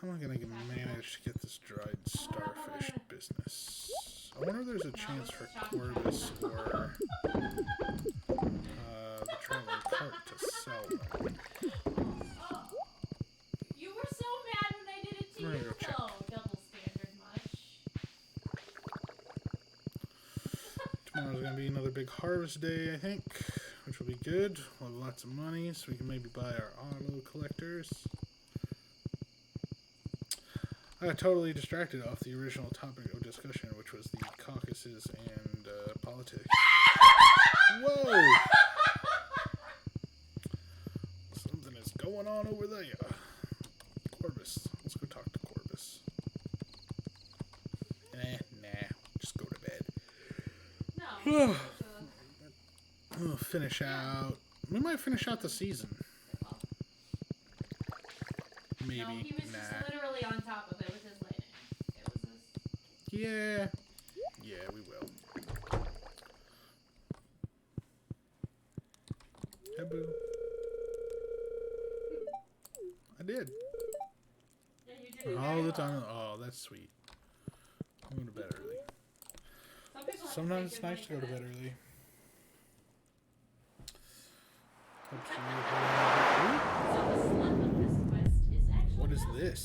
[SPEAKER 1] How am I gonna manage to get this dried starfish business? I wonder if there's a chance for Corvus or the traveling cart to sell them.
[SPEAKER 2] You were so mad when I did it to
[SPEAKER 1] I'm gonna
[SPEAKER 2] you,
[SPEAKER 1] go check.
[SPEAKER 2] though. Double standard much.
[SPEAKER 1] Tomorrow's gonna be another big harvest day, I think, which will be good. We'll have lots of money, so we can maybe buy our auto collectors. I got totally distracted off the original topic of discussion, which was the caucuses and politics. Whoa! Something is going on over there. Corvus. Let's go talk to Corvus. Nah. Just go to bed.
[SPEAKER 2] No.
[SPEAKER 1] We'll finish out. We might finish out the season. Maybe.
[SPEAKER 2] No, he was just literally on top of it with his lightning. It was just...
[SPEAKER 1] Yeah, we will. Hey, boo. I did.
[SPEAKER 2] Yeah, you did it
[SPEAKER 1] All
[SPEAKER 2] very
[SPEAKER 1] the
[SPEAKER 2] well.
[SPEAKER 1] time. Oh, that's sweet. I'm going to bed early.
[SPEAKER 2] Some people have
[SPEAKER 1] Sometimes
[SPEAKER 2] to
[SPEAKER 1] it's
[SPEAKER 2] take
[SPEAKER 1] nice to go to bed early. Hope
[SPEAKER 2] So
[SPEAKER 1] you
[SPEAKER 2] the slip of this quest is actually
[SPEAKER 1] What is
[SPEAKER 2] not-
[SPEAKER 1] this?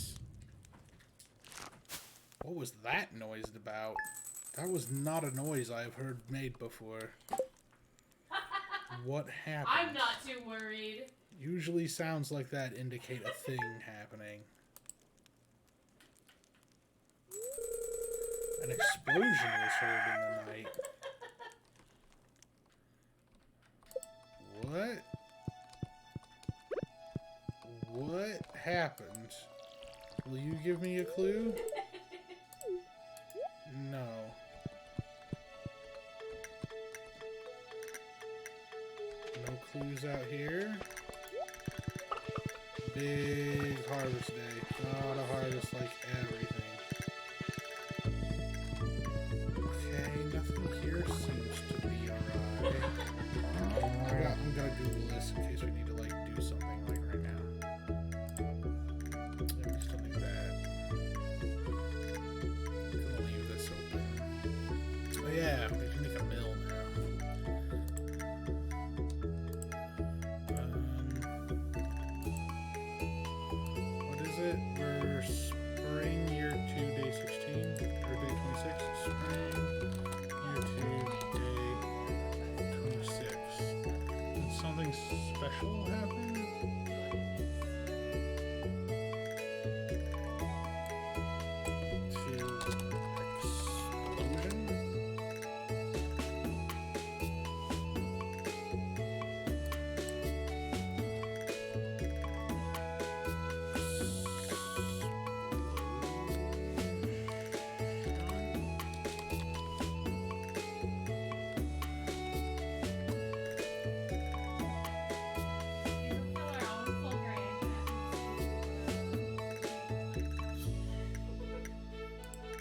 [SPEAKER 1] What was that noise about? That was not a noise I've heard made before. What happened?
[SPEAKER 2] I'm not too worried.
[SPEAKER 1] Usually sounds like that indicate a thing happening. An explosion was heard in the night. What? What happened? Will you give me a clue? No. No clues out here. Big harvest day. Gotta harvest like everything. Okay, nothing here seems to be alright. I'm gonna Google this in case we need to like do something like right now. Yeah, we still need that. Gonna leave this open. Oh yeah, we can make a mill now. What is it? We're spring year 2, day 16, or day 26. Spring year 2, day 26. Did something special happen?
[SPEAKER 2] You can fill our own full grade.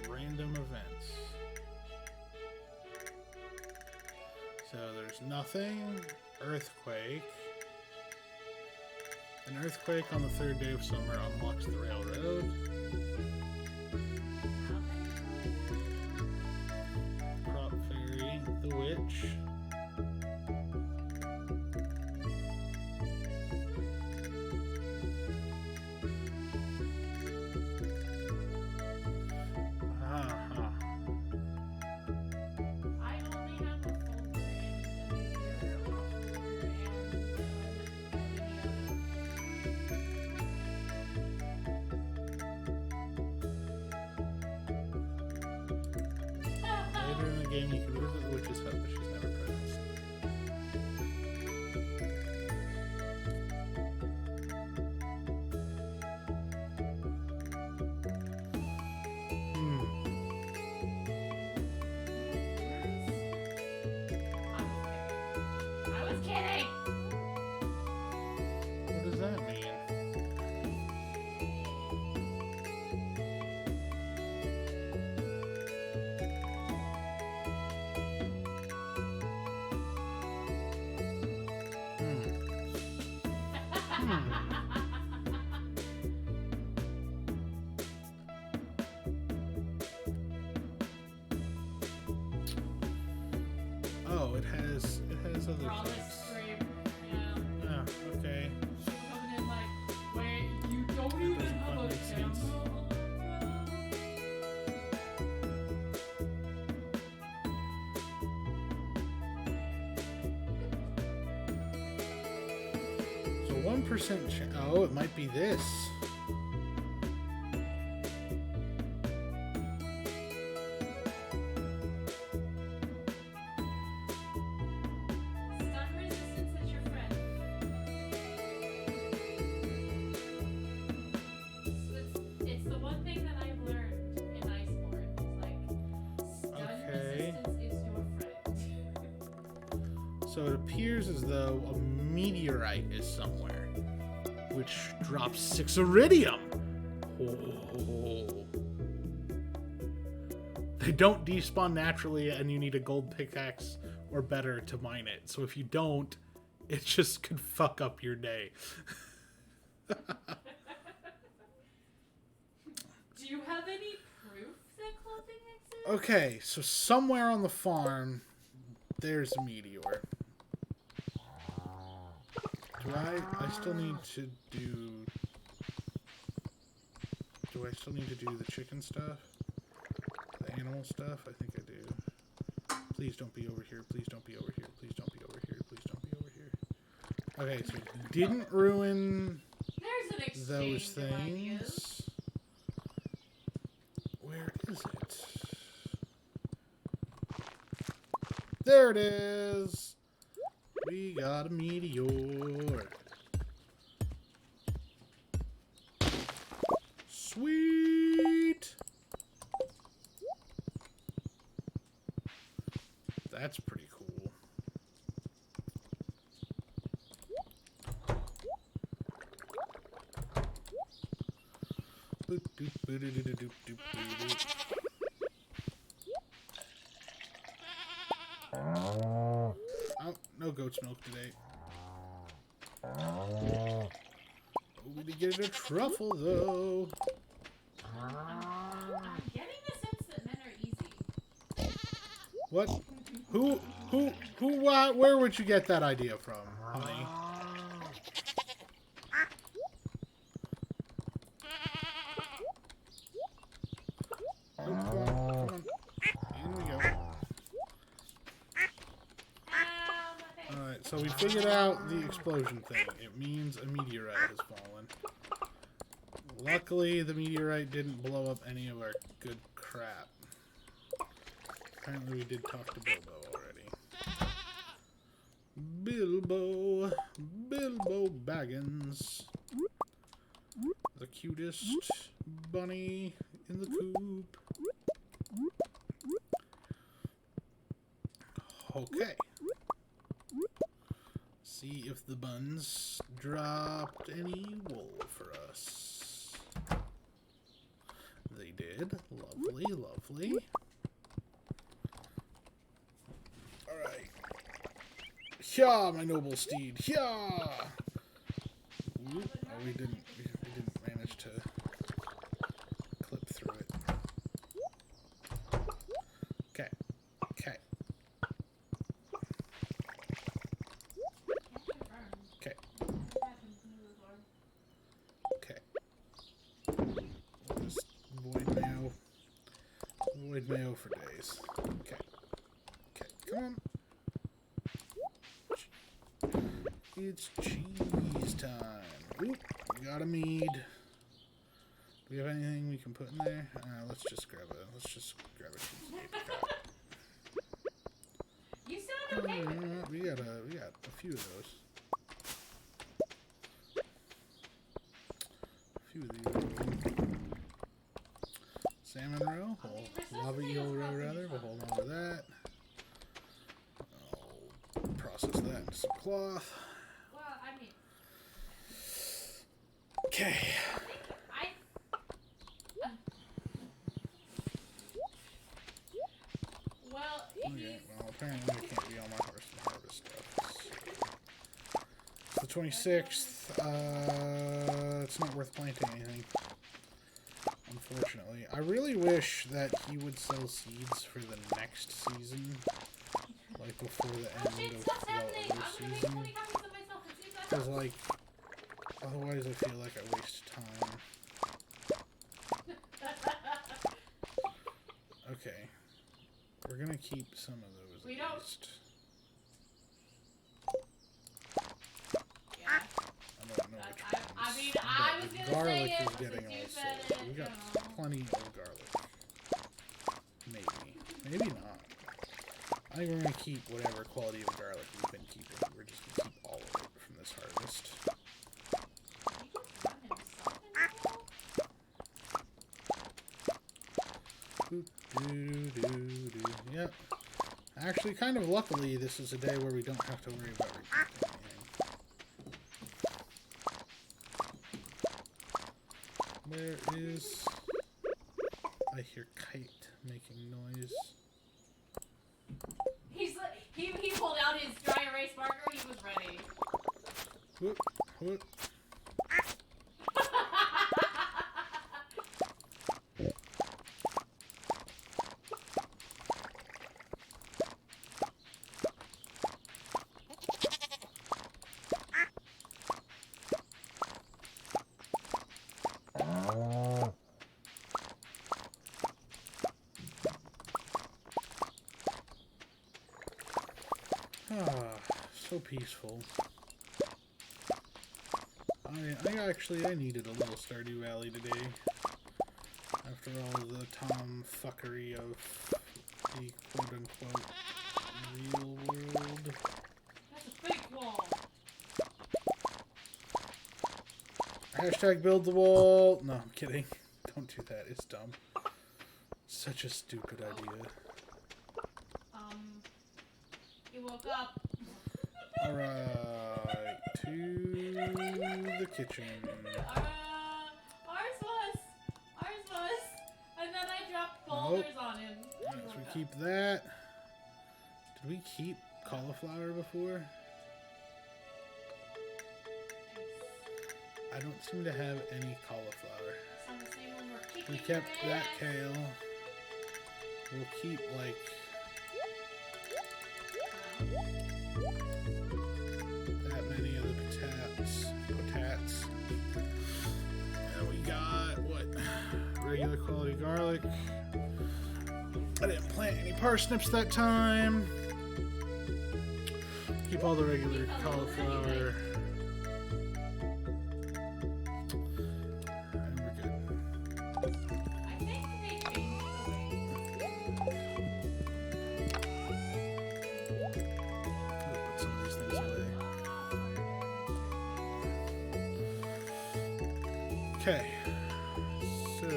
[SPEAKER 1] Random events. So there's nothing. Earthquake. An earthquake on the 3rd day of summer unlocks the railroad. Crop fairy. The witch.
[SPEAKER 2] I only have a full grade of beer, water, and any other.
[SPEAKER 1] game, you can visit the witch's hut, but she's never present.
[SPEAKER 2] I was kidding.
[SPEAKER 1] What does that mean? Oh, it has other
[SPEAKER 2] Promise
[SPEAKER 1] things.
[SPEAKER 2] scrape. Yeah.
[SPEAKER 1] Oh, okay.
[SPEAKER 2] Coming in like, wait, you don't even
[SPEAKER 1] doesn't
[SPEAKER 2] have
[SPEAKER 1] quite
[SPEAKER 2] a
[SPEAKER 1] make sense.
[SPEAKER 2] camera?
[SPEAKER 1] So 1% chance. Oh, it might be this.
[SPEAKER 2] Stun resistance is your friend. So it's the one thing that I've learned in Iceborne. It's like, stun
[SPEAKER 1] Okay.
[SPEAKER 2] resistance is your friend.
[SPEAKER 1] So it appears as though a meteorite is somewhere, which drops 6 iridium. Oh. They don't despawn naturally, and you need a gold pickaxe or better to mine it. So if you don't, it just could fuck up your day.
[SPEAKER 2] Do you have any proof that clothing exists?
[SPEAKER 1] Okay, so somewhere on the farm, there's a meteor. Do I still need to do... Do I still need to do the chicken stuff? The animal stuff? I think I do. Please don't be over here. Please don't be over here. Please don't be over here. Please don't be over here. Okay, so didn't ruin
[SPEAKER 2] There's an exchange
[SPEAKER 1] those
[SPEAKER 2] of ideas.
[SPEAKER 1] things. Where is it? There it is! We got a meteor. Sweet! That's pretty cool. Oh, no goat's milk today. Oh, we did get a truffle though.
[SPEAKER 2] I'm getting the sense that men are easy.
[SPEAKER 1] What? Where would you get that idea from, honey? Oh, come on, come on. In we go. Alright, so we figured out the explosion thing. It means a meteorite has fallen. Luckily, the meteorite didn't blow up any of our good crap. Apparently we did talk to Bilbo already. Bilbo Baggins. The cutest bunny in the coop. Okay. See if the buns dropped any wool for us. They did. Lovely, lovely. Alright. Hya, my noble steed. Hya! Oop. Oh, we didn't manage to clip through it. Okay. Okay. Okay. Okay. Just void mayo. Void mayo for days. Okay. Okay, come on. It's cheese time. Oop, we got a mead. Do we have anything we can put in there? Let's just grab a cheese.
[SPEAKER 2] Okay.
[SPEAKER 1] We got a few of those. A few of these. Salmon roe, lava eel roe rather. We'll hold on to that. I'll process that into some cloth.
[SPEAKER 2] Well, I mean.
[SPEAKER 1] Okay.
[SPEAKER 2] Well,
[SPEAKER 1] Okay, well, apparently I can't be on my harvest stuff. It's the 26th. It's not worth planting anything. Unfortunately. I really wish that he would sell seeds for the next season. Like before the end of the other season. Because, like, otherwise I feel like I waste time. Okay. We're gonna keep some of those at least.
[SPEAKER 2] Yeah.
[SPEAKER 1] I don't know which ones.
[SPEAKER 2] I mean, I was gonna
[SPEAKER 1] garlic
[SPEAKER 2] say it,
[SPEAKER 1] is getting
[SPEAKER 2] since you
[SPEAKER 1] all
[SPEAKER 2] said
[SPEAKER 1] sold.
[SPEAKER 2] it,
[SPEAKER 1] We got
[SPEAKER 2] you know.
[SPEAKER 1] plenty of garlic. Maybe. Maybe not. I think we're gonna keep whatever quality of garlic we've been keeping. We're just gonna keep all of it from this harvest. Yep. Actually, kind of luckily, this is a day where we don't have to worry about replanting anything. Where is... I hear kite making noise.
[SPEAKER 2] He's like, he pulled out his dry erase marker. He was ready.
[SPEAKER 1] Whoop, whoop. Ah, so peaceful. I needed a little Stardew Valley today. After all the tomfuckery of the quote-unquote real world.
[SPEAKER 2] That's a fake wall.
[SPEAKER 1] Hashtag build the wall! No, I'm kidding. Don't do that, it's dumb. Such a stupid idea.
[SPEAKER 2] He woke up.
[SPEAKER 1] Alright, to the kitchen.
[SPEAKER 2] Ours was. And then I dropped boulders on him.
[SPEAKER 1] Alright, so we keep that. Did we keep cauliflower before? I don't seem to have any cauliflower. We kept that kale. We'll keep, like... that many of the potats. And we got, what? Regular quality garlic. I didn't plant any parsnips that time. Keep all the regular cauliflower. And we're good.
[SPEAKER 2] I think they changed
[SPEAKER 1] Put some of these things away. Okay. So...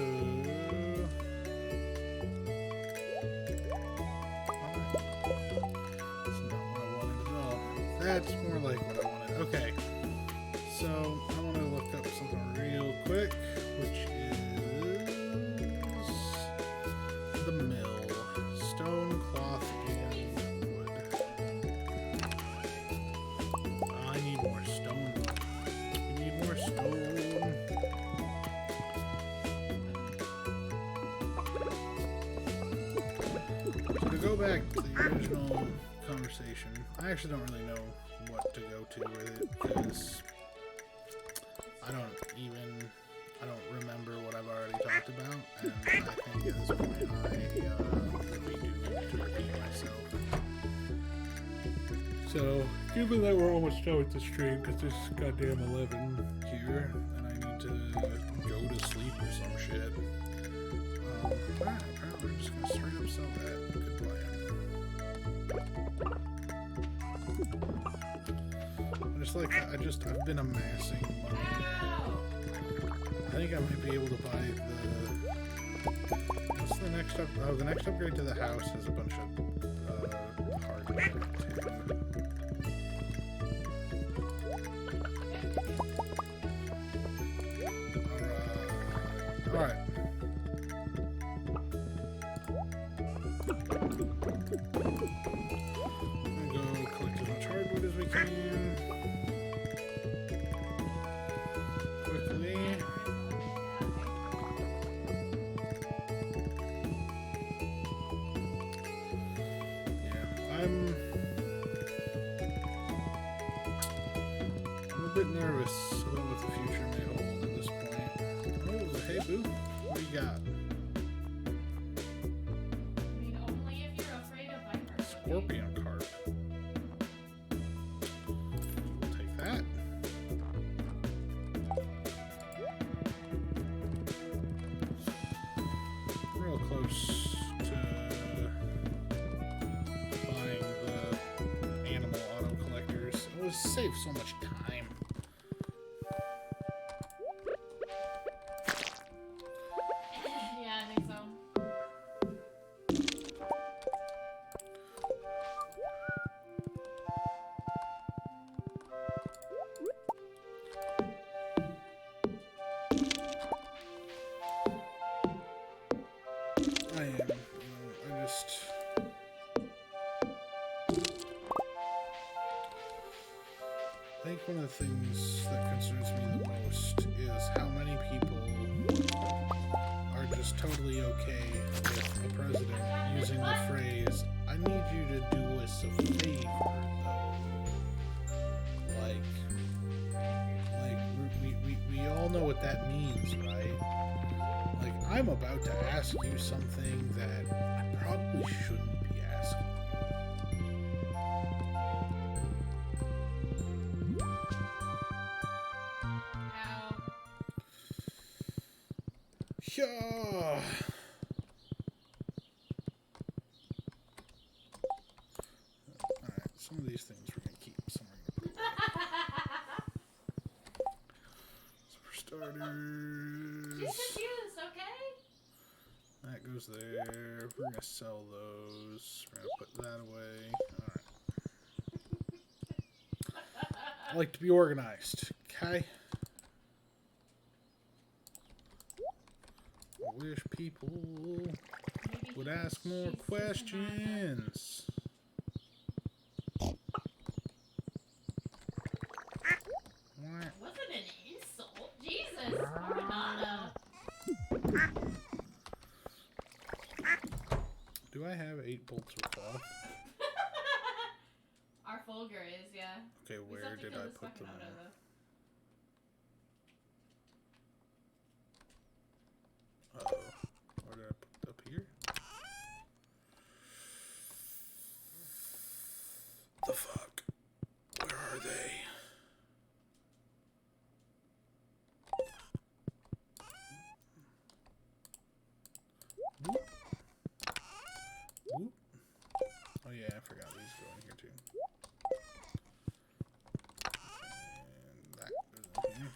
[SPEAKER 1] That's not what I wanted at all. That's more like what I wanted. Okay. So, I want to look up something real quick, which is the mill. Stone, cloth, and wood. I need more stone. We need more stone. So to go back to the original conversation, I actually don't really know what to go to with it, because I don't remember what I've already talked about, and I think at this point I really do need to repeat myself. So, given that we're almost done with the stream, because it's goddamn 11 here, and I need to go to sleep or some shit, alright, apparently I'm just gonna straight up sell that. Good plan. I've been amassing money. I think I might be able to buy what's the next up? Oh, the next upgrade to the house is a bunch of hardware too. Alright. Go collect as much hardwood as we can. Quickly. Yeah, I'm a bit nervous about what the future may hold at this point. Oh, hey boo, what do you got?
[SPEAKER 2] I mean, only if you're afraid of vipers.
[SPEAKER 1] Scorpion carp. We'll take that. Real close to buying the animal auto collectors. It will save so much time.
[SPEAKER 2] Yeah, I think so.
[SPEAKER 1] I am. I just. I think one of the things that concerns me the most is how many people are just totally okay with the president using the phrase, I need you to do us a favor, though. Like we all know what that means, right? Like, I'm about to ask you something that I probably shouldn't be asking
[SPEAKER 2] Ow.
[SPEAKER 1] you. Yeah. Alright, some of these things we're going to keep, some we're going to put away. So for starters,
[SPEAKER 2] She's confused, okay?
[SPEAKER 1] that goes there. We're going to sell those. We're going to put that away. Alright. I like to be organized, okay? I wish people
[SPEAKER 2] Maybe
[SPEAKER 1] would ask more
[SPEAKER 2] she's
[SPEAKER 1] questions. What?
[SPEAKER 2] It wasn't an insult. Jesus, Marinata.
[SPEAKER 1] Do I have 8 bolts of cloth?
[SPEAKER 2] Our Fulgur is, yeah.
[SPEAKER 1] Okay,
[SPEAKER 2] We
[SPEAKER 1] where
[SPEAKER 2] still have to
[SPEAKER 1] did
[SPEAKER 2] kill
[SPEAKER 1] I
[SPEAKER 2] this
[SPEAKER 1] put
[SPEAKER 2] fucking
[SPEAKER 1] them?
[SPEAKER 2] Oda, though.
[SPEAKER 1] Uh-oh. Where did I put up here? The fuck? Where are they? Whoop. Whoop. Oh yeah, I forgot these go in here too. And that goes in here.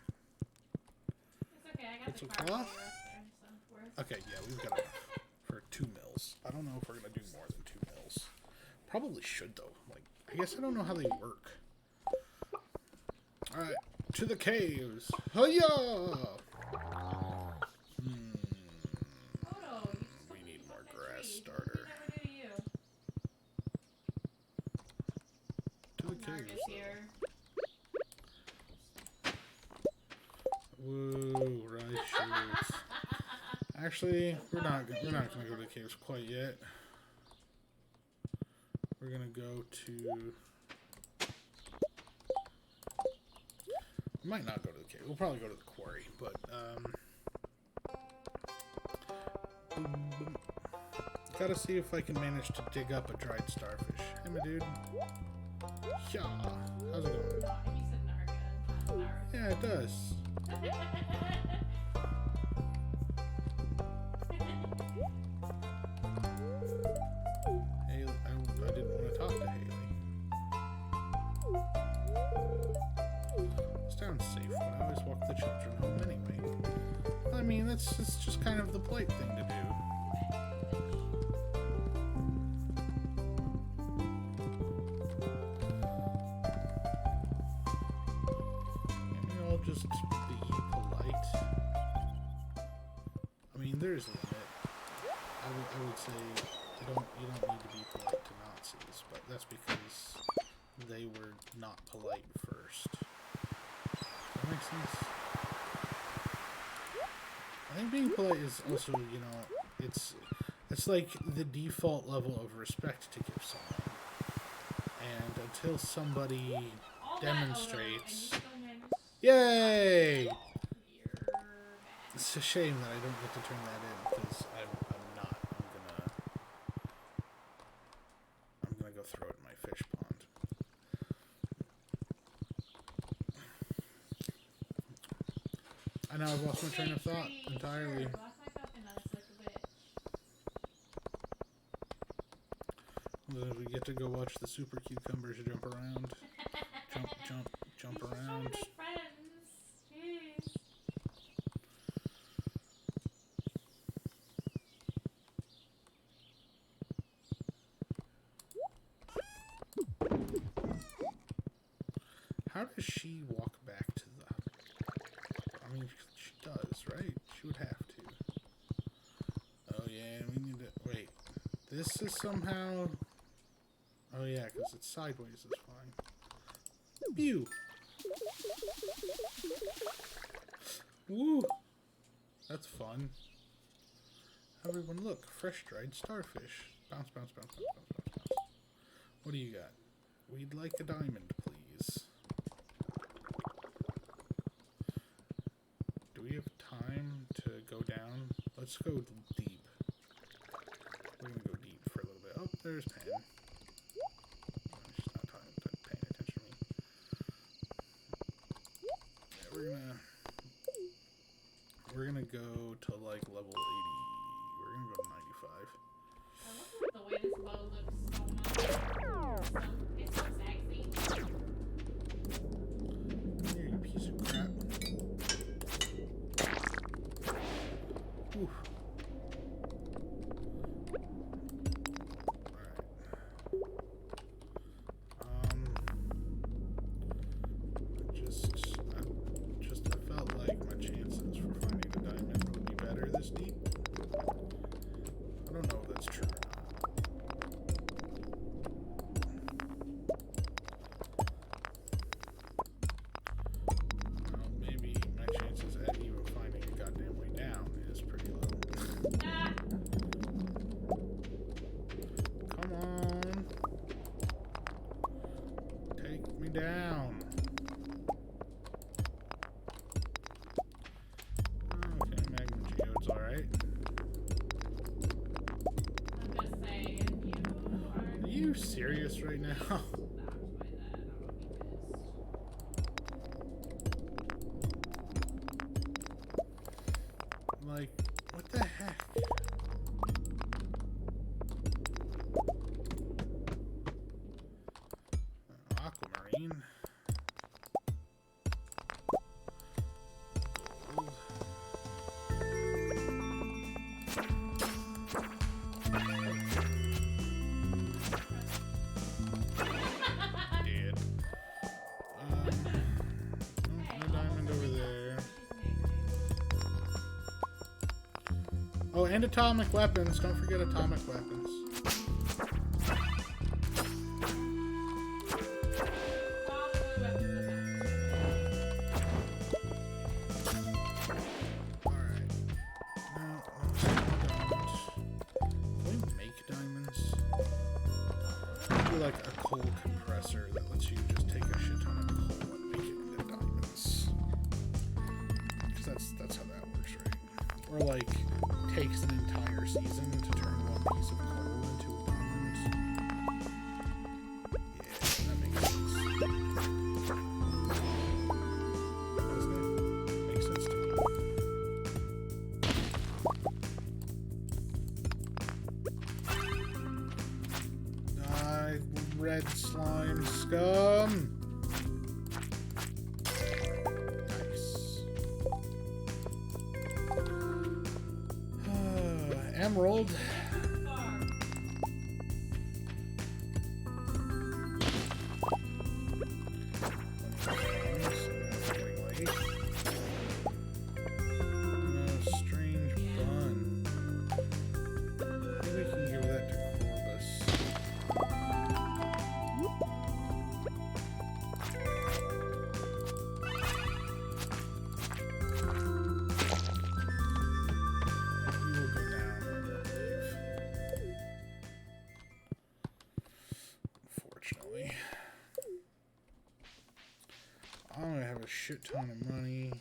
[SPEAKER 2] It's okay, I got
[SPEAKER 1] Put
[SPEAKER 2] the
[SPEAKER 1] some
[SPEAKER 2] car
[SPEAKER 1] cloth?
[SPEAKER 2] upstairs, so we're...
[SPEAKER 1] Okay, yeah, we've got enough for 2 mils. I don't know if we're gonna do more than 2 mils. Probably should though. Like, I guess I don't know how they work. All right, to the caves. Hiya!
[SPEAKER 2] Odo, you just
[SPEAKER 1] We need more
[SPEAKER 2] fucking
[SPEAKER 1] grass
[SPEAKER 2] tree.
[SPEAKER 1] starter.
[SPEAKER 2] What did they ever
[SPEAKER 1] To
[SPEAKER 2] do to you?
[SPEAKER 1] the
[SPEAKER 2] Narc
[SPEAKER 1] caves.
[SPEAKER 2] is here.
[SPEAKER 1] Whoa, rice shoots. Actually, we're not gonna go to the caves quite yet. We're gonna go to. We might not go to the cave. We'll probably go to the quarry, but gotta see if I can manage to dig up a dried starfish. Hey, my dude. Yeah. How's it going?
[SPEAKER 2] Oh, I think you said Narga, not Narc.
[SPEAKER 1] Yeah, it does. Haley, I didn't want to talk to Haley. sounds safe, but I always walk the children home anyway. I mean, it's just kind of the polite thing to do. Just be polite. I mean, there's a limit. I would say you don't need to be polite to Nazis, but that's because they were not polite first. Does that make sense? I think being polite is also, you know, it's like the default level of respect to give someone. And until somebody demonstrates. Yay! It's a shame that I don't get to turn that in because I'm gonna go throw it in my fish pond. I know I've lost my train of thought entirely. We get to go watch the super cucumbers jump around. Jump around. How does she walk back to the... I mean, she does, right? She would have to. Oh, yeah, we need to... Wait. This is somehow... Oh, yeah, because it's sideways is fine. Pew! Woo! That's fun. Everyone, look. Fresh dried starfish. Bounce, bounce, bounce, bounce, bounce, bounce, bounce. What do you got? We'd like a diamond, please. Do we have time to go down? Let's go deep. We're gonna go deep for a little bit. Oh, there's Pan. She's not paying attention to me. Yeah, we're gonna go to like level 80. We're gonna go to 95.
[SPEAKER 2] I love the way this bow looks so much. It's so sexy.
[SPEAKER 1] Here, you piece of crap. Oof. Alright. I felt like my chances for finding a diamond would be better this deep. I don't know if that's true or not. Well, maybe my chances at even finding a goddamn way down is pretty low.
[SPEAKER 2] Ah.
[SPEAKER 1] Come on. Take me down. Okay, Magnum Geode's alright.
[SPEAKER 2] I'm gonna say, if you
[SPEAKER 1] Are you serious right now?
[SPEAKER 2] knocked by that, I would be pissed.
[SPEAKER 1] Like, what the heck? Aquamarine. Gold. Dead. No diamond over there. Oh, and atomic weapons. Don't forget atomic weapons. Alright. No, diamonds. Can we make diamonds? Do like a coal compressor that lets you just take a shit ton of coal and make it into diamonds. Because that's how that works, right? Or like takes an entire season to turn one piece of coal into a diamond. Yeah, that makes sense. Doesn't it? Makes sense to me. Die, red slime scum! emerald.
[SPEAKER 2] Far.
[SPEAKER 1] Strange bun. Maybe we can give that to Corbus. We will go down, I believe. Unfortunately. I'm gonna have a shit ton of money.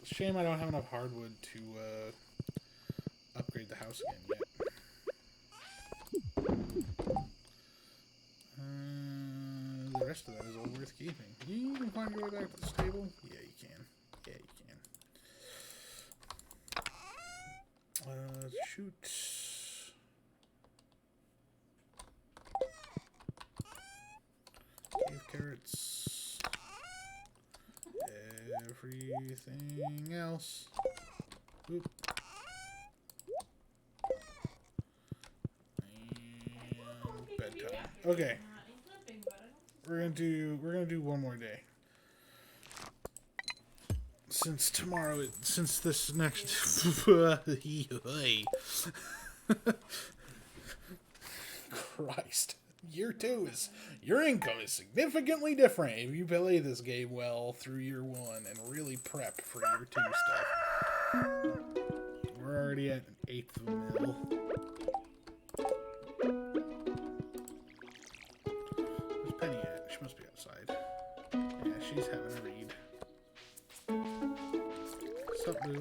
[SPEAKER 1] Shame I don't have enough hardwood to upgrade the house again yet. The rest of that is all worth keeping. You can find your way back to the stable? Yeah, you can. Yeah, you can. Shoot. Cave carrots. Everything else. Oop. And bedtime. Okay. We're gonna do one more day. Since tomorrow, since this next Christ. Year 2 is your income is significantly different if you play this game well through year 1 and really prep for year 2 stuff. We're already at an 1/8 of a mil. Where's Penny at? She must be outside. Yeah, she's having a read. Sup, boo?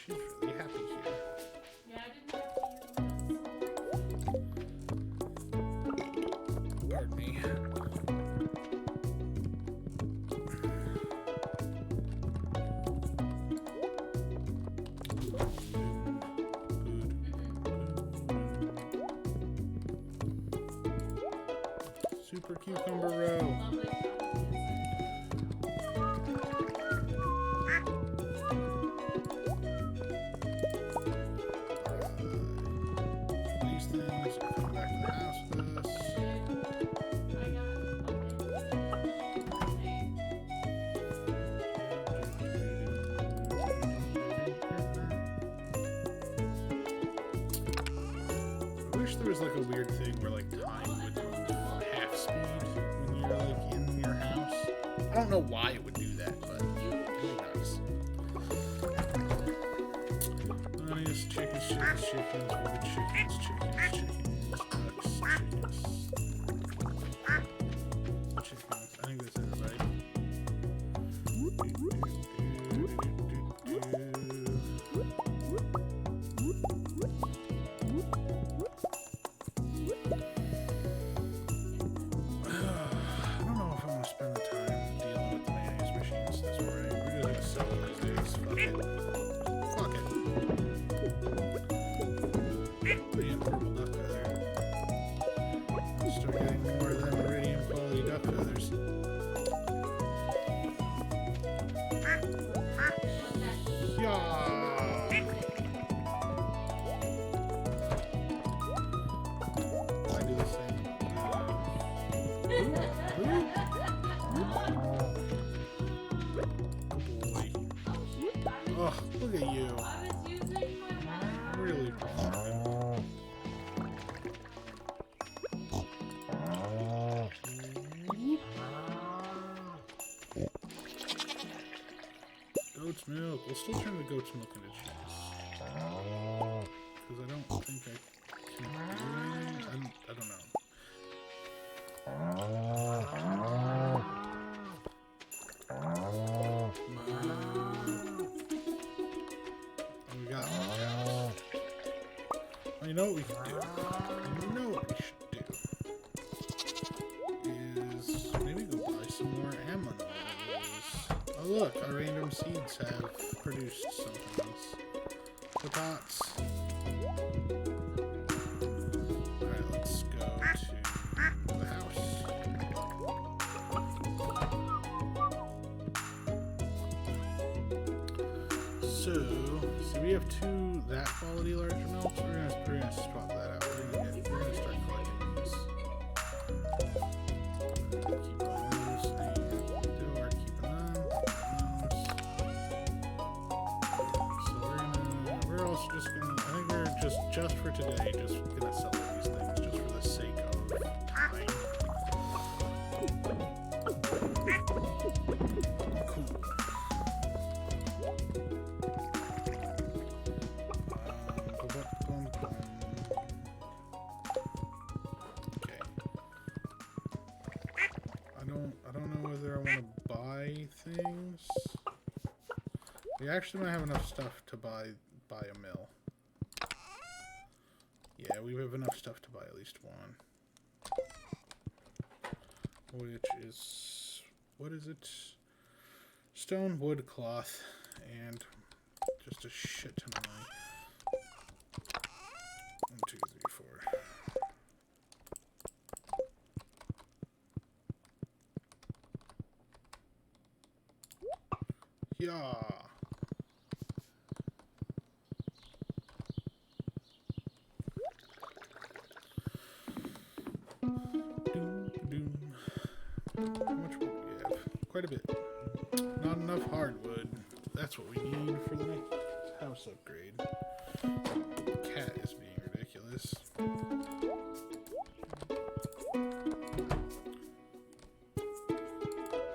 [SPEAKER 1] She's really happy here.
[SPEAKER 2] Yeah, I didn't have to
[SPEAKER 1] Pardon me. Super cucumber row.
[SPEAKER 2] lovely stuff.
[SPEAKER 1] These things are coming back to the house with us. I wish there was like a weird thing where like time would move half speed when you're like in your house. I don't know why it would do that, but it does. Nice chickens, chickens, chickens, wood chickens, chickens, chickens, ducks, chickens. Chickens. I think that's everybody. I don't know if I'm gonna spend the time dealing with the mayonnaise machines this morning. We're just gonna sell it these days. Fuck it. Fuck it. Iridium purple duck feather. I'm still getting more of them iridium quality duck feathers. Yeah. I do the same. Oh, look at you.
[SPEAKER 2] I was using my mind.
[SPEAKER 1] Really performing. Goat's milk. We'll still turn the goat's milk into cheese. Because I don't think I can do anything. I don't know. Oh, we got one cow. Well, you know what we can do? You know what we should do? Is maybe go buy some more aminos. Oh look, our random seeds have produced something else. Potatoes. Alright, let's go to the house. So we have two that quality larger milks. We're gonna swap that out. We're gonna start collecting these. Keep those, and we're keeping them. So we're also just gonna. I think we're just for today, just gonna sell these things just for the sake of time. Cool. Okay. I don't know whether I want to buy things. We actually might have enough stuff to buy a mill. Yeah, we have enough stuff to buy at least one. Which is, what is it? Stone, wood, cloth, and just a shit ton of money. 1, 2, 3, 4. Yeah. How much wood do we have? Quite a bit. Not enough hardwood. That's what we need for the next house upgrade. The cat is being ridiculous.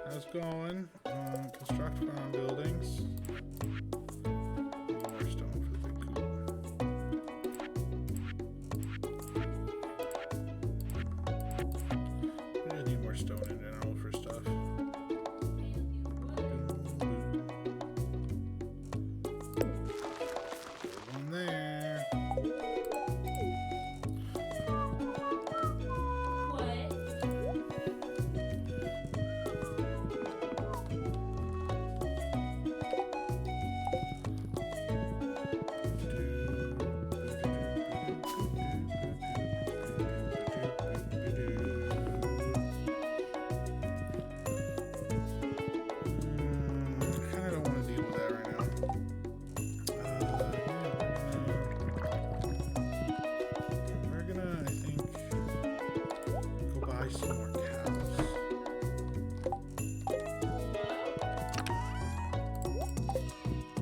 [SPEAKER 1] How's it going? Construct farm buildings. More stone for the coop. We just need more stone in general for stuff. One there.
[SPEAKER 2] What?
[SPEAKER 1] Kind of don't want to deal with that right now. We're gonna, I think, go buy some more cows.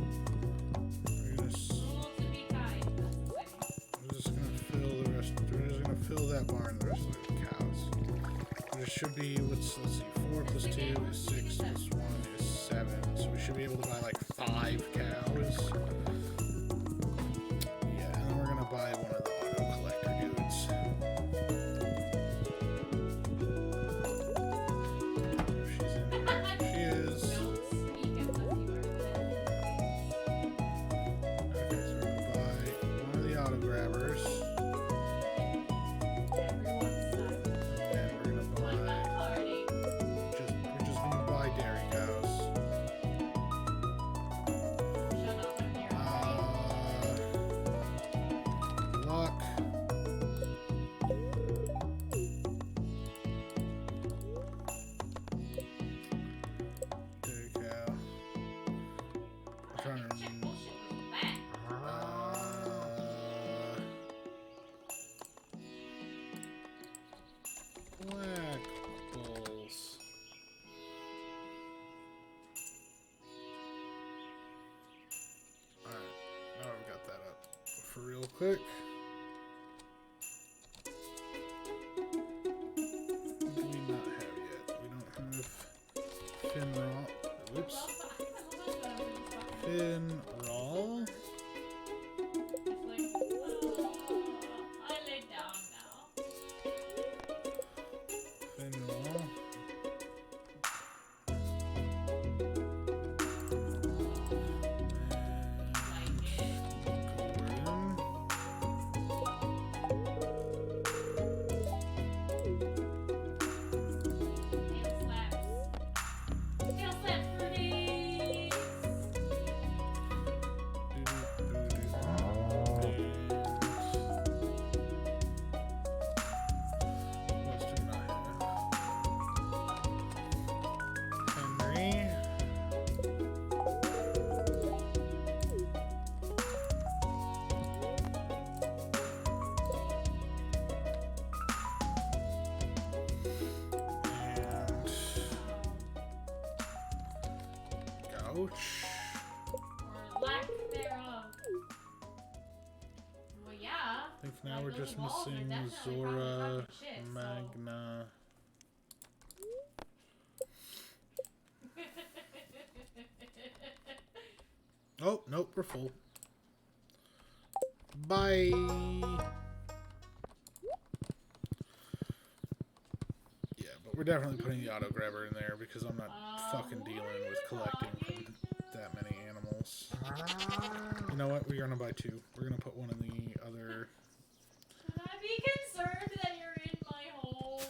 [SPEAKER 1] We're gonna,
[SPEAKER 2] Rule to be kind. That's the same.
[SPEAKER 1] we're just gonna fill the rest. We're just gonna fill that barn the rest of the cows. There should be, let's see, 4 plus 2 is 6 plus 1 is 7. So we should be able to buy like 5 cows. Yeah, and then we're gonna buy one of the auto collector dudes. If she's in here. She is.
[SPEAKER 2] Don't speak unless you are
[SPEAKER 1] Okay, so we're gonna buy one of the auto grabbers.
[SPEAKER 2] everyone's son.
[SPEAKER 1] And we're gonna
[SPEAKER 2] What
[SPEAKER 1] buy
[SPEAKER 2] about party?
[SPEAKER 1] we're just gonna buy dairy cows.
[SPEAKER 2] Shut up when you're
[SPEAKER 1] Lock. Dairy cow. I'm trying to
[SPEAKER 2] Check
[SPEAKER 1] remember.
[SPEAKER 2] bullshit was back.
[SPEAKER 1] Black bulls. Alright, now I've got that up for real quick. What do we not have yet? We don't have fin raw. Oops. Fin raw.
[SPEAKER 2] It's like, I lay down now.
[SPEAKER 1] Fin raw.
[SPEAKER 2] Like it.
[SPEAKER 1] Gordon.
[SPEAKER 2] Tail slaps. Tail slaps for days.
[SPEAKER 1] Ouch.
[SPEAKER 2] Or lack thereof. Well, yeah.
[SPEAKER 1] I think now
[SPEAKER 2] Like,
[SPEAKER 1] we're
[SPEAKER 2] those
[SPEAKER 1] just
[SPEAKER 2] walls are
[SPEAKER 1] missing
[SPEAKER 2] definitely probably
[SPEAKER 1] Zora,
[SPEAKER 2] fucking shit, so-
[SPEAKER 1] Magna. Oh, nope, we're full. Bye! Yeah, but we're definitely putting the auto grabber in there because I'm not fucking dealing with collecting from that many animals. You know what? We're gonna buy 2. We're gonna put one in the other.
[SPEAKER 2] Should I be concerned that you're in my home?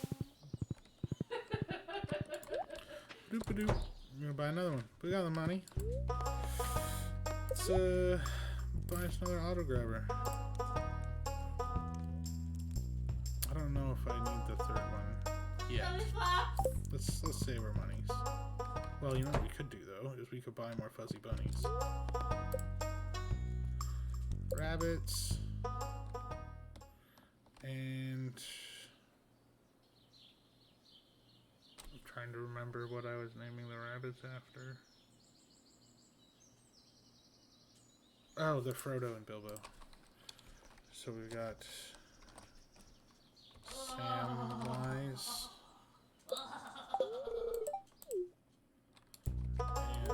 [SPEAKER 1] Doop-a-doop. We're gonna buy another one. We got the money. Let's buy us another auto grabber. I don't know if I need the 3rd one yet.
[SPEAKER 2] Lollipops!
[SPEAKER 1] Let's save our monies. Well, you know what we could do though is we could buy more fuzzy bunnies. Rabbits. And I'm trying to remember what I was naming the rabbits after. Oh, the Frodo and Bilbo. So we've got Samwise. And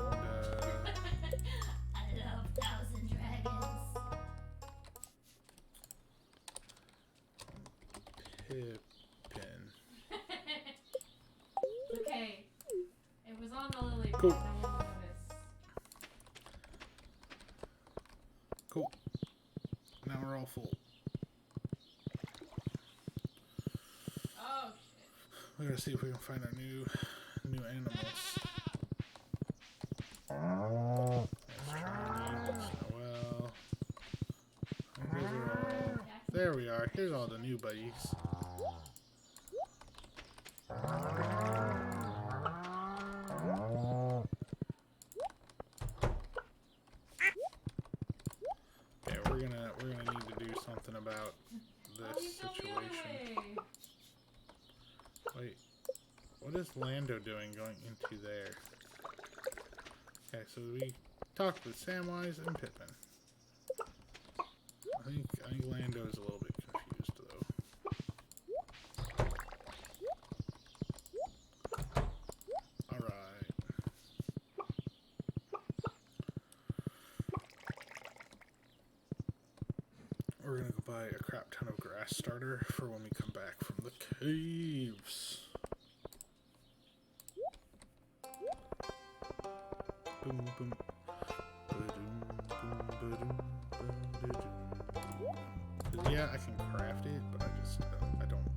[SPEAKER 2] I love Thousand Dragons.
[SPEAKER 1] Pippin.
[SPEAKER 2] Okay. It was on the lily
[SPEAKER 1] Cool.
[SPEAKER 2] pad, no one will notice.
[SPEAKER 1] Cool. Now we're all full.
[SPEAKER 2] Oh shit.
[SPEAKER 1] We gotta see if we can find our new animals. Well, there we are. Here's all the new buddies. Okay, we're gonna need to do something about this situation. Wait, what is Lando doing going into there? Okay, so we talked with Samwise and Pippin. I think Lando's a little bit confused though. Alright. We're gonna go buy a crap ton of grass starter for when we come back from the caves. Boom boom. Ba-doom, boom, ba-doom, ba-da-doom. 'Cause yeah, I can craft it, but I don't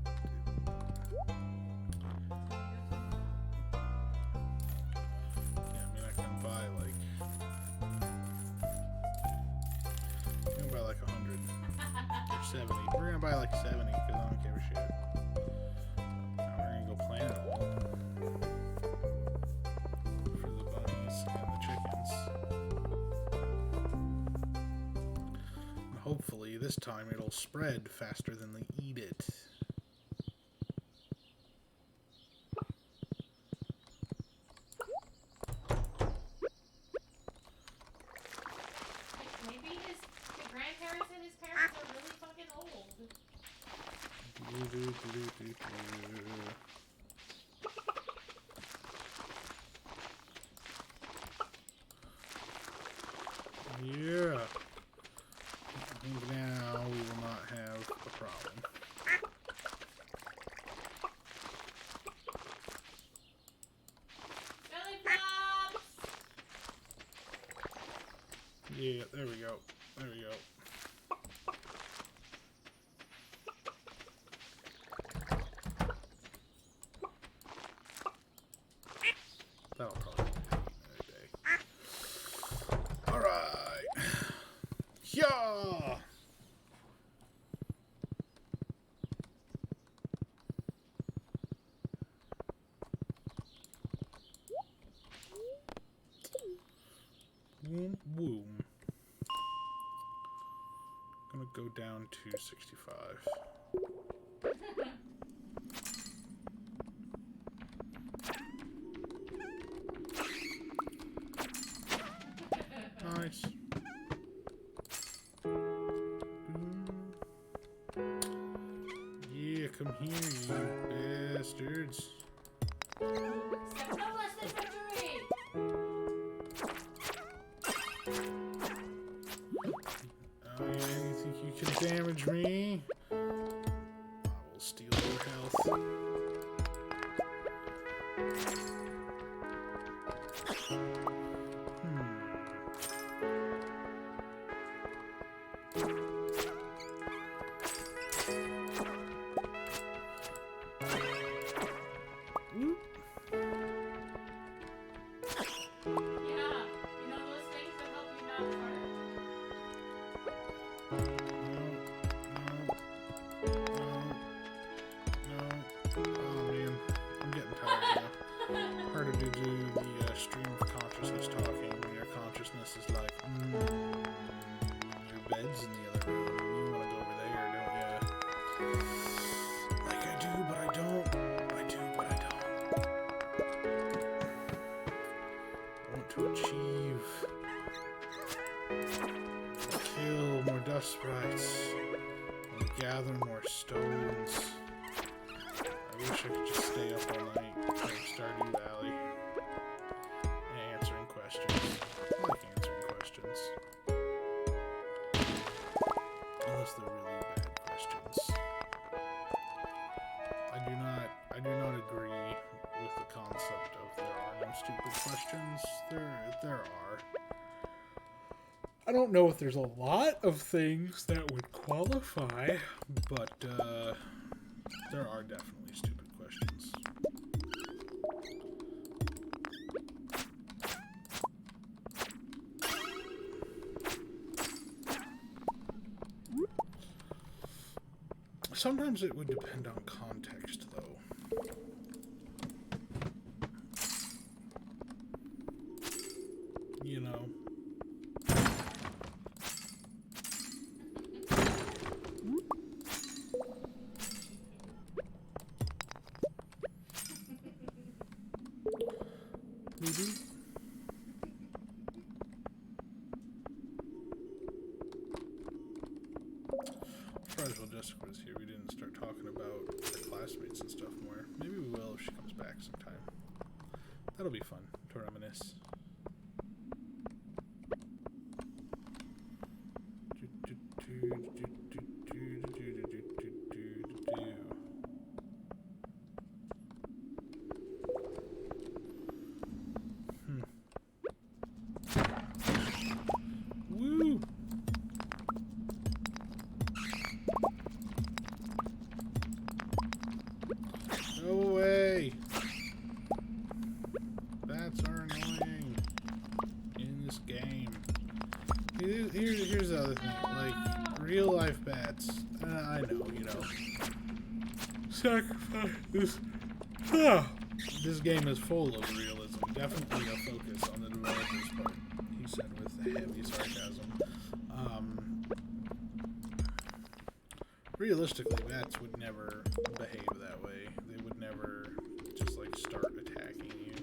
[SPEAKER 1] Yeah, I mean I can buy like 100 or 70. We're gonna buy like 70 because I don't give a shit. Now we're gonna go plant it all for the bunnies and the chickens. And hopefully this time it'll spread faster than they eat it.
[SPEAKER 2] Maybe his grandparents and his parents are really fucking old.
[SPEAKER 1] Yeah. I think now we will not have a problem.
[SPEAKER 2] Lollipops!
[SPEAKER 1] Yeah, there we go. There we go. That'll probably be another day. Alright. Yeah! Boom, boom. Gonna go down to 65. cafeteria. Come here, you bastards.
[SPEAKER 2] Step no less than victory!
[SPEAKER 1] Oh yeah, you think you can damage me? I will steal your health.
[SPEAKER 2] Yeah, you know those things that help you not fart?
[SPEAKER 1] No. Oh man, I'm getting tired now. Harder to do the stream of consciousness talking when your consciousness is like, your bed's in the other room. You want to go over there, don't you? Like I do, but I don't. I do, but I don't. I want to achieve. Kill more dust sprites. And gather more stones. I wish I could just stay up all night playing Stardew Valley. And answering questions. I like answering questions. Unless they're really bad questions. I do not agree with the concept of there are no stupid questions. There are. I don't know if there's a lot of things that would qualify, but there are definitely stupid questions. Sometimes it would depend on context, though. You know. Surprised while Jessica was here, we didn't start talking about our classmates and stuff more. Maybe we will if she comes back sometime. That'll be fun to reminisce. Woo! Go away! Bats are annoying in this game. Here's the other thing. Like, real life bats. I know, you know. Sacrifice. This game is full of realism. Definitely a focus on the developers' part, he said with heavy sarcasm. Realistically, bats would never behave that way. They would never just, like, start attacking you.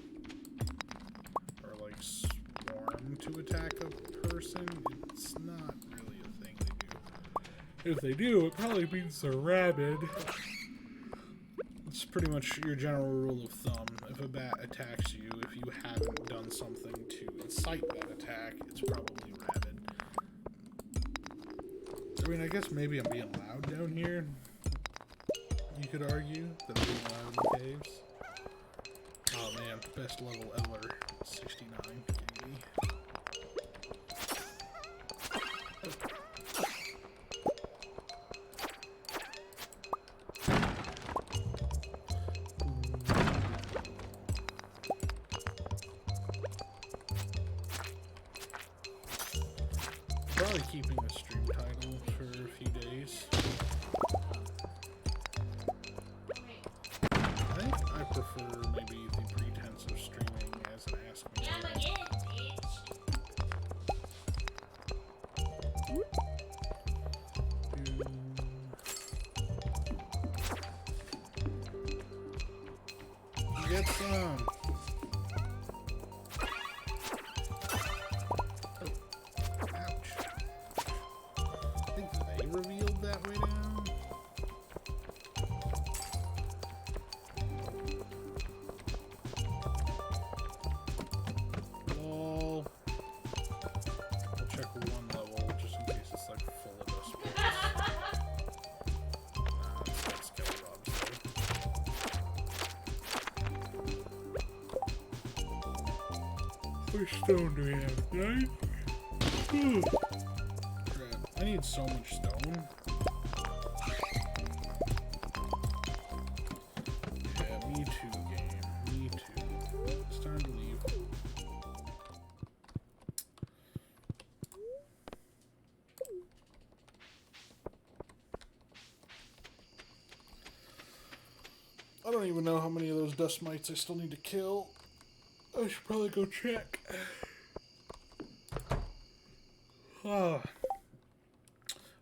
[SPEAKER 1] Or, like, swarm to attack a person. It's not really a thing they do. If they do, it probably means they're rabid. It's pretty much your general rule of thumb. If a bat attacks you, if you haven't done something to incite that attack, it's probably rabid. I mean, I guess maybe I'm being loud down here. You could argue that I'm being loud in the caves. Oh man, best level ever. 69 KB. Probably keeping the stream title for a few days. I think I prefer maybe the pretense of streaming as an Ask Me.
[SPEAKER 2] Yeah, but get it, bitch.
[SPEAKER 1] Get some. Ouch. I think they revealed that way down. much stone do we have? 9? Crap. I need so much stone. Yeah, me too, game. Me too. It's time to leave. I don't even know how many of those dust mites I still need to kill. I should probably go check. Oh,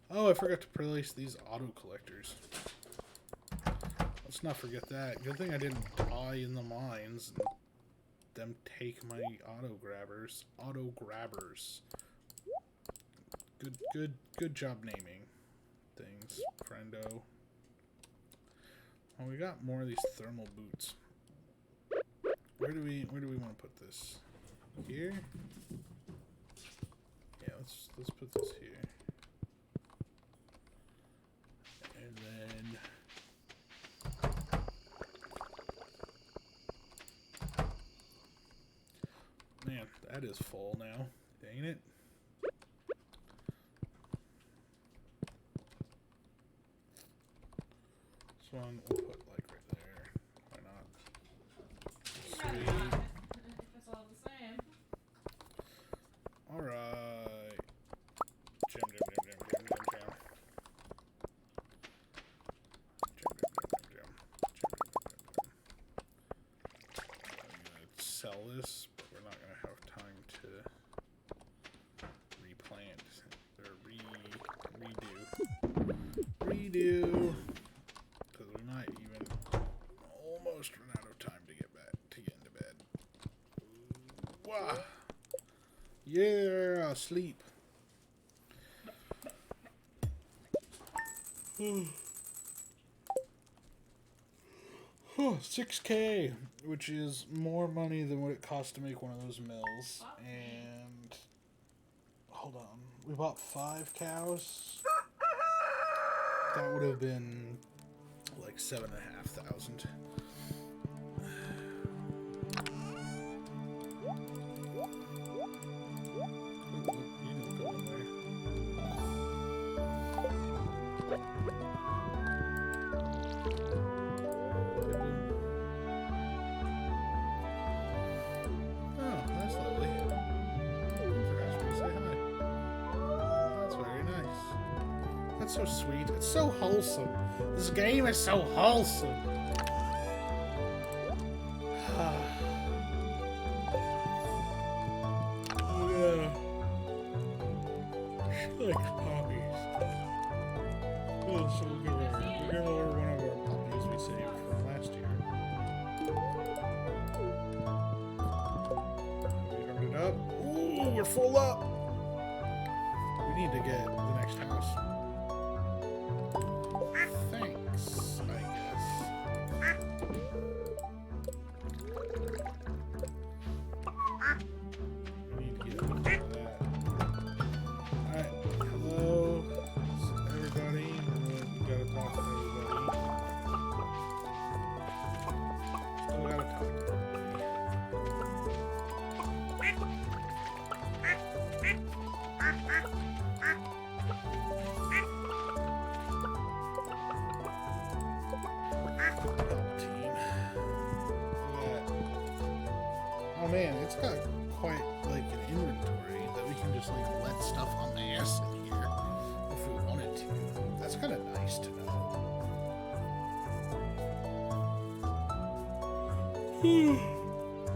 [SPEAKER 1] I forgot to place these auto collectors. Let's not forget that. Good thing I didn't die in the mines and them take my auto grabbers. Auto grabbers. Good job naming things, friendo. Oh, we got more of these thermal boots. Where do we want to put this? Here? Yeah, let's put this here. And then man, that is full now, ain't it? This one we'll put like right there. Why not? Sweet.
[SPEAKER 2] If it's all the same.
[SPEAKER 1] Alright. Jam. I'm gonna sell this, but we're not gonna have time to replant or redo. Because we might even almost run out of time to get into bed. Wow. Yeah, sleep. 6K, which is more money than what it costs to make one of those mills. And hold on, we bought 5 cows. That would have been like 7,500. So sweet. It's so wholesome. This game is so wholesome. Yeah. She likes puppies. Oh, so we'll give her one of our puppies we saved from last year. We hung it up. Ooh, we're full up. We need to get the next house. Oh man, it's got quite like an inventory that we can just like let stuff amass in here if we wanted to. That's kind of nice to know.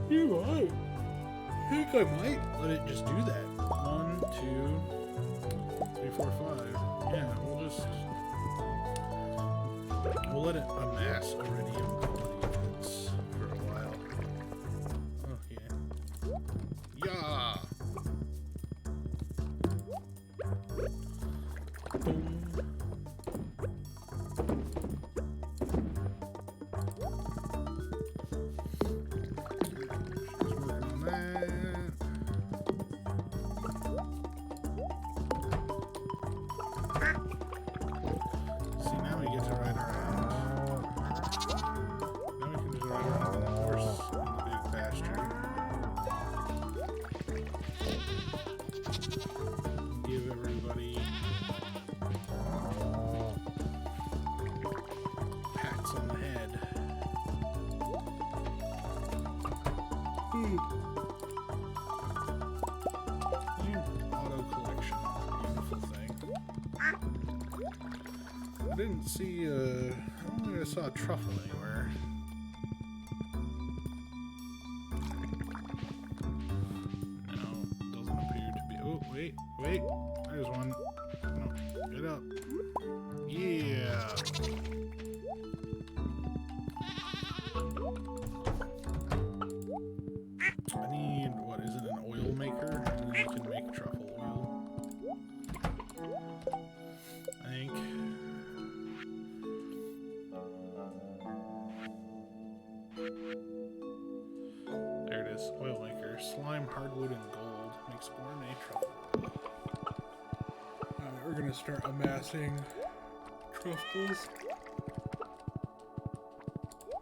[SPEAKER 1] You're right. I think I might let it just do that. 1, 2, 3, 4, 5. Yeah, we'll let it amass iridium quality bits for a while. Oh yeah. Yeah. Boom. Just working on that. See, now we get to ride around. Auto collection. Beautiful thing. I didn't see I don't think I saw a truffle anywhere. No, doesn't appear to be. Oh, wait. There's one. No, get up. Yeah. I need, what is it, an oil maker? And then you can make truffle oil. I think. There it is, oil maker. Slime, hardwood, and gold makes gourmet truffle oil. Alright, we're gonna start amassing truffles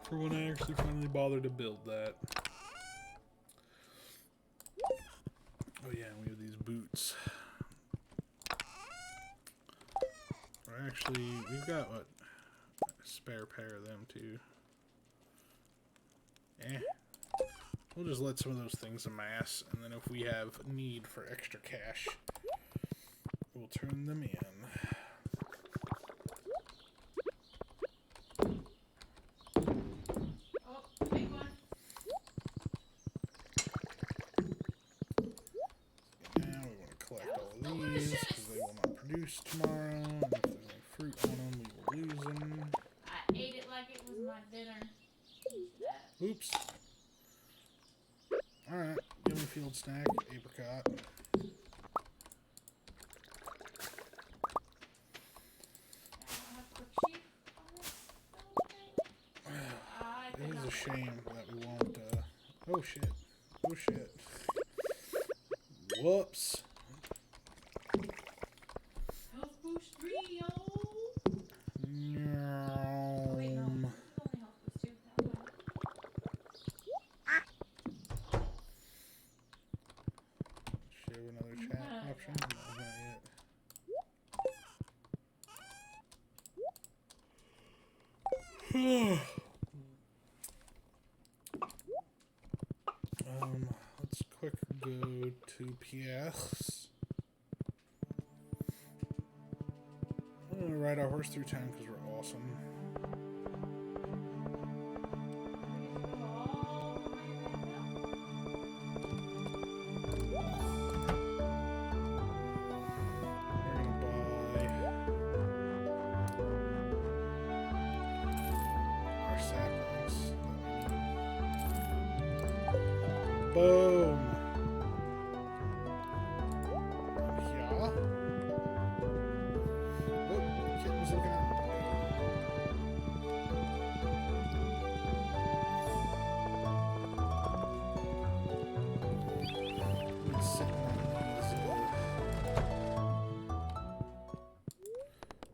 [SPEAKER 1] for when I actually finally bother to build that. Oh yeah, and we have these boots. Or actually, we've got what? A spare pair of them too. We'll just let some of those things amass, and then if we have need for extra cash, we'll turn them in.
[SPEAKER 2] Oh, big one.
[SPEAKER 1] Now we want to collect all of these, because they will not produce tomorrow, and if there's any fruit on them, we will lose them.
[SPEAKER 2] I ate it like it was my dinner.
[SPEAKER 1] Oops. Alright, give me field snack, apricot. It is a shame that we won't, oh shit. Oh shit. Whoops.
[SPEAKER 2] Health boost 3, yo!
[SPEAKER 1] No.
[SPEAKER 2] Wait, no. This is only health boost 2. Never mind.
[SPEAKER 1] Show another chat option? No, not yet. Let's quick go to Pierre's. I'm gonna ride our horse through town because we're awesome. Boom! Yeah. Oh, kitten's looking at me. Been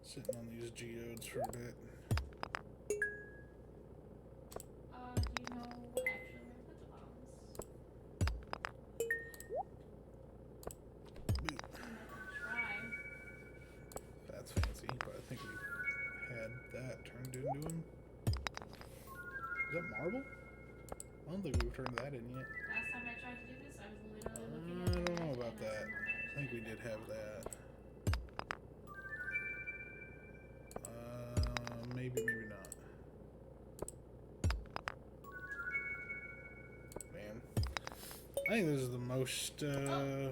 [SPEAKER 1] sitting on these geodes for a bit.
[SPEAKER 2] Do you know what actually we're put the bombs? Try.
[SPEAKER 1] That's fancy, but I think we had that turned into him. Is that marble? I don't think we've turned that in yet.
[SPEAKER 2] Last time I tried to do this, I was literally looking
[SPEAKER 1] I
[SPEAKER 2] at the
[SPEAKER 1] don't know
[SPEAKER 2] edge
[SPEAKER 1] about
[SPEAKER 2] and I
[SPEAKER 1] that.
[SPEAKER 2] saw my
[SPEAKER 1] I think we did have that. Maybe, maybe not. Man. I think this is the most,
[SPEAKER 2] Oh,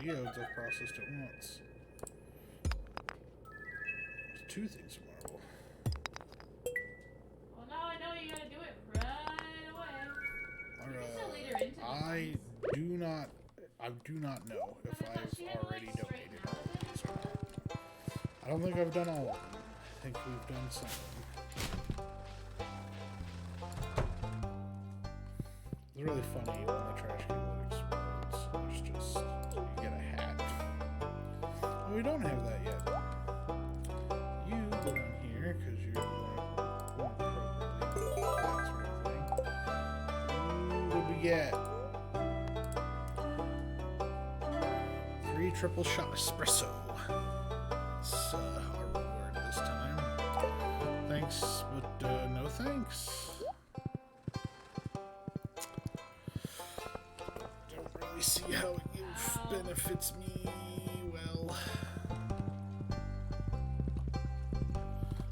[SPEAKER 2] wait,
[SPEAKER 1] geodes I've processed at once. There's 2 things of marble.
[SPEAKER 2] well, now I know you gotta do it right away. You can still lead her into the bombs.
[SPEAKER 1] I do not know if
[SPEAKER 2] But I thought she had
[SPEAKER 1] I've
[SPEAKER 2] to,
[SPEAKER 1] already
[SPEAKER 2] like, straighten
[SPEAKER 1] donated
[SPEAKER 2] out
[SPEAKER 1] all of
[SPEAKER 2] with
[SPEAKER 1] these or not. I don't think I've done all of them. I think we've done some of them. It's really funny when the trash can explodes. There's just, you get a hat. Oh, we don't have that yet. You go down here, because you're more appropriately that sort of thing. Ooh, what did we get? 3 triple shot espresso. It's our reward this time. Thanks, but no thanks. me see how it benefits me well.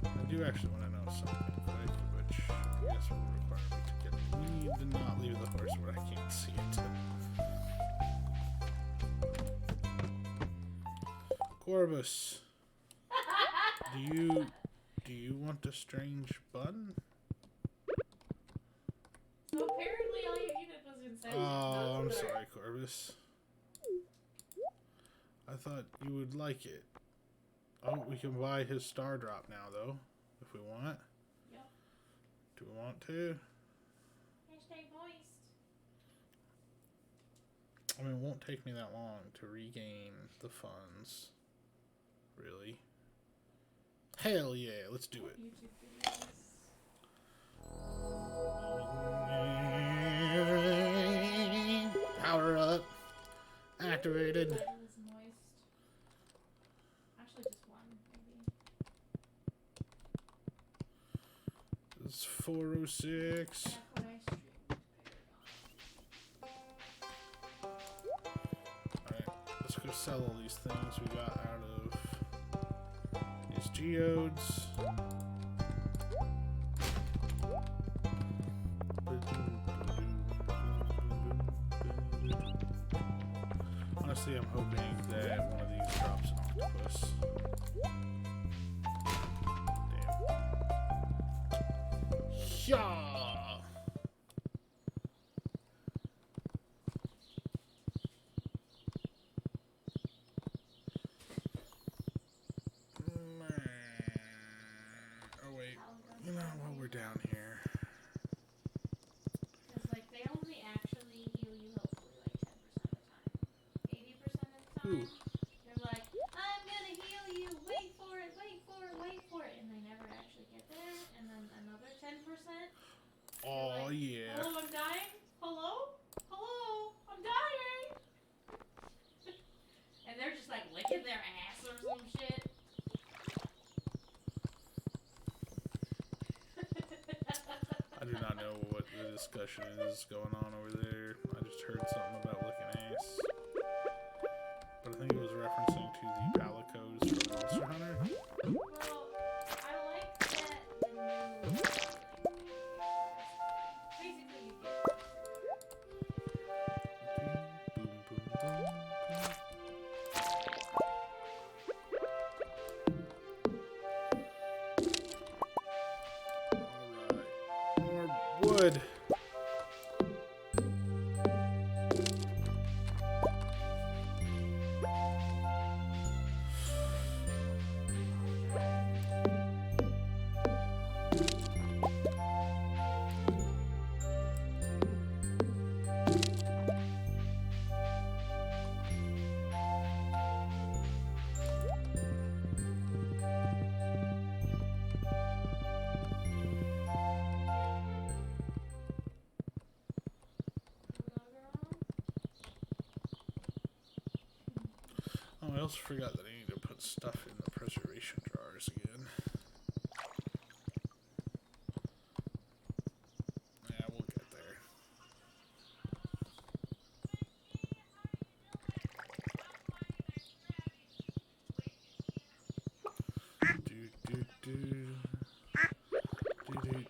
[SPEAKER 1] I do actually want to know something quick, which I guess will require me to get. We need to not leave the horse where I can't see it. Corbus, do you want a strange bun?
[SPEAKER 2] So apparently all you needed was consent.
[SPEAKER 1] Oh, I'm sorry, Corbus. I thought you would like it. Oh, we can buy his star drop now, though, if we want.
[SPEAKER 2] Yep.
[SPEAKER 1] Do we want to?
[SPEAKER 2] Hashtag moist.
[SPEAKER 1] I mean, it won't take me that long to regain the funds. Really? Hell yeah, let's do it.
[SPEAKER 2] YouTube videos.
[SPEAKER 1] Power up. Activated.
[SPEAKER 2] That is moist. Actually, just one, maybe.
[SPEAKER 1] It's 406.
[SPEAKER 2] That's what I streamed.
[SPEAKER 1] Alright, let's go sell all these things we got out of these geodes. Honestly, I'm hoping that one of these drops an octopus. Damn. Yeah! Oh wait, you know while we're down here.
[SPEAKER 2] Because, like, they only actually heal you hopefully, like, 10% of the time. 80% of the time,
[SPEAKER 1] Ooh.
[SPEAKER 2] they're like, I'm gonna heal you, wait for it, wait for it, wait for it, and they never actually get there, and then another 10%,
[SPEAKER 1] Oh
[SPEAKER 2] like,
[SPEAKER 1] yeah.
[SPEAKER 2] hello, I'm dying? Hello? Hello? I'm dying! And they're just, like, licking their ass or some shit.
[SPEAKER 1] I do not know what the discussion is going on over there. I just heard something about licking ass. But I think it was referencing to the Palicos from Monster Hunter.
[SPEAKER 2] Well, I like that the new, basically you get
[SPEAKER 1] Boom, boom, boom, boom. Alright. More wood. Oh, I also forgot that I need to put stuff in the preservation jars again. Yeah, we'll get there. Do do do. Do do do do.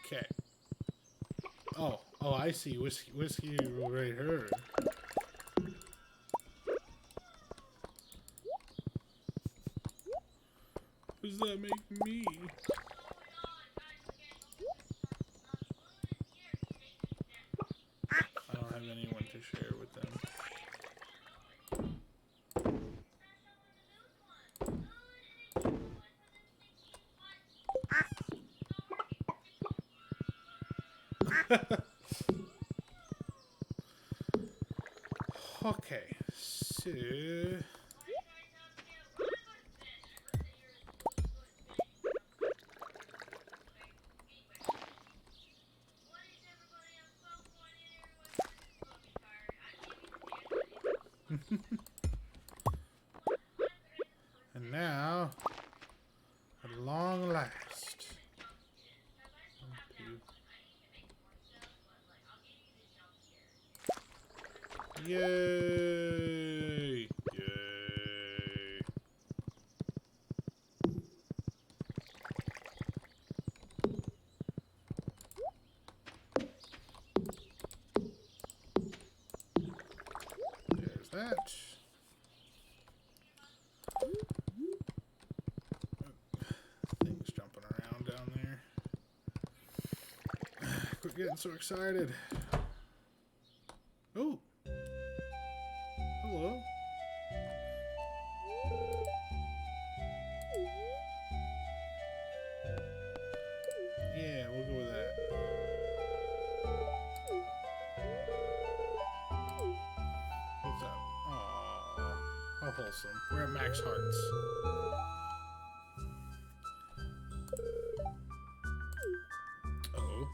[SPEAKER 1] Okay. Oh, I see. Whiskey right here. What does that make me? I don't have anyone to share with them. Okay, so Yay! Yay! There's that. Things jumping around down there. Quit getting so excited. Oh! Hello. Yeah, we'll go with that. What's up? Aww. How wholesome. We're at max hearts. Oh.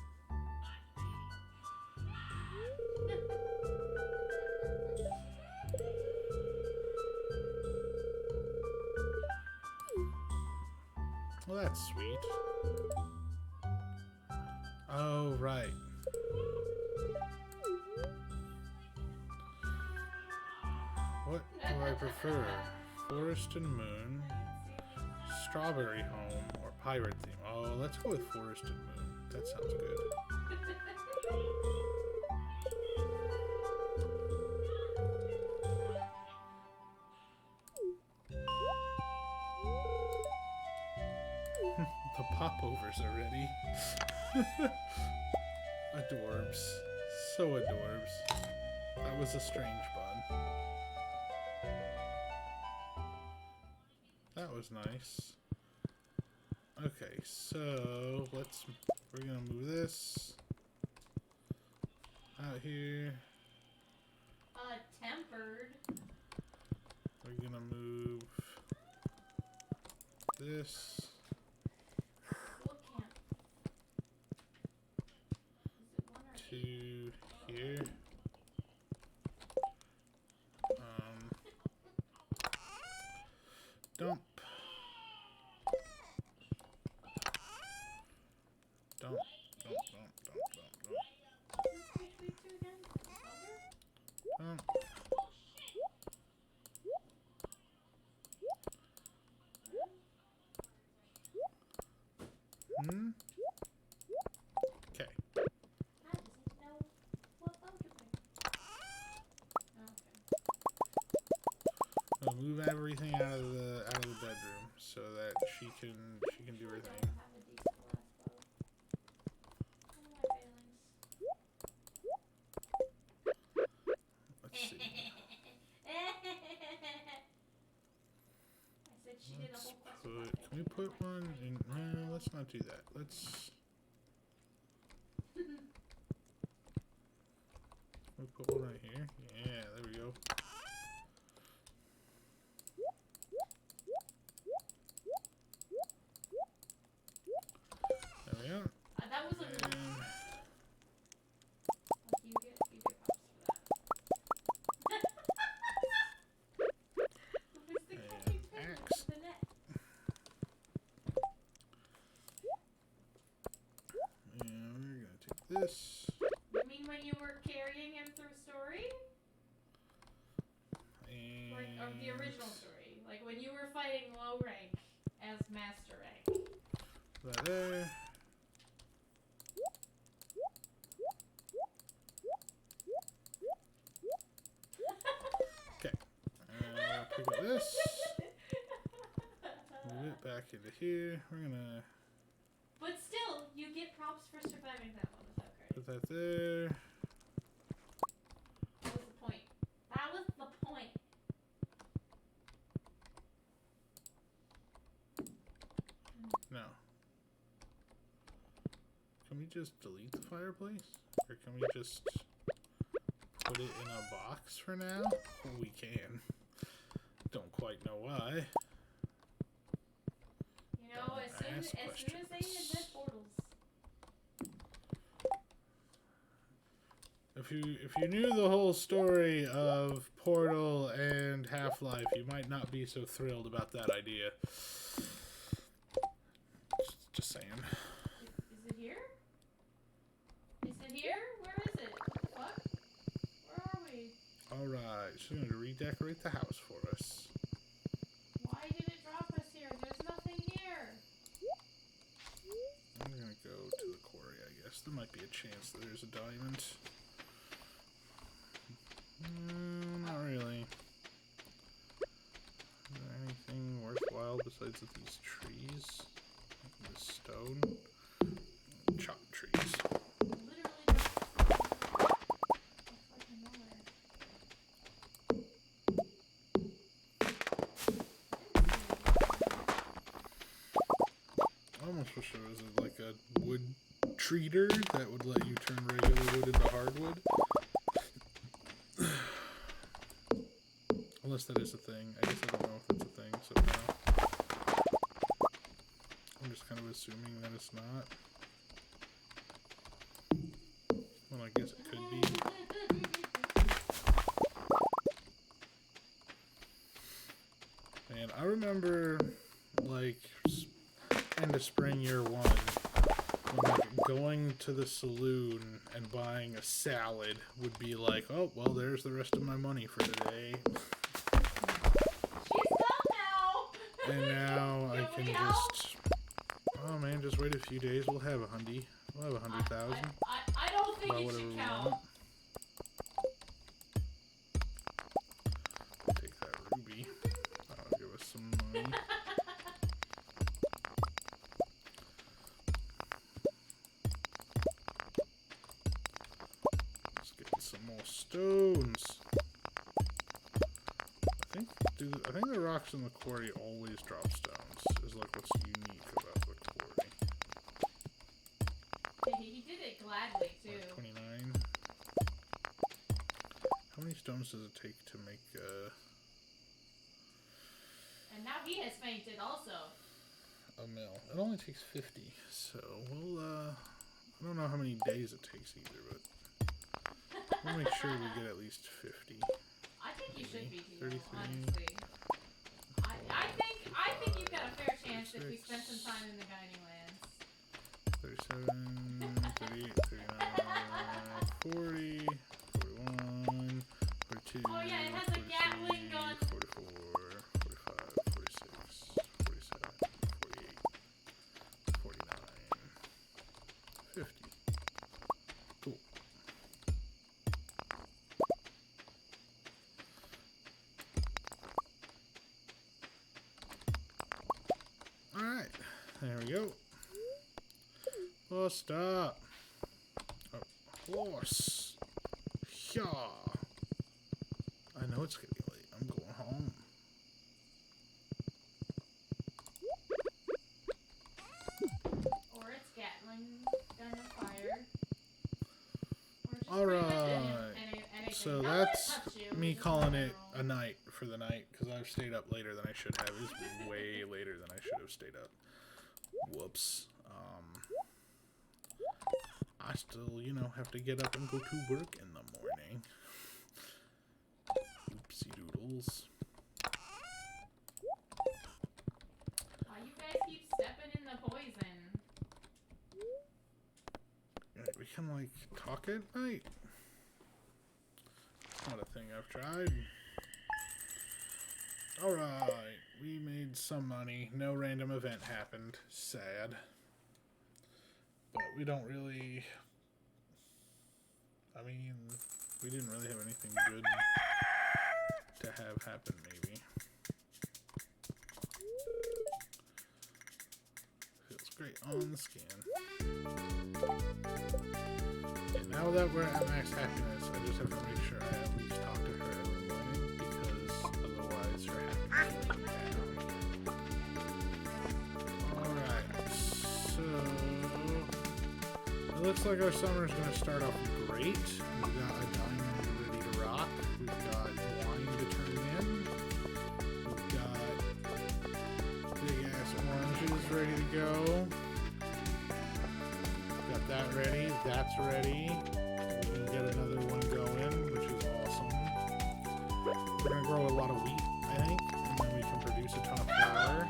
[SPEAKER 1] Well, that's sweet. Oh, right. What do I prefer? Forest and Moon, Strawberry Home, or Pirate Theme? Oh, let's go with Forest and Moon. That sounds good. The popovers are ready. Adorbs. So adorbs. That was a strange bun. That was nice. Okay, so we're gonna move this out here.
[SPEAKER 2] Tempered.
[SPEAKER 1] We're gonna move this
[SPEAKER 2] What camp? Is it one or
[SPEAKER 1] to here. Dump. Dump.
[SPEAKER 2] What's this page to again?
[SPEAKER 1] Dump. Hmm? Okay.
[SPEAKER 2] I doesn't know what boulder pick. Okay.
[SPEAKER 1] We'll move everything out of the bedroom so that she can do her
[SPEAKER 2] I
[SPEAKER 1] thing.
[SPEAKER 2] don't have a decent last bow. What are my failings?
[SPEAKER 1] Let's see.
[SPEAKER 2] I said she did a whole question.
[SPEAKER 1] Can we put one in? No, let's not do that. Let's. We put one right here. Yeah, there we go. There we go.
[SPEAKER 2] That was a
[SPEAKER 1] And
[SPEAKER 2] you get props for that. Where's the copy pen
[SPEAKER 1] axe.
[SPEAKER 2] with the net?
[SPEAKER 1] And we're gonna take this.
[SPEAKER 2] You mean when you were carrying him through story?
[SPEAKER 1] And
[SPEAKER 2] Like, or the original story? Like when you were fighting low rank as master rank?
[SPEAKER 1] that there. Okay. Pick up this. Move it back into here. We're gonna
[SPEAKER 2] But still, you get props for surviving that one without credit.
[SPEAKER 1] put that there.
[SPEAKER 2] That was the point. That was the point.
[SPEAKER 1] No. Can we just delete the fireplace? Or can we just put it in a box for now? We can. Don't quite know why.
[SPEAKER 2] You know, as soon as they invent portals.
[SPEAKER 1] If you knew the whole story of Portal and Half-Life, you might not be so thrilled about that idea. Just saying.
[SPEAKER 2] Is it here? Is it here? Where is it? What the fuck? Where are we?
[SPEAKER 1] All She's going to redecorate the house for us.
[SPEAKER 2] Why did it drop us here? There's nothing here.
[SPEAKER 1] I'm going to go to the quarry, I guess. There might be a chance that there's a diamond. Not really. Is there anything worthwhile besides these trees? This stone? Chop trees.
[SPEAKER 2] Literally just fucking nowhere.
[SPEAKER 1] I almost wish there was like a wood treater that would let you turn regular wood into hardwood. Unless that is a thing. I guess I don't know if it's a thing, so no. I'm just kind of assuming that it's not. Well, I guess it could be. Man, I remember, like, end of spring year one, when, like, going to the saloon and buying a salad would be like, oh, well, there's the rest of my money for today.
[SPEAKER 2] She's done now.
[SPEAKER 1] And now I
[SPEAKER 2] Can we
[SPEAKER 1] can
[SPEAKER 2] help?
[SPEAKER 1] just, oh man, just wait a few days. We'll have 100. We'll have 100,000.
[SPEAKER 2] I don't think
[SPEAKER 1] Buy
[SPEAKER 2] you
[SPEAKER 1] whatever
[SPEAKER 2] should
[SPEAKER 1] we
[SPEAKER 2] count.
[SPEAKER 1] want. Take that ruby. That'll give us some money. Let's get some more stones. I think the rocks in the quarry always drop stones. Is like what's unique about the quarry.
[SPEAKER 2] He did it gladly too.
[SPEAKER 1] Like 29. How many stones does it take to make
[SPEAKER 2] And now he has fainted also.
[SPEAKER 1] a mill? It only takes 50, so we'll I don't know how many days it takes either, but we'll make sure we get at least 50.
[SPEAKER 2] I think you should be healed,
[SPEAKER 1] 33.
[SPEAKER 2] honestly. I think you've got a fair chance if we spend some time in the Guiding Lands.
[SPEAKER 1] 37, 38, 39, 40, 41, 42,
[SPEAKER 2] Oh yeah, it has a Gatling gun.
[SPEAKER 1] 44, 45, 46, 47, 48, 49, 50. Cool. Alright, there we go. Oh, stop. Oh, horse. Yeah. I know it's getting late. I'm going home.
[SPEAKER 2] Or it's Gatling gun of fire. Or just
[SPEAKER 1] Alright.
[SPEAKER 2] anything.
[SPEAKER 1] So
[SPEAKER 2] Not let it
[SPEAKER 1] that's
[SPEAKER 2] touch you,
[SPEAKER 1] me
[SPEAKER 2] just
[SPEAKER 1] calling
[SPEAKER 2] in
[SPEAKER 1] it
[SPEAKER 2] general.
[SPEAKER 1] a night for the night because I've stayed up later than I should have. It's way later than I should have stayed up. Whoops. I still, have to get up and go to work in the morning. Oopsie doodles.
[SPEAKER 2] Why you guys keep stepping in the poison?
[SPEAKER 1] We can, like, talk at night. It's not a thing I've tried. Alright, we made some money. No random event happened. Sad. But we don't really... I mean, we didn't really have anything good to have happen, maybe. Feels great on the skin. And now that we're at max happiness, I just have to make sure I at least talk to her every morning, because otherwise her happiness will go down. Alright, so... It looks like our summer's going to start off great. We've got a diamond ready to rock. We've got wine to turn in. We've got big ass oranges ready to go. Got that ready. That's ready. We can get another one going, which is awesome. We're going to grow a lot of wheat, I think, and then we can produce a ton of flour.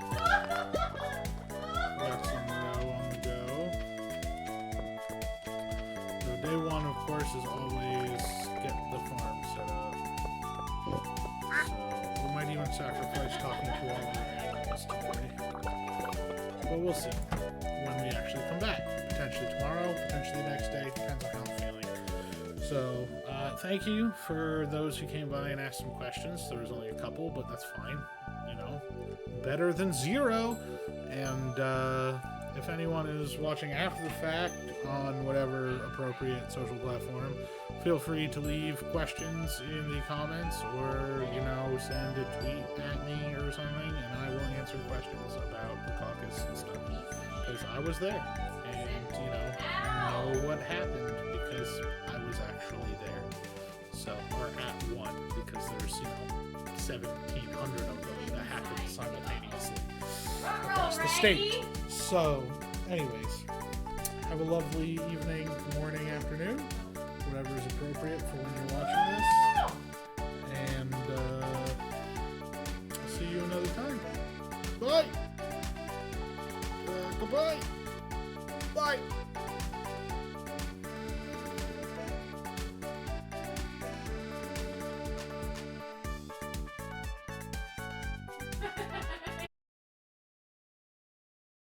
[SPEAKER 1] We got some row on the go. So day one, of course, is always get the farm set up. So we might even sacrifice talking to all of our animals today. But we'll see when we actually come back. Potentially tomorrow, potentially the next day, depends on how I'm feeling. So, thank you for those who came by and asked some questions. There was only a couple, but that's fine. You know, better than zero. And if anyone is watching after the fact on whatever appropriate social platform, feel free to leave questions in the comments or, you know, send a tweet at me or something, and I will answer questions about the caucus and stuff. Because I was there, and, you know, I know what happened because I was actually there. So, or at one, because there's, you know, 1,700 of them that happened simultaneously across the state. So, anyways, have a lovely evening, morning, afternoon, whatever is appropriate for when you're watching this. And I'll see you another time. Bye. Goodbye. Bye.